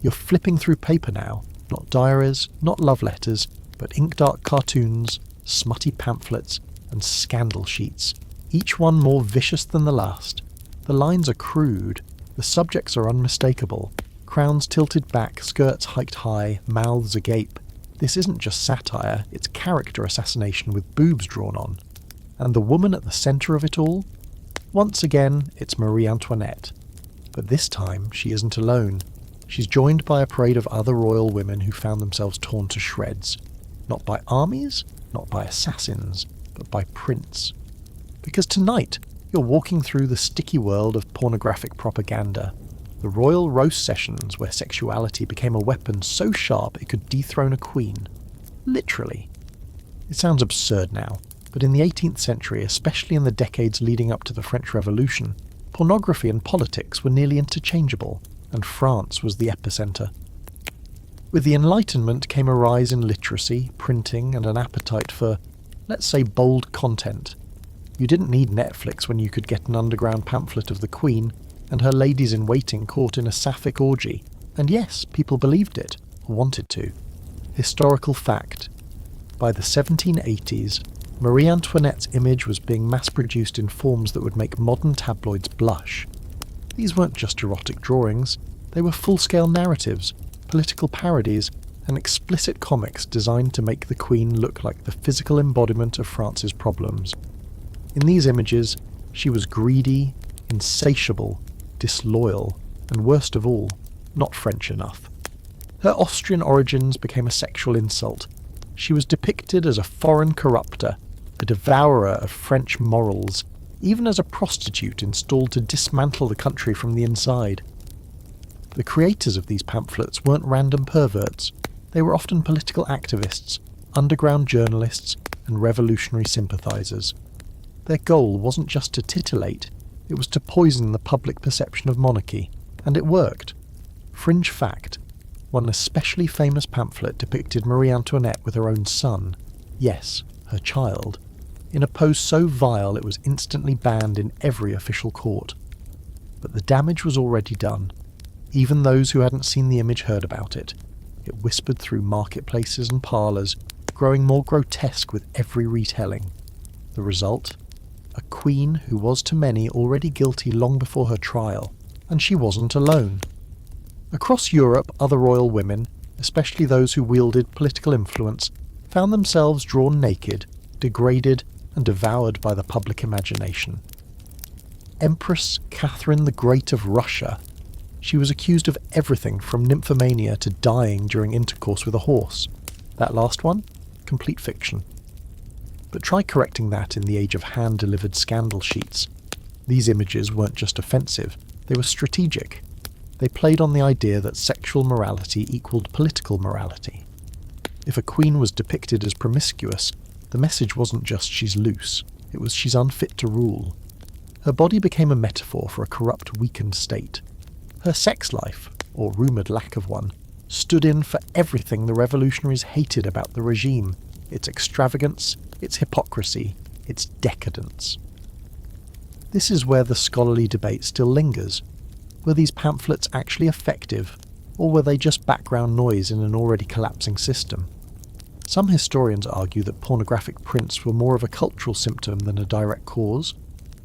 You're flipping through paper now, not diaries, not love letters, but ink-dark cartoons, smutty pamphlets, and scandal sheets, each one more vicious than the last. The lines are crude, the subjects are unmistakable, crowns tilted back, skirts hiked high, mouths agape. This isn't just satire, it's character assassination with boobs drawn on. And the woman at the centre of it all? Once again, it's Marie Antoinette. But this time, she isn't alone. She's joined by a parade of other royal women who found themselves torn to shreds. Not by armies, not by assassins, but by prints. Because tonight, you're walking through the sticky world of pornographic propaganda. The royal roast sessions where sexuality became a weapon so sharp it could dethrone a queen. Literally. It sounds absurd now, but in the 18th century, especially in the decades leading up to the French Revolution, pornography and politics were nearly interchangeable, and France was the epicenter. With the Enlightenment came a rise in literacy, printing, and an appetite for, let's say, bold content. You didn't need Netflix when you could get an underground pamphlet of the Queen and her ladies-in-waiting caught in a sapphic orgy. And yes, people believed it, or wanted to. Historical fact. By the 1780s, Marie Antoinette's image was being mass-produced in forms that would make modern tabloids blush. These weren't just erotic drawings, they were full-scale narratives, political parodies, and explicit comics designed to make the Queen look like the physical embodiment of France's problems. In these images, she was greedy, insatiable, disloyal, and worst of all, not French enough. Her Austrian origins became a sexual insult. She was depicted as a foreign corrupter, a devourer of French morals, even as a prostitute installed to dismantle the country from the inside. The creators of these pamphlets weren't random perverts. They were often political activists, underground journalists, and revolutionary sympathizers. Their goal wasn't just to titillate, it was to poison the public perception of monarchy, and it worked. Fringe fact, one especially famous pamphlet depicted Marie Antoinette with her own son, yes, her child, in a pose so vile it was instantly banned in every official court. But the damage was already done. Even those who hadn't seen the image heard about it. It whispered through marketplaces and parlours, growing more grotesque with every retelling. The result? A queen who was to many already guilty long before her trial, and she wasn't alone. Across Europe, other royal women, especially those who wielded political influence, found themselves drawn naked, degraded, and devoured by the public imagination. Empress Catherine the Great of Russia. She was accused of everything from nymphomania to dying during intercourse with a horse. That last one? Complete fiction. But try correcting that in the age of hand-delivered scandal sheets. These images weren't just offensive, they were strategic. They played on the idea that sexual morality equaled political morality. If a queen was depicted as promiscuous, the message wasn't just she's loose, it was she's unfit to rule. Her body became a metaphor for a corrupt, weakened state. Her sex life, or rumoured lack of one, stood in for everything the revolutionaries hated about the regime, its extravagance, its hypocrisy, its decadence. This is where the scholarly debate still lingers. Were these pamphlets actually effective, or were they just background noise in an already collapsing system? Some historians argue that pornographic prints were more of a cultural symptom than a direct cause.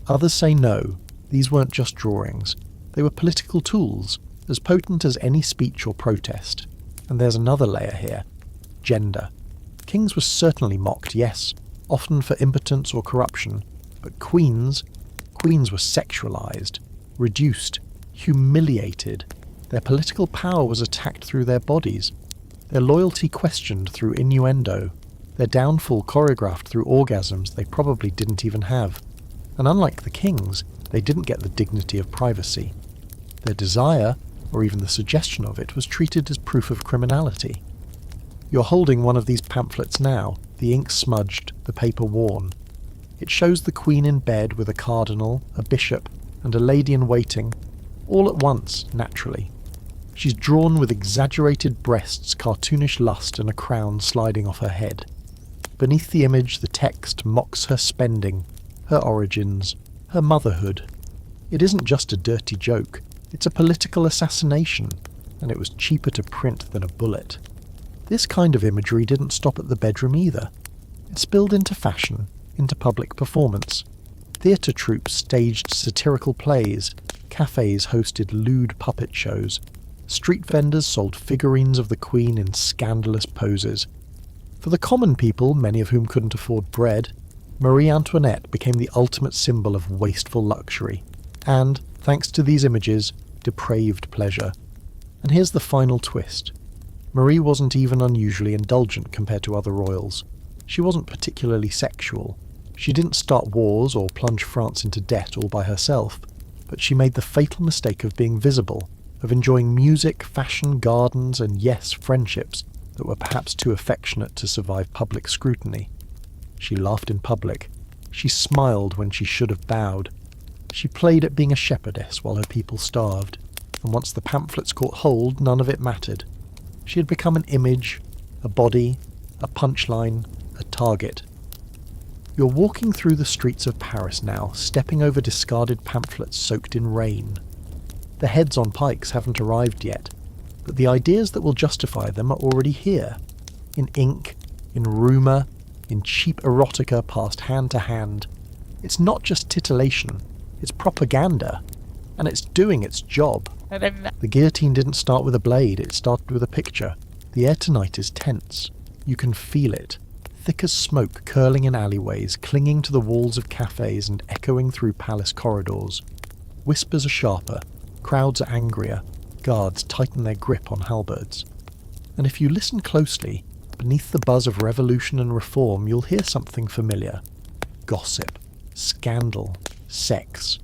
Others say no, these weren't just drawings. They were political tools, as potent as any speech or protest. And there's another layer here. Gender. Kings were certainly mocked, yes, often for impotence or corruption, but queens were sexualized, reduced, humiliated. Their political power was attacked through their bodies, their loyalty questioned through innuendo, their downfall choreographed through orgasms they probably didn't even have. And unlike the kings, they didn't get the dignity of privacy. Their desire, or even the suggestion of it, was treated as proof of criminality. You're holding one of these pamphlets now, the ink smudged, the paper worn. It shows the Queen in bed with a cardinal, a bishop, and a lady-in-waiting, all at once, naturally. She's drawn with exaggerated breasts, cartoonish lust, and a crown sliding off her head. Beneath the image, the text mocks her spending, her origins, her motherhood. It isn't just a dirty joke, it's a political assassination, and it was cheaper to print than a bullet. This kind of imagery didn't stop at the bedroom either. It spilled into fashion, into public performance. Theatre troupes staged satirical plays, cafes hosted lewd puppet shows, street vendors sold figurines of the Queen in scandalous poses. For the common people, many of whom couldn't afford bread, Marie Antoinette became the ultimate symbol of wasteful luxury, and, thanks to these images, depraved pleasure. And here's the final twist. Marie wasn't even unusually indulgent compared to other royals. She wasn't particularly sexual. She didn't start wars or plunge France into debt all by herself, but she made the fatal mistake of being visible, of enjoying music, fashion, gardens, and yes, friendships that were perhaps too affectionate to survive public scrutiny. She laughed in public. She smiled when she should have bowed. She played at being a shepherdess while her people starved, and once the pamphlets caught hold, none of it mattered. She had become an image, a body, a punchline, a target. You're walking through the streets of Paris now, stepping over discarded pamphlets soaked in rain. The heads on pikes haven't arrived yet, but the ideas that will justify them are already here. in ink, in rumour, in cheap erotica passed hand to hand. It's not just titillation, it's propaganda. And it's doing its job. The guillotine didn't start with a blade, it started with a picture. The air tonight is tense. You can feel it. Thick as smoke curling in alleyways, clinging to the walls of cafes and echoing through palace corridors. Whispers are sharper, crowds are angrier, guards tighten their grip on halberds. And if you listen closely, beneath the buzz of revolution and reform, you'll hear something familiar. Gossip, scandal, sex.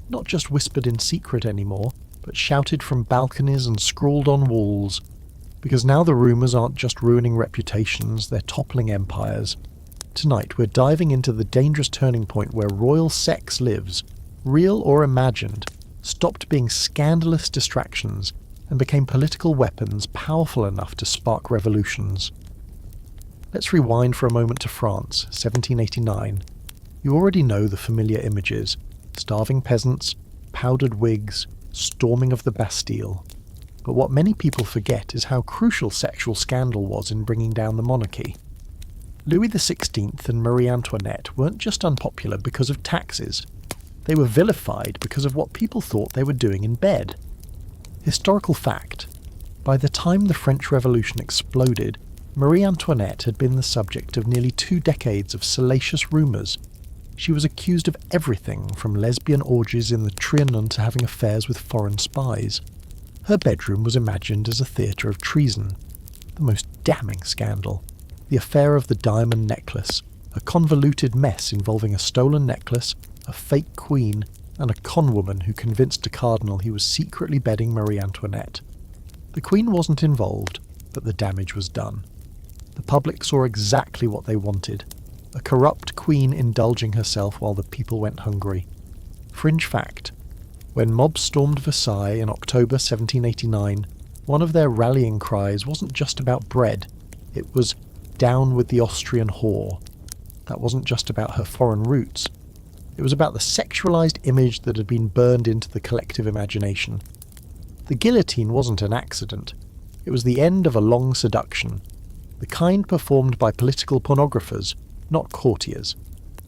Not just whispered in secret anymore, but shouted from balconies and scrawled on walls. Because now the rumours aren't just ruining reputations, they're toppling empires. Tonight we're diving into the dangerous turning point where royal sex lives, real or imagined, stopped being scandalous distractions and became political weapons powerful enough to spark revolutions. Let's rewind for a moment to France, 1789. You already know the familiar images: starving peasants, powdered wigs, storming of the Bastille. But what many people forget is how crucial sexual scandal was in bringing down the monarchy. Louis XVI and Marie Antoinette weren't just unpopular because of taxes. They were vilified because of what people thought they were doing in bed. Historical fact: by the time the French Revolution exploded, Marie Antoinette had been the subject of nearly 2 decades of salacious rumours. She was accused of everything from lesbian orgies in the Trianon to having affairs with foreign spies. Her bedroom was imagined as a theatre of treason. The most damning scandal: the affair of the diamond necklace, a convoluted mess involving a stolen necklace, a fake queen, and a conwoman who convinced a cardinal he was secretly bedding Marie Antoinette. The queen wasn't involved, but the damage was done. The public saw exactly what they wanted: a corrupt queen indulging herself while the people went hungry. Fringe fact: when mobs stormed Versailles in October 1789, one of their rallying cries wasn't just about bread, it was "down with the Austrian whore." That wasn't just about her foreign roots. It was about the sexualized image that had been burned into the collective imagination. The guillotine wasn't an accident. It was the end of a long seduction, the kind performed by political pornographers, not courtiers.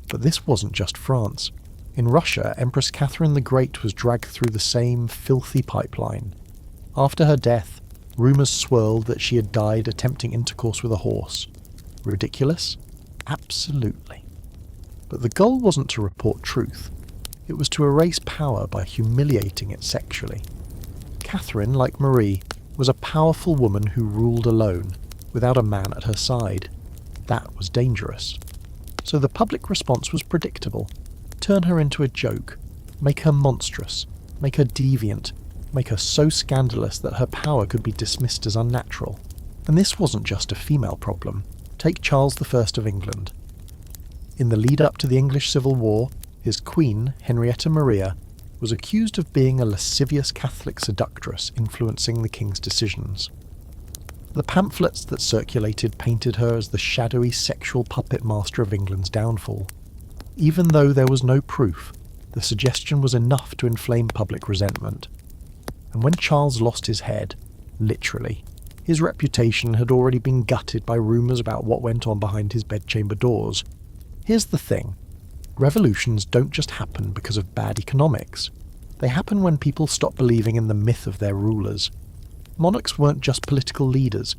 But this wasn't just France. In Russia, Empress Catherine the Great was dragged through the same filthy pipeline. After her death, rumours swirled that she had died attempting intercourse with a horse. Ridiculous? Absolutely. But the goal wasn't to report truth. It was to erase power by humiliating it sexually. Catherine, like Marie, was a powerful woman who ruled alone, without a man at her side. That was dangerous. So the public response was predictable. Turn her into a joke, make her monstrous, make her deviant, make her so scandalous that her power could be dismissed as unnatural. And this wasn't just a female problem. Take Charles I of England. In the lead-up to the English Civil War, his queen, Henrietta Maria, was accused of being a lascivious Catholic seductress influencing the king's decisions. The pamphlets that circulated painted her as the shadowy sexual puppet master of England's downfall. Even though there was no proof, the suggestion was enough to inflame public resentment. And when Charles lost his head, literally, his reputation had already been gutted by rumours about what went on behind his bedchamber doors. Here's the thing: revolutions don't just happen because of bad economics. They happen when people stop believing in the myth of their rulers. Monarchs weren't just political leaders.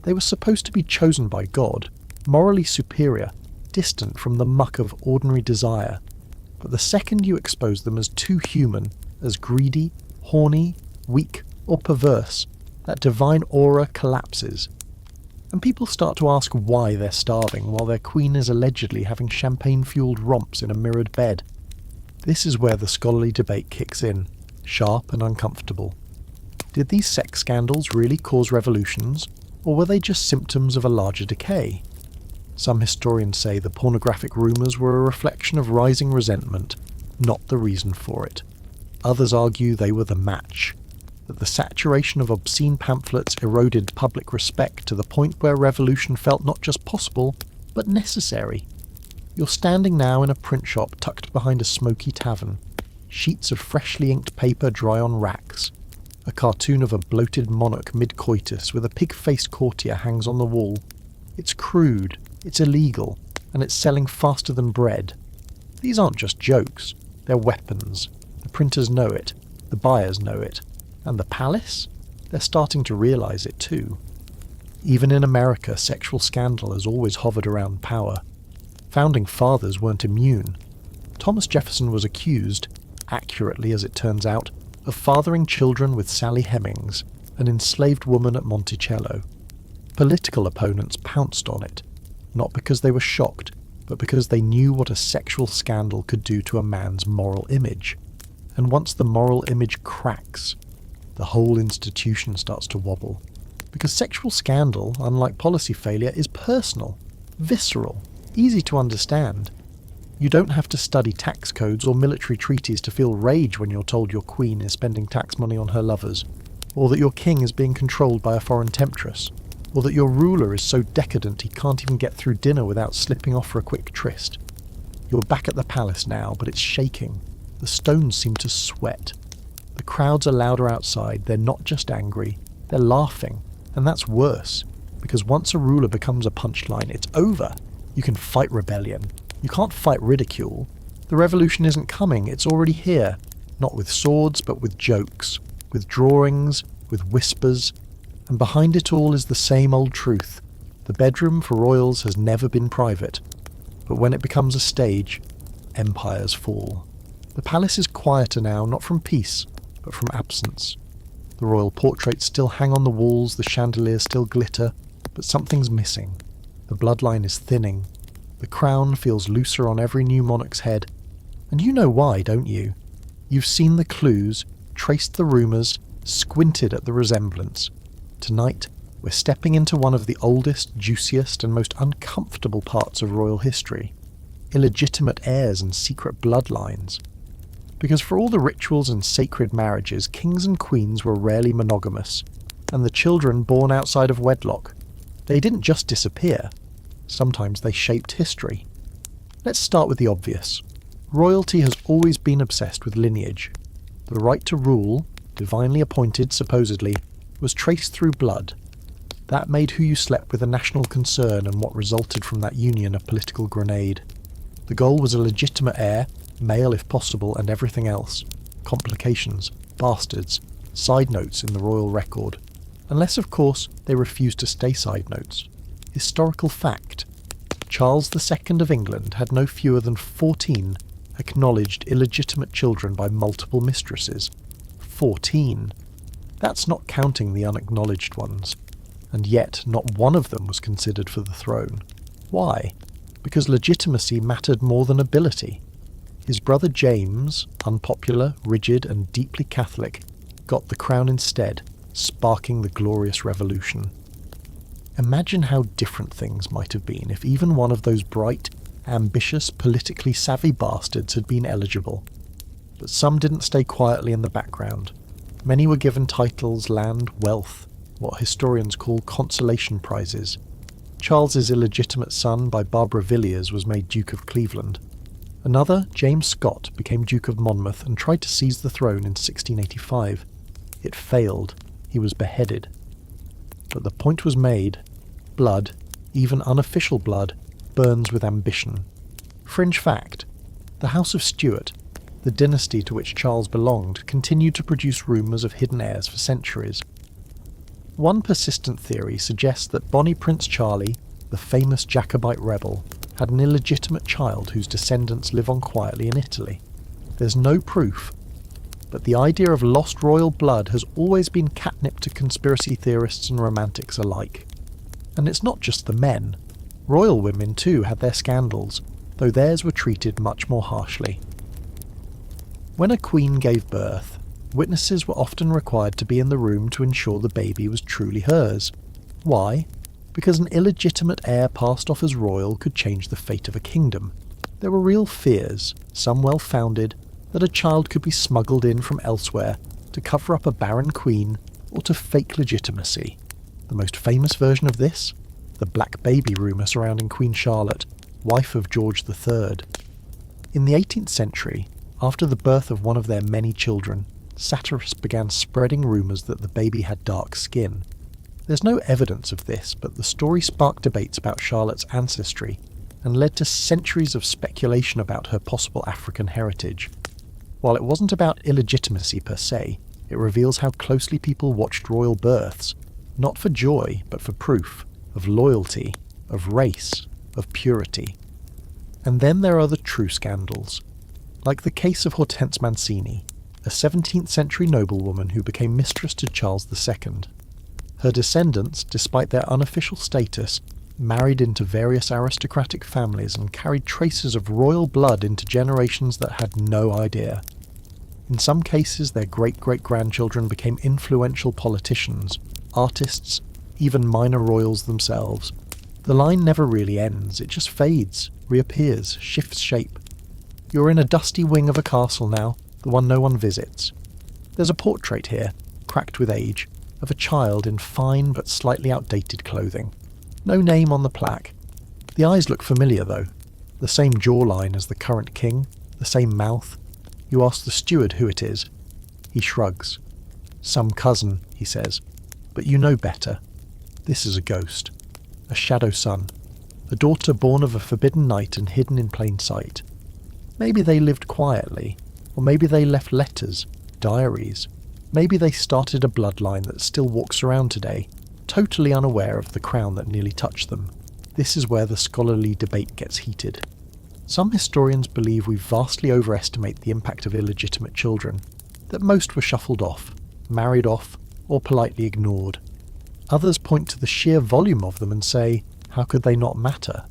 They were supposed to be chosen by God, morally superior, distant from the muck of ordinary desire. But the second you expose them as too human, as greedy, horny, weak, or perverse, that divine aura collapses. And people start to ask why they're starving while their queen is allegedly having champagne-fueled romps in a mirrored bed. This is where the scholarly debate kicks in, sharp and uncomfortable. Did these sex scandals really cause revolutions, or were they just symptoms of a larger decay? Some historians say the pornographic rumours were a reflection of rising resentment, not the reason for it. Others argue they were the match, that the saturation of obscene pamphlets eroded public respect to the point where revolution felt not just possible, but necessary. You're standing now in a print shop tucked behind a smoky tavern. Sheets of freshly inked paper dry on racks. A cartoon of a bloated monarch mid-coitus with a pig-faced courtier hangs on the wall. It's crude, it's illegal, and it's selling faster than bread. These aren't just jokes, they're weapons. The printers know it, the buyers know it, and the palace? They're starting to realise it too. Even in America, sexual scandal has always hovered around power. Founding fathers weren't immune. Thomas Jefferson was accused, accurately as it turns out, of fathering children with Sally Hemings, an enslaved woman at Monticello. Political opponents pounced on it, not because they were shocked, but because they knew what a sexual scandal could do to a man's moral image. And once the moral image cracks, the whole institution starts to wobble. Because sexual scandal, unlike policy failure, is personal, visceral, easy to understand. You don't have to study tax codes or military treaties to feel rage when you're told your queen is spending tax money on her lovers, or that your king is being controlled by a foreign temptress, or that your ruler is so decadent he can't even get through dinner without slipping off for a quick tryst. You're back at the palace now, but it's shaking. The stones seem to sweat. The crowds are louder outside. They're not just angry, they're laughing. And that's worse, because once a ruler becomes a punchline, it's over. You can fight rebellion. You can't fight ridicule. The revolution isn't coming, it's already here. Not with swords, but with jokes, with drawings, with whispers. And behind it all is the same old truth. The bedroom for royals has never been private. But when it becomes a stage, empires fall. The palace is quieter now, not from peace, but from absence. The royal portraits still hang on the walls, the chandeliers still glitter, but something's missing. The bloodline is thinning. The crown feels looser on every new monarch's head. And you know why, don't you? You've seen the clues, traced the rumours, squinted at the resemblance. Tonight, we're stepping into one of the oldest, juiciest, and most uncomfortable parts of royal history. Illegitimate heirs and secret bloodlines. Because for all the rituals and sacred marriages, kings and queens were rarely monogamous, and the children born outside of wedlock, they didn't just disappear. Sometimes they shaped history. Let's start with the obvious. Royalty has always been obsessed with lineage. The right to rule, divinely appointed supposedly, was traced through blood. That made who you slept with a national concern and what resulted from that union a political grenade. The goal was a legitimate heir, male if possible, and everything else. Complications, bastards, side notes in the royal record. Unless, of course, they refused to stay side notes. Historical fact. Charles II of England had no fewer than 14 acknowledged illegitimate children by multiple mistresses. 14. That's not counting the unacknowledged ones. And yet, not one of them was considered for the throne. Why? Because legitimacy mattered more than ability. His brother James, unpopular, rigid, and deeply Catholic, got the crown instead, sparking the Glorious Revolution. Imagine how different things might have been if even one of those bright, ambitious, politically savvy bastards had been eligible. But some didn't stay quietly in the background. Many were given titles, land, wealth, what historians call consolation prizes. Charles's illegitimate son by Barbara Villiers was made Duke of Cleveland. Another, James Scott, became Duke of Monmouth and tried to seize the throne in 1685. It failed. He was beheaded. But the point was made. Blood, even unofficial blood, burns with ambition. Fringe fact. The House of Stuart, the dynasty to which Charles belonged, continued to produce rumours of hidden heirs for centuries. One persistent theory suggests that Bonnie Prince Charlie, the famous Jacobite rebel, had an illegitimate child whose descendants live on quietly in Italy. There's no proof, but the idea of lost royal blood has always been catnip to conspiracy theorists and romantics alike. And it's not just the men. Royal women too had their scandals, though theirs were treated much more harshly. When a queen gave birth, witnesses were often required to be in the room to ensure the baby was truly hers. Why? Because an illegitimate heir passed off as royal could change the fate of a kingdom. There were real fears, some well-founded, that a child could be smuggled in from elsewhere to cover up a barren queen or to fake legitimacy. The most famous version of this? The black baby rumour surrounding Queen Charlotte, wife of George III. In the 18th century, after the birth of one of their many children, satirists began spreading rumours that the baby had dark skin. There's no evidence of this, but the story sparked debates about Charlotte's ancestry and led to centuries of speculation about her possible African heritage. While it wasn't about illegitimacy per se, it reveals how closely people watched royal births, not for joy, but for proof of loyalty, of race, of purity. And then there are the true scandals, like the case of Hortense Mancini, a 17th century noblewoman who became mistress to Charles II. Her descendants, despite their unofficial status, married into various aristocratic families and carried traces of royal blood into generations that had no idea. In some cases, their great-great-grandchildren became influential politicians, artists, even minor royals themselves. The line never really ends, it just fades, reappears, shifts shape. You're in a dusty wing of a castle now, the one no one visits. There's a portrait here, cracked with age, of a child in fine but slightly outdated clothing. No name on the plaque. The eyes look familiar though. The same jawline as the current king, the same mouth. You ask the steward who it is. He shrugs. Some cousin, he says. But you know better. This is a ghost. A shadow son. A daughter born of a forbidden night and hidden in plain sight. Maybe they lived quietly, or maybe they left letters, diaries. Maybe they started a bloodline that still walks around today, totally unaware of the crown that nearly touched them. This is where the scholarly debate gets heated. Some historians believe we vastly overestimate the impact of illegitimate children, that most were shuffled off, married off, or politely ignored. Others point to the sheer volume of them and say, how could they not matter?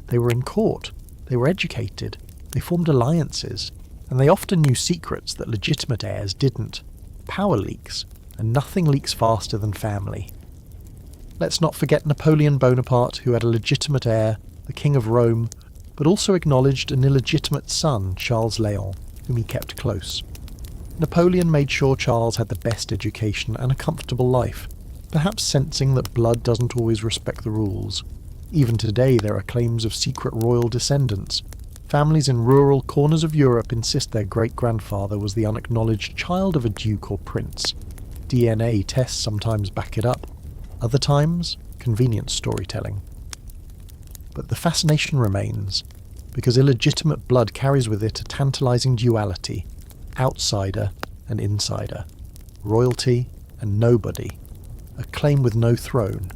They were in court, they were educated, they formed alliances, and they often knew secrets that legitimate heirs didn't. Power leaks, and nothing leaks faster than family. Let's not forget Napoleon Bonaparte, who had a legitimate heir, the King of Rome, but also acknowledged an illegitimate son, Charles Léon, whom he kept close. Napoleon made sure Charles had the best education and a comfortable life, perhaps sensing that blood doesn't always respect the rules. Even today there are claims of secret royal descendants. Families in rural corners of Europe insist their great-grandfather was the unacknowledged child of a duke or prince. DNA tests sometimes back it up. Other times, convenient storytelling. But the fascination remains, because illegitimate blood carries with it a tantalizing duality, outsider and insider, royalty and nobody, a claim with no throne.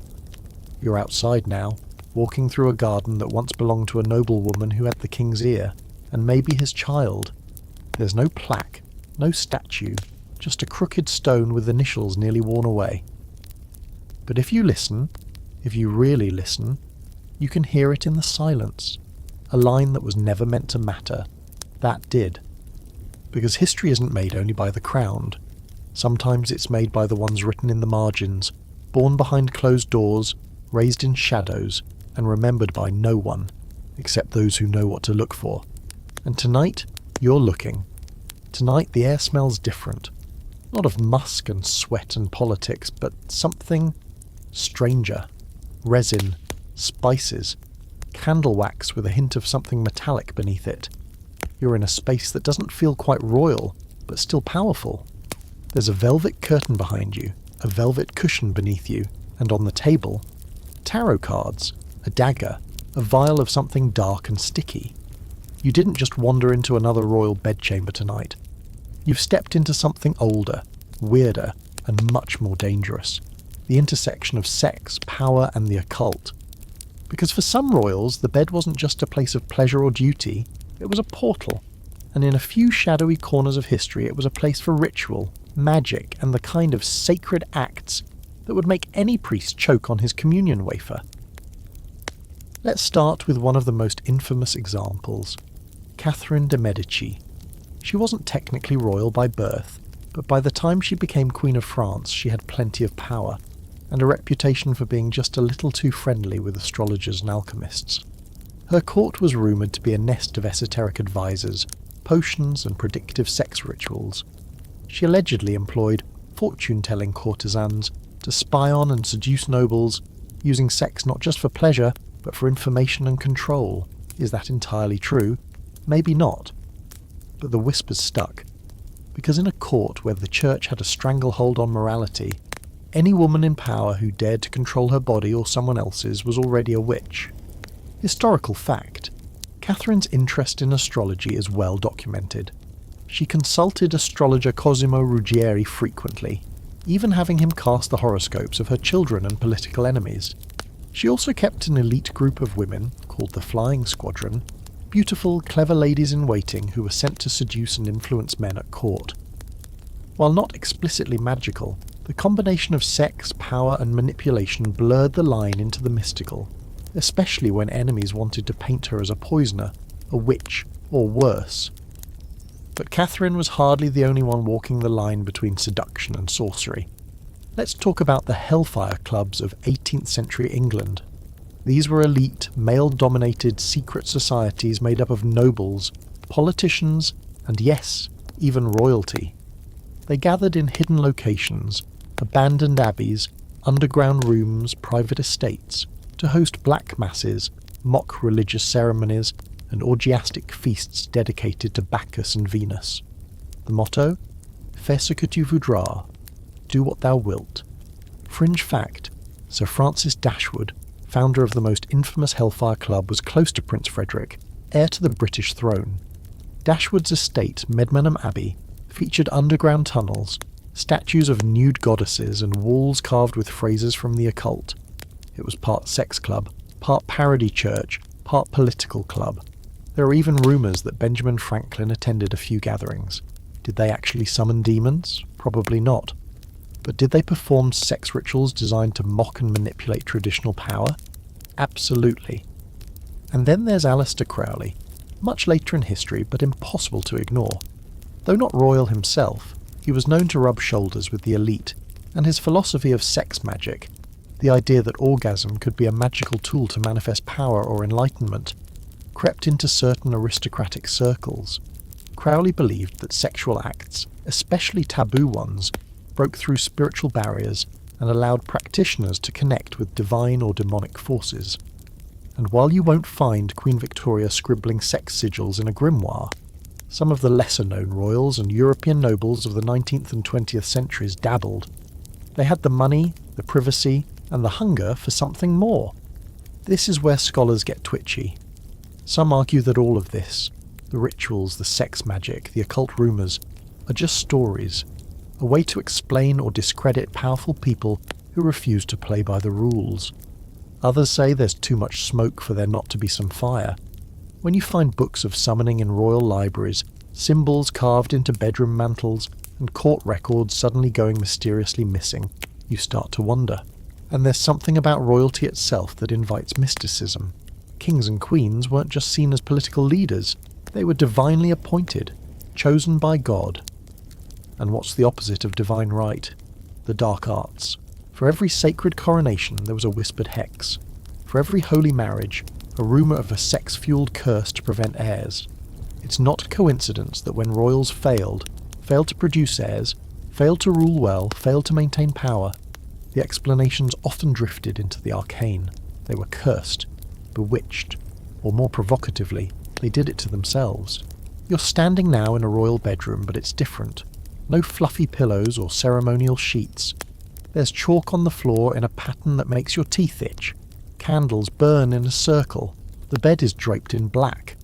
You're outside now, walking through a garden that once belonged to a noblewoman who had the king's ear, and maybe his child. There's no plaque, no statue, just a crooked stone with initials nearly worn away. But if you listen, if you really listen, you can hear it in the silence, a line that was never meant to matter. That did. Because history isn't made only by the crowned. Sometimes it's made by the ones written in the margins, born behind closed doors, raised in shadows, and remembered by no one, except those who know what to look for. And tonight, you're looking. Tonight the air smells different. Not of musk and sweat and politics, but something stranger. Resin, spices, candle wax with a hint of something metallic beneath it. You're in a space that doesn't feel quite royal, but still powerful. There's a velvet curtain behind you, a velvet cushion beneath you, and on the table, tarot cards, a dagger, a vial of something dark and sticky. You didn't just wander into another royal bedchamber tonight. You've stepped into something older, weirder, and much more dangerous. The intersection of sex, power, and the occult. Because for some royals, the bed wasn't just a place of pleasure or duty, it was a portal. And in a few shadowy corners of history, it was a place for ritual, magic, and the kind of sacred acts that would make any priest choke on his communion wafer. Let's start with one of the most infamous examples, Catherine de' Medici. She wasn't technically royal by birth, but by the time she became Queen of France, she had plenty of power, and a reputation for being just a little too friendly with astrologers and alchemists. Her court was rumoured to be a nest of esoteric advisors, potions and predictive sex rituals. She allegedly employed fortune-telling courtesans to spy on and seduce nobles, using sex not just for pleasure, but for information and control. Is that entirely true? Maybe not. But the whispers stuck, because in a court where the church had a stranglehold on morality, any woman in power who dared to control her body or someone else's was already a witch. Historical fact: Catherine's interest in astrology is well documented. She consulted astrologer Cosimo Ruggieri frequently, even having him cast the horoscopes of her children and political enemies. She also kept an elite group of women, called the Flying Squadron, beautiful, clever ladies-in-waiting who were sent to seduce and influence men at court. While not explicitly magical, the combination of sex, power and manipulation blurred the line into the mystical, especially when enemies wanted to paint her as a poisoner, a witch, or worse. But Catherine was hardly the only one walking the line between seduction and sorcery. Let's talk about the Hellfire Clubs of 18th century England. These were elite, male-dominated secret societies made up of nobles, politicians, and yes, even royalty. They gathered in hidden locations, abandoned abbeys, underground rooms, private estates, to host black masses, mock religious ceremonies, and orgiastic feasts dedicated to Bacchus and Venus. The motto? Fais ce que tu voudras. Do what thou wilt. Fringe fact: Sir Francis Dashwood, founder of the most infamous Hellfire Club, was close to Prince Frederick, heir to the British throne. Dashwood's estate, Medmenham Abbey, featured underground tunnels, statues of nude goddesses, and walls carved with phrases from the occult. It was part sex club, part parody church, part political club. There are even rumours that Benjamin Franklin attended a few gatherings. Did they actually summon demons? Probably not. But did they perform sex rituals designed to mock and manipulate traditional power? Absolutely. And then there's Aleister Crowley, much later in history but impossible to ignore. Though not royal himself, he was known to rub shoulders with the elite, and his philosophy of sex magic, the idea that orgasm could be a magical tool to manifest power or enlightenment, crept into certain aristocratic circles. Crowley believed that sexual acts, especially taboo ones, broke through spiritual barriers and allowed practitioners to connect with divine or demonic forces. And while you won't find Queen Victoria scribbling sex sigils in a grimoire, some of the lesser-known royals and European nobles of the 19th and 20th centuries dabbled. They had the money, the privacy, and the hunger for something more. This is where scholars get twitchy. Some argue that all of this, the rituals, the sex magic, the occult rumours, are just stories, a way to explain or discredit powerful people who refuse to play by the rules. Others say there's too much smoke for there not to be some fire. When you find books of summoning in royal libraries, symbols carved into bedroom mantles, and court records suddenly going mysteriously missing, you start to wonder. And there's something about royalty itself that invites mysticism. Kings and queens weren't just seen as political leaders, they were divinely appointed, chosen by God. And what's the opposite of divine right? The dark arts. For every sacred coronation there was a whispered hex. For every holy marriage, a rumour of a sex-fueled curse to prevent heirs. It's not a coincidence that when royals failed to produce heirs, failed to rule well, failed to maintain power, the explanations often drifted into the arcane. They were cursed, bewitched, or more provocatively, they did it to themselves. You're standing now in a royal bedroom, but it's different. No fluffy pillows or ceremonial sheets. There's chalk on the floor in a pattern that makes your teeth itch. Candles burn in a circle. The bed is draped in black.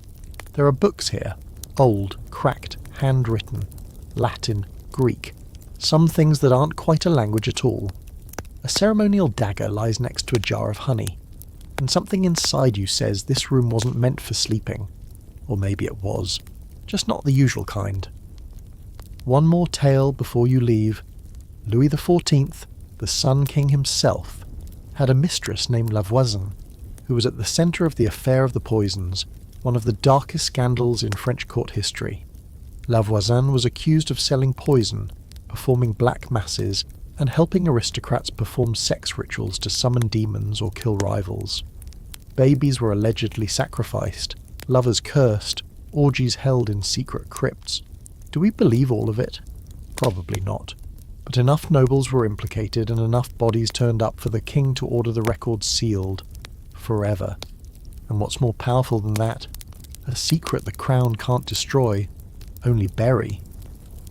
There are books here, old, cracked, handwritten, Latin, Greek, some things that aren't quite a language at all. A ceremonial dagger lies next to a jar of honey, and something inside you says this room wasn't meant for sleeping. Or maybe it was, just not the usual kind. One more tale before you leave. Louis XIV, the Sun King himself, had a mistress named La Voisin, who was at the centre of the affair of the poisons, one of the darkest scandals in French court history. La Voisin was accused of selling poison, performing black masses, and helping aristocrats perform sex rituals to summon demons or kill rivals. Babies were allegedly sacrificed, lovers cursed, orgies held in secret crypts. Do we believe all of it? Probably not. But enough nobles were implicated and enough bodies turned up for the king to order the records sealed. Forever. And what's more powerful than that? A secret the crown can't destroy, only bury.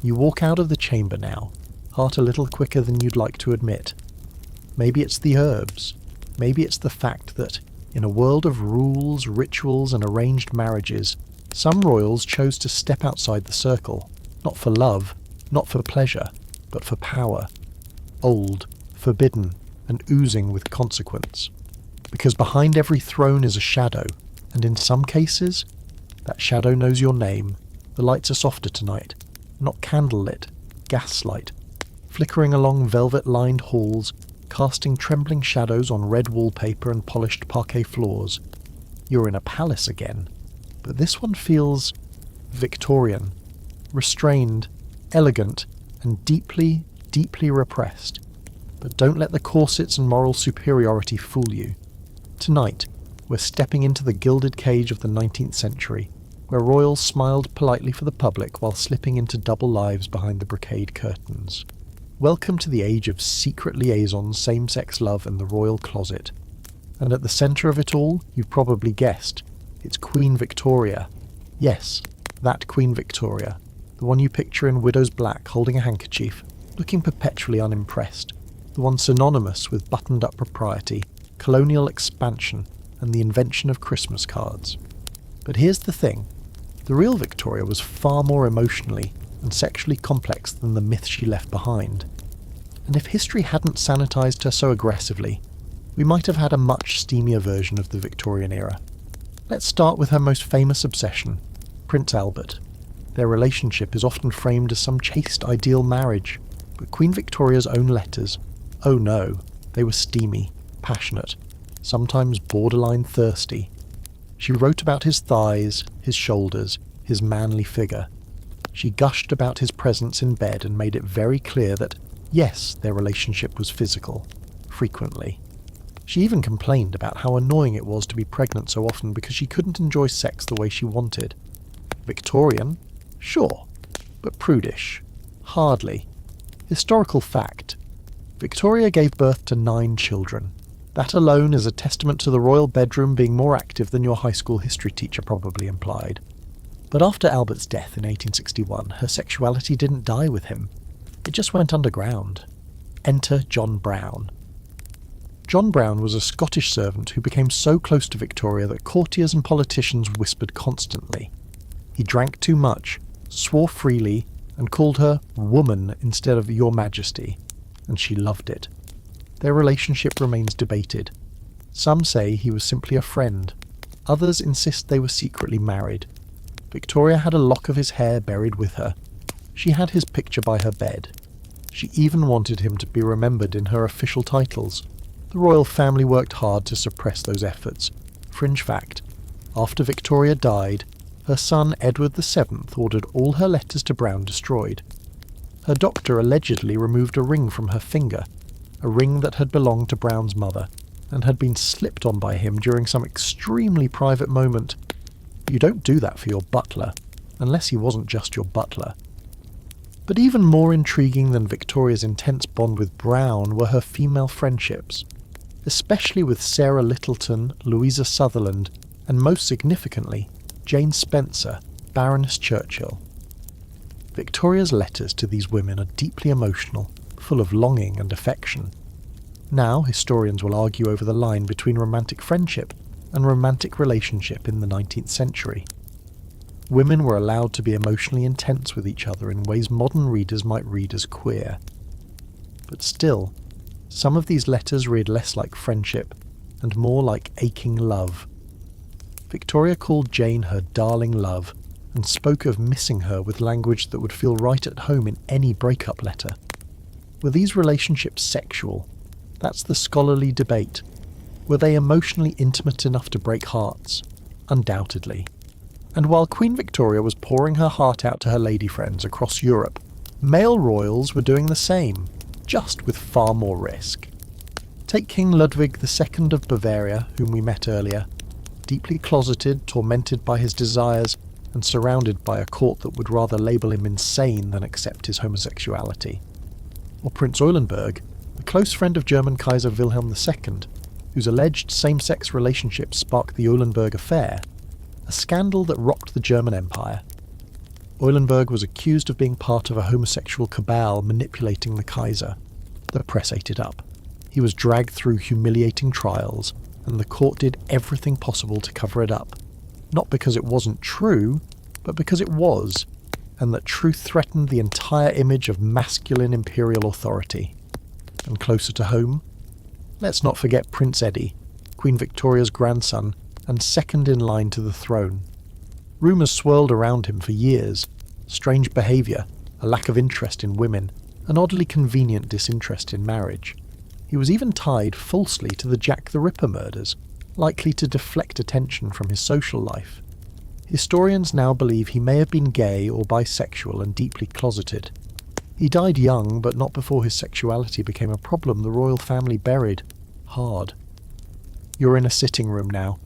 You walk out of the chamber now, heart a little quicker than you'd like to admit, Maybe it's the herbs. Maybe it's the fact that, in a world of rules, rituals and arranged marriages, some royals chose to step outside the circle, not for love, not for pleasure, but for power. Old, forbidden, and oozing with consequence. Because behind every throne is a shadow, and in some cases, that shadow knows your name. The lights are softer tonight, not candlelit, gaslight, flickering along velvet-lined halls, casting trembling shadows on red wallpaper and polished parquet floors. You're in a palace again, but this one feels Victorian, restrained, elegant, and deeply, deeply repressed. But don't let the corsets and moral superiority fool you. Tonight, we're stepping into the gilded cage of the 19th century, where royals smiled politely for the public while slipping into double lives behind the brocade curtains. Welcome to the age of secret liaisons, same-sex love, and the royal closet. And at the centre of it all, you've probably guessed, it's Queen Victoria. Yes, that Queen Victoria, the one you picture in widow's black holding a handkerchief, looking perpetually unimpressed, the one synonymous with buttoned-up propriety, colonial expansion, and the invention of Christmas cards. But here's the thing, the real Victoria was far more emotionally and sexually complex than the myth she left behind. And if history hadn't sanitized her so aggressively, we might have had a much steamier version of the Victorian era. Let's start with her most famous obsession, Prince Albert. Their relationship is often framed as some chaste ideal marriage, but Queen Victoria's own letters, oh no, they were steamy, passionate, sometimes borderline thirsty. She wrote about his thighs, his shoulders, his manly figure. She gushed about his presence in bed and made it very clear that, yes, their relationship was physical, frequently. She even complained about how annoying it was to be pregnant so often because she couldn't enjoy sex the way she wanted. Victorian? Sure. But prudish? Hardly. Historical fact. Victoria gave birth to 9 children. That alone is a testament to the royal bedroom being more active than your high school history teacher probably implied. But after Albert's death in 1861, her sexuality didn't die with him. It just went underground. Enter John Brown. John Brown was a Scottish servant who became so close to Victoria that courtiers and politicians whispered constantly. He drank too much, swore freely, and called her woman instead of your majesty, and she loved it. Their relationship remains debated. Some say he was simply a friend. Others insist they were secretly married. Victoria had a lock of his hair buried with her. She had his picture by her bed. She even wanted him to be remembered in her official titles. The royal family worked hard to suppress those efforts. Fringe fact, after Victoria died, her son Edward VII ordered all her letters to Brown destroyed. Her doctor allegedly removed a ring from her finger, a ring that had belonged to Brown's mother, and had been slipped on by him during some extremely private moment. You don't do that for your butler, unless he wasn't just your butler. But even more intriguing than Victoria's intense bond with Brown were her female friendships, especially with Sarah Littleton, Louisa Sutherland, and most significantly, Jane Spencer, Baroness Churchill. Victoria's letters to these women are deeply emotional, full of longing and affection. Now, historians will argue over the line between romantic friendship and romantic relationship in the 19th century. Women were allowed to be emotionally intense with each other in ways modern readers might read as queer. But still, some of these letters read less like friendship and more like aching love. Victoria called Jane her darling love and spoke of missing her with language that would feel right at home in any breakup letter. Were these relationships sexual? That's the scholarly debate. Were they emotionally intimate enough to break hearts? Undoubtedly. And while Queen Victoria was pouring her heart out to her lady friends across Europe, male royals were doing the same, just with far more risk. Take King Ludwig II of Bavaria, whom we met earlier, deeply closeted, tormented by his desires, and surrounded by a court that would rather label him insane than accept his homosexuality. Or Prince Eulenburg, a close friend of German Kaiser Wilhelm II, whose alleged same-sex relationship sparked the Eulenburg affair, a scandal that rocked the German Empire. Eulenburg was accused of being part of a homosexual cabal manipulating the Kaiser. The press ate it up. He was dragged through humiliating trials, and the court did everything possible to cover it up. Not because it wasn't true, but because it was, and that truth threatened the entire image of masculine imperial authority. And closer to home, let's not forget Prince Eddie, Queen Victoria's grandson, and second in line to the throne. Rumours swirled around him for years. Strange behaviour, a lack of interest in women, an oddly convenient disinterest in marriage. He was even tied falsely to the Jack the Ripper murders, likely to deflect attention from his social life. Historians now believe he may have been gay or bisexual and deeply closeted. He died young, but not before his sexuality became a problem the royal family buried hard. You're in a sitting room now.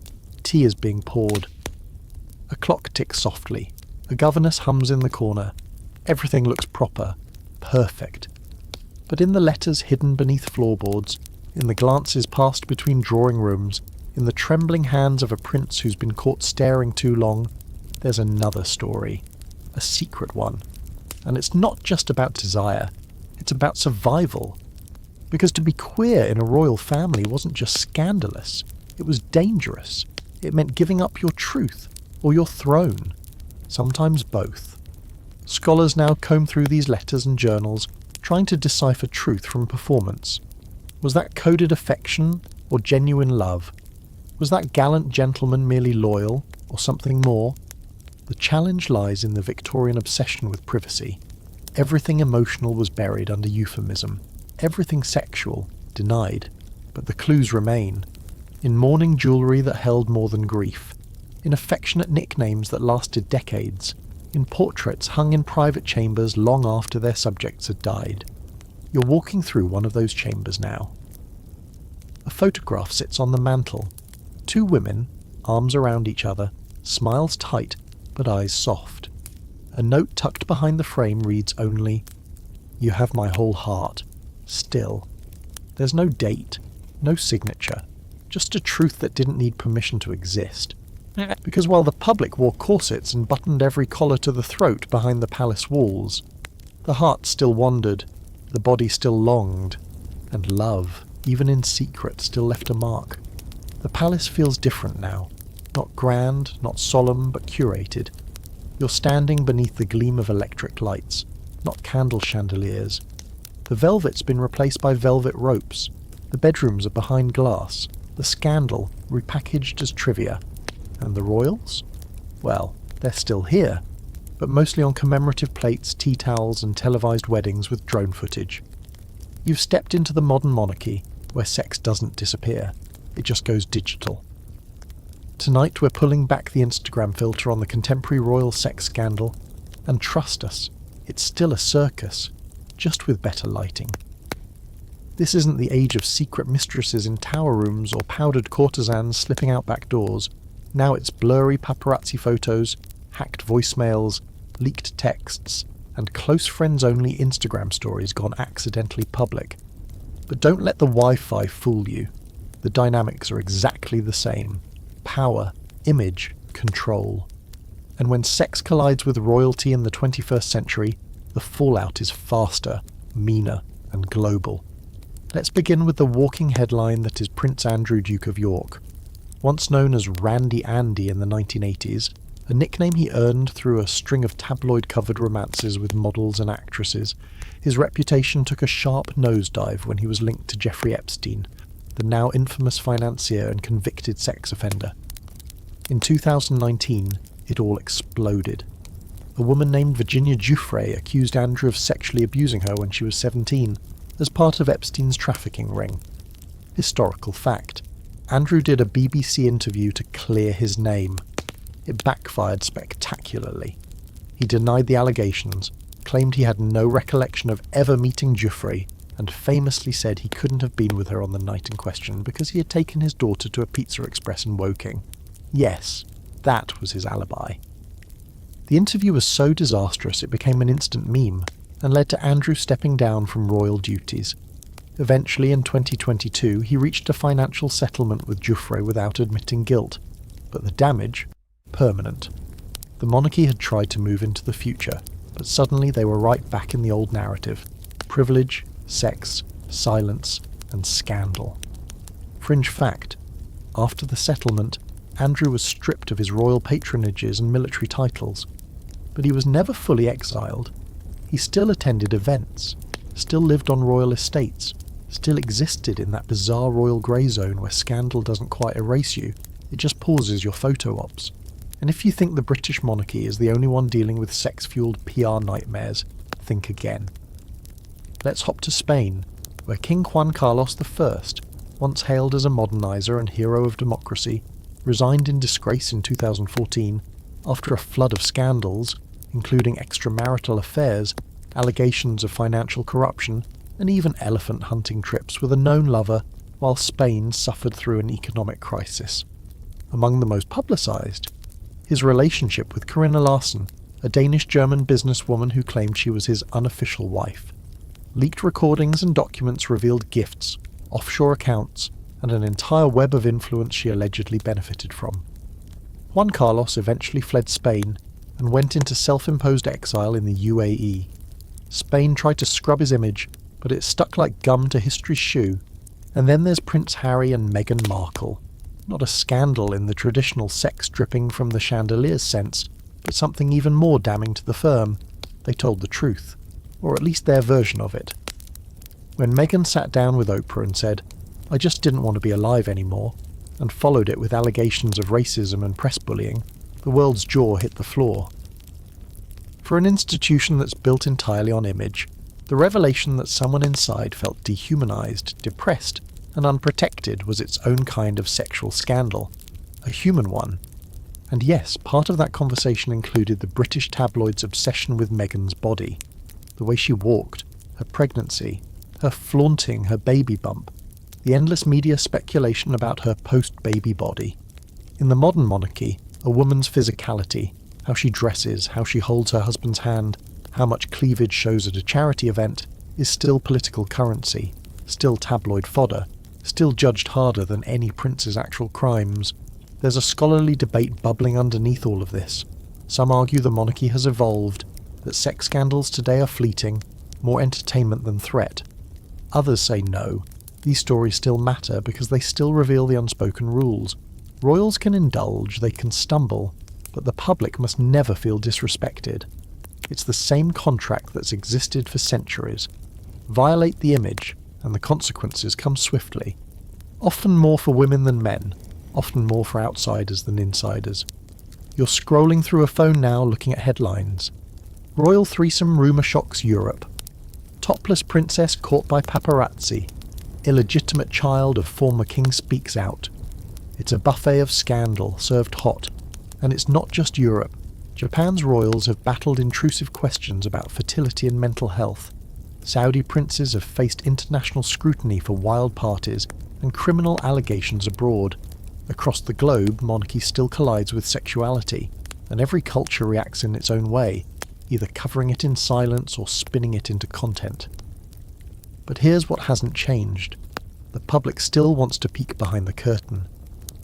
Tea is being poured. A clock ticks softly. A governess hums in the corner. Everything looks proper, perfect. But in the letters hidden beneath floorboards, in the glances passed between drawing rooms, in the trembling hands of a prince who's been caught staring too long, there's another story. A secret one. And it's not just about desire. It's about survival. Because to be queer in a royal family wasn't just scandalous. It was dangerous. It meant giving up your truth, or your throne. Sometimes both. Scholars now comb through these letters and journals, trying to decipher truth from performance. Was that coded affection, or genuine love? Was that gallant gentleman merely loyal, or something more? The challenge lies in the Victorian obsession with privacy. Everything emotional was buried under euphemism. Everything sexual, denied. But the clues remain. In mourning jewellery that held more than grief. In affectionate nicknames that lasted decades. In portraits hung in private chambers long after their subjects had died. You're walking through one of those chambers now. A photograph sits on the mantel. Two women, arms around each other, smiles tight, but eyes soft. A note tucked behind the frame reads only, "You have my whole heart. Still." There's no date, no signature, just a truth that didn't need permission to exist. Because while the public wore corsets and buttoned every collar to the throat behind the palace walls, the heart still wandered, the body still longed, and love, even in secret, still left a mark. The palace feels different now. Not grand, not solemn, but curated. You're standing beneath the gleam of electric lights, not candle chandeliers. The velvet's been replaced by velvet ropes. The bedrooms are behind glass. The scandal repackaged as trivia. And the royals? Well, they're still here, but mostly on commemorative plates, tea towels, and televised weddings with drone footage. You've stepped into the modern monarchy, where sex doesn't disappear. It just goes digital. Tonight we're pulling back the Instagram filter on the contemporary royal sex scandal, and trust us, it's still a circus, just with better lighting. This isn't the age of secret mistresses in tower rooms or powdered courtesans slipping out back doors. Now it's blurry paparazzi photos, hacked voicemails, leaked texts, and close friends-only Instagram stories gone accidentally public. But don't let the Wi-Fi fool you. The dynamics are exactly the same. Power, image, control. And when sex collides with royalty in the 21st century, the fallout is faster, meaner, and global. Let's begin with the walking headline that is Prince Andrew, Duke of York. Once known as Randy Andy in the 1980s, a nickname he earned through a string of tabloid-covered romances with models and actresses, his reputation took a sharp nosedive when he was linked to Jeffrey Epstein, the now infamous financier and convicted sex offender. In 2019, it all exploded. A woman named Virginia Giuffre accused Andrew of sexually abusing her when she was 17, as part of Epstein's trafficking ring. Historical fact. Andrew did a BBC interview to clear his name. It backfired spectacularly. He denied the allegations, claimed he had no recollection of ever meeting Giuffre, and famously said he couldn't have been with her on the night in question because he had taken his daughter to a Pizza Express in Woking. Yes, that was his alibi. The interview was so disastrous it became an instant meme, and led to Andrew stepping down from royal duties. Eventually, in 2022, he reached a financial settlement with Giuffre without admitting guilt, but the damage? Permanent. The monarchy had tried to move into the future, but suddenly they were right back in the old narrative. Privilege, sex, silence, and scandal. Fringe fact: after the settlement, Andrew was stripped of his royal patronages and military titles, but he was never fully exiled. He still attended events, still lived on royal estates, still existed in that bizarre royal grey zone where scandal doesn't quite erase you, it just pauses your photo ops. And if you think the British monarchy is the only one dealing with sex-fueled PR nightmares, think again. Let's hop to Spain, where King Juan Carlos I, once hailed as a moderniser and hero of democracy, resigned in disgrace in 2014 after a flood of scandals, including extramarital affairs, allegations of financial corruption, and even elephant hunting trips with a known lover, while Spain suffered through an economic crisis. Among the most publicised, his relationship with Corinna Larsen, a Danish-German businesswoman who claimed she was his unofficial wife. Leaked recordings and documents revealed gifts, offshore accounts, and an entire web of influence she allegedly benefited from. Juan Carlos eventually fled Spain and went into self-imposed exile in the UAE. Spain tried to scrub his image, but it stuck like gum to history's shoe. And then there's Prince Harry and Meghan Markle. Not a scandal in the traditional sex dripping from the chandeliers sense, but something even more damning to the firm. They told the truth, or at least their version of it. When Meghan sat down with Oprah and said, "I just didn't want to be alive anymore," and followed it with allegations of racism and press bullying, the world's jaw hit the floor. For an institution that's built entirely on image, the revelation that someone inside felt dehumanized, depressed, and unprotected was its own kind of sexual scandal, a human one. And yes, part of that conversation included the British tabloids' obsession with Meghan's body, the way she walked, her pregnancy, her flaunting her baby bump, the endless media speculation about her post-baby body. In the modern monarchy, a woman's physicality, how she dresses, how she holds her husband's hand, how much cleavage shows at a charity event, is still political currency, still tabloid fodder, still judged harder than any prince's actual crimes. There's a scholarly debate bubbling underneath all of this. Some argue the monarchy has evolved, that sex scandals today are fleeting, more entertainment than threat. Others say no, these stories still matter because they still reveal the unspoken rules. Royals can indulge, they can stumble, but the public must never feel disrespected. It's the same contract that's existed for centuries. Violate the image, and the consequences come swiftly. Often more for women than men, often more for outsiders than insiders. You're scrolling through a phone now looking at headlines. Royal threesome rumour shocks Europe. Topless princess caught by paparazzi. Illegitimate child of former king speaks out. It's a buffet of scandal, served hot. And it's not just Europe. Japan's royals have battled intrusive questions about fertility and mental health. Saudi princes have faced international scrutiny for wild parties and criminal allegations abroad. Across the globe, monarchy still collides with sexuality, and every culture reacts in its own way, either covering it in silence or spinning it into content. But here's what hasn't changed. The public still wants to peek behind the curtain.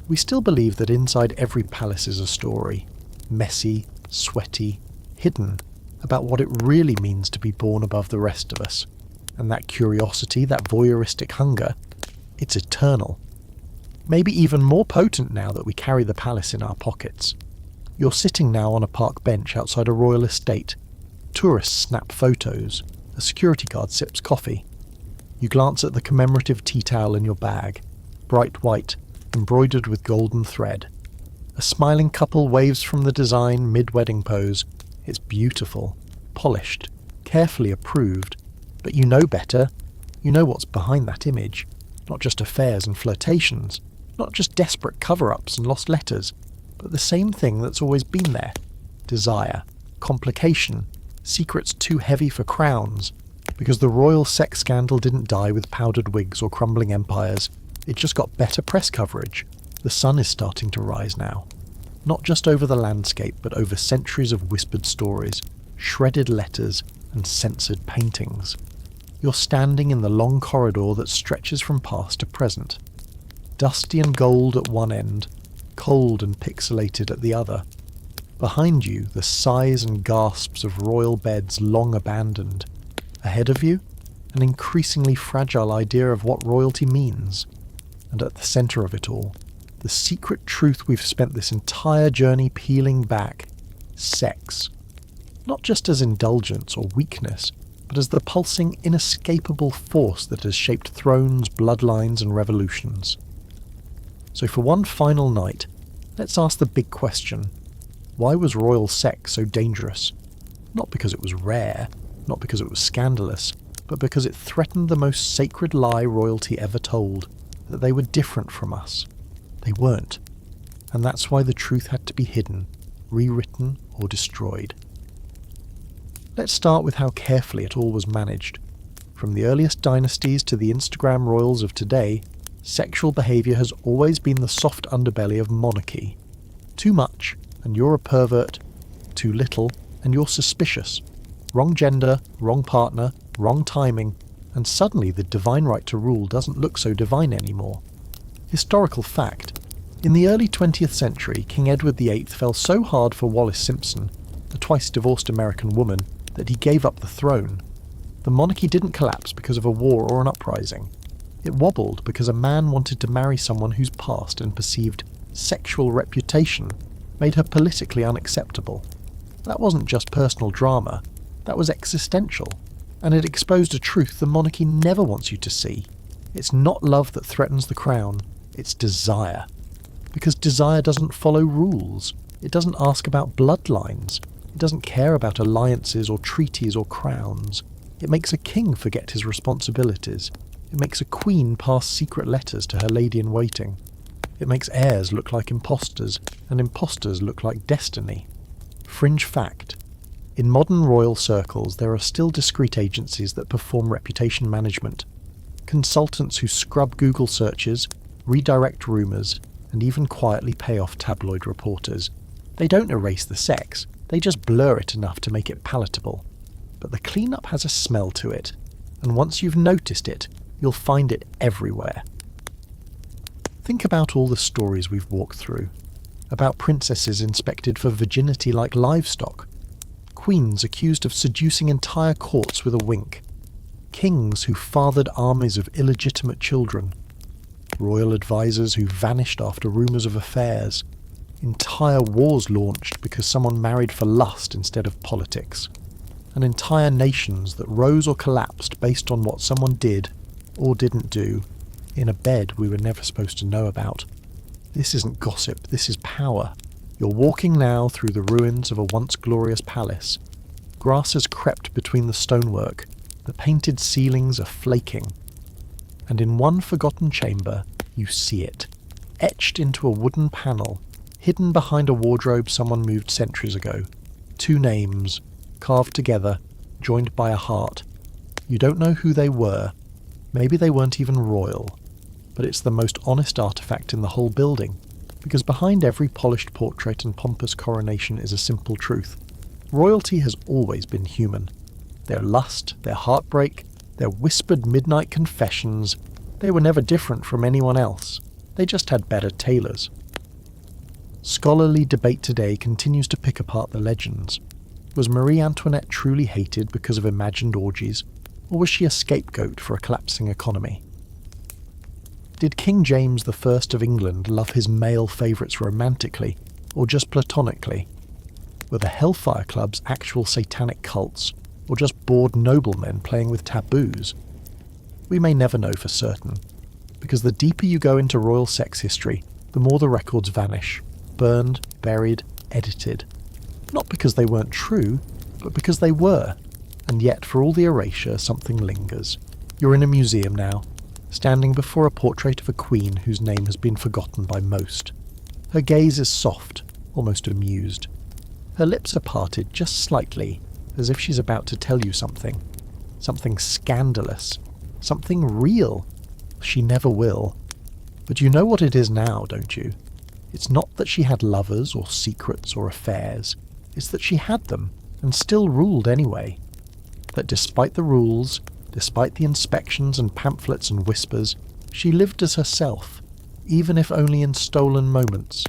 We still believe that inside every palace is a story. Messy, sweaty, hidden, about what it really means to be born above the rest of us. And that curiosity, that voyeuristic hunger, it's eternal. Maybe even more potent now that we carry the palace in our pockets. You're sitting now on a park bench outside a royal estate. Tourists snap photos. A security guard sips coffee. You glance at the commemorative tea towel in your bag, bright white, embroidered with golden thread. A smiling couple waves from the design mid-wedding pose. It's beautiful, polished, carefully approved, but you know better. You know what's behind that image. Not just affairs and flirtations, not just desperate cover-ups and lost letters, but the same thing that's always been there. Desire, complication, secrets too heavy for crowns. Because the royal sex scandal didn't die with powdered wigs or crumbling empires. It just got better press coverage. The sun is starting to rise now. Not just over the landscape, but over centuries of whispered stories, shredded letters, and censored paintings. You're standing in the long corridor that stretches from past to present. Dusty and gold at one end, cold and pixelated at the other. Behind you, the sighs and gasps of royal beds long abandoned. Ahead of you, an increasingly fragile idea of what royalty means. And at the centre of it all, the secret truth we've spent this entire journey peeling back: sex. Not just as indulgence or weakness, but as the pulsing, inescapable force that has shaped thrones, bloodlines, and revolutions. So for one final night, let's ask the big question: why was royal sex so dangerous? Not because it was rare, not because it was scandalous, but because it threatened the most sacred lie royalty ever told, that they were different from us. They weren't. And that's why the truth had to be hidden, rewritten, or destroyed. Let's start with how carefully it all was managed. From the earliest dynasties to the Instagram royals of today, sexual behaviour has always been the soft underbelly of monarchy. Too much, and you're a pervert. Too little, and you're suspicious. Wrong gender, wrong partner, wrong timing, and suddenly the divine right to rule doesn't look so divine anymore. Historical fact: in the early 20th century, King Edward VIII fell so hard for Wallis Simpson, a twice-divorced American woman, that he gave up the throne. The monarchy didn't collapse because of a war or an uprising. It wobbled because a man wanted to marry someone whose past and perceived sexual reputation made her politically unacceptable. That wasn't just personal drama, that was existential, and it exposed a truth the monarchy never wants you to see. It's not love that threatens the crown, it's desire. Because desire doesn't follow rules, it doesn't ask about bloodlines, it doesn't care about alliances or treaties or crowns. It makes a king forget his responsibilities. It makes a queen pass secret letters to her lady-in-waiting. It makes heirs look like impostors, and impostors look like destiny. Fringe fact: in modern royal circles there are still discreet agencies that perform reputation management. Consultants who scrub Google searches, redirect rumours, and even quietly pay off tabloid reporters. They don't erase the sex, they just blur it enough to make it palatable. But the cleanup has a smell to it, and once you've noticed it, you'll find it everywhere. Think about all the stories we've walked through. About princesses inspected for virginity like livestock. Queens accused of seducing entire courts with a wink. Kings who fathered armies of illegitimate children. Royal advisors who vanished after rumours of affairs. Entire wars launched because someone married for lust instead of politics. And entire nations that rose or collapsed based on what someone did, or didn't do, in a bed we were never supposed to know about. This isn't gossip, this is power. You're walking now through the ruins of a once glorious palace. Grass has crept between the stonework, the painted ceilings are flaking. And in one forgotten chamber, you see it, etched into a wooden panel, hidden behind a wardrobe someone moved centuries ago. 2 names, carved together, joined by a heart. You don't know who they were. Maybe they weren't even royal. But it's the most honest artifact in the whole building, because behind every polished portrait and pompous coronation is a simple truth. Royalty has always been human. Their lust, their heartbreak, their whispered midnight confessions, they were never different from anyone else. They just had better tailors. Scholarly debate today continues to pick apart the legends. Was Marie Antoinette truly hated because of imagined orgies, or was she a scapegoat for a collapsing economy? Did King James I of England love his male favourites romantically, or just platonically? Were the Hellfire Clubs actual satanic cults, or just bored noblemen playing with taboos? We may never know for certain, because the deeper you go into royal sex history, the more the records vanish, burned, buried, edited. Not because they weren't true, but because they were, and yet for all the erasure something lingers. You're in a museum now, standing before a portrait of a queen whose name has been forgotten by most. Her gaze is soft, almost amused. Her lips are parted just slightly, as if she's about to tell you something. Something scandalous. Something real. She never will. But you know what it is now, don't you? It's not that she had lovers or secrets or affairs. It's that she had them, and still ruled anyway. That despite the rules, despite the inspections and pamphlets and whispers, she lived as herself, even if only in stolen moments.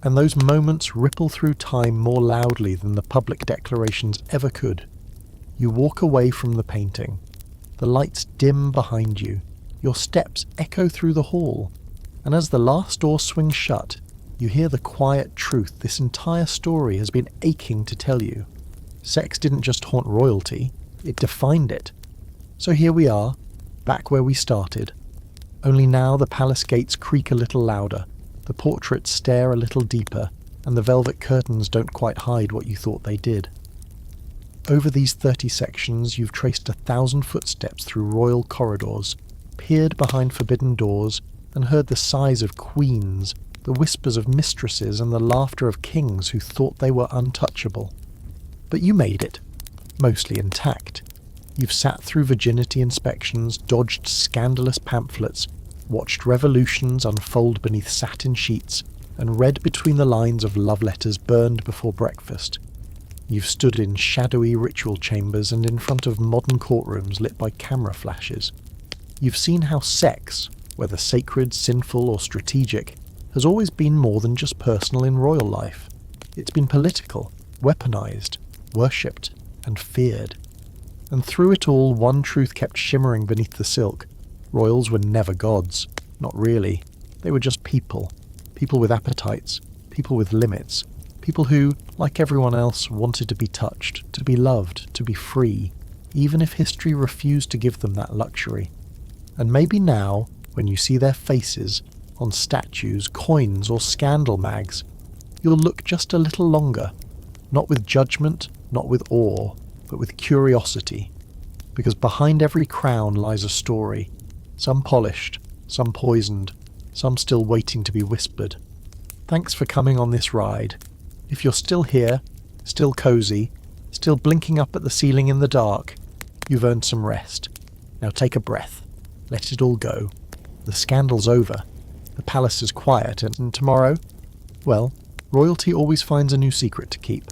And those moments ripple through time more loudly than the public declarations ever could. You walk away from the painting. The lights dim behind you, your steps echo through the hall, and as the last door swings shut, you hear the quiet truth this entire story has been aching to tell you. Sex didn't just haunt royalty, it defined it. So here we are, back where we started. Only now the palace gates creak a little louder, the portraits stare a little deeper, and the velvet curtains don't quite hide what you thought they did. Over these 30 sections, you've traced 1,000 footsteps through royal corridors, peered behind forbidden doors, and heard the sighs of queens, the whispers of mistresses, and the laughter of kings who thought they were untouchable. But you made it, mostly intact. You've sat through virginity inspections, dodged scandalous pamphlets, watched revolutions unfold beneath satin sheets, and read between the lines of love letters burned before breakfast. You've stood in shadowy ritual chambers and in front of modern courtrooms lit by camera flashes. You've seen how sex, whether sacred, sinful, or strategic, has always been more than just personal in royal life. It's been political, weaponized, worshipped, and feared. And through it all, one truth kept shimmering beneath the silk. Royals were never gods. Not really. They were just people. People with appetites. People with limits. People who, like everyone else, wanted to be touched, to be loved, to be free, even if history refused to give them that luxury. And maybe now, when you see their faces, on statues, coins, or scandal mags, you'll look just a little longer. Not with judgment, not with awe, but with curiosity. Because behind every crown lies a story, some polished, some poisoned, some still waiting to be whispered. Thanks for coming on this ride. If you're still here, still cozy, still blinking up at the ceiling in the dark, you've earned some rest. Now take a breath. Let it all go. The scandal's over. The palace is quiet, and tomorrow, well, royalty always finds a new secret to keep.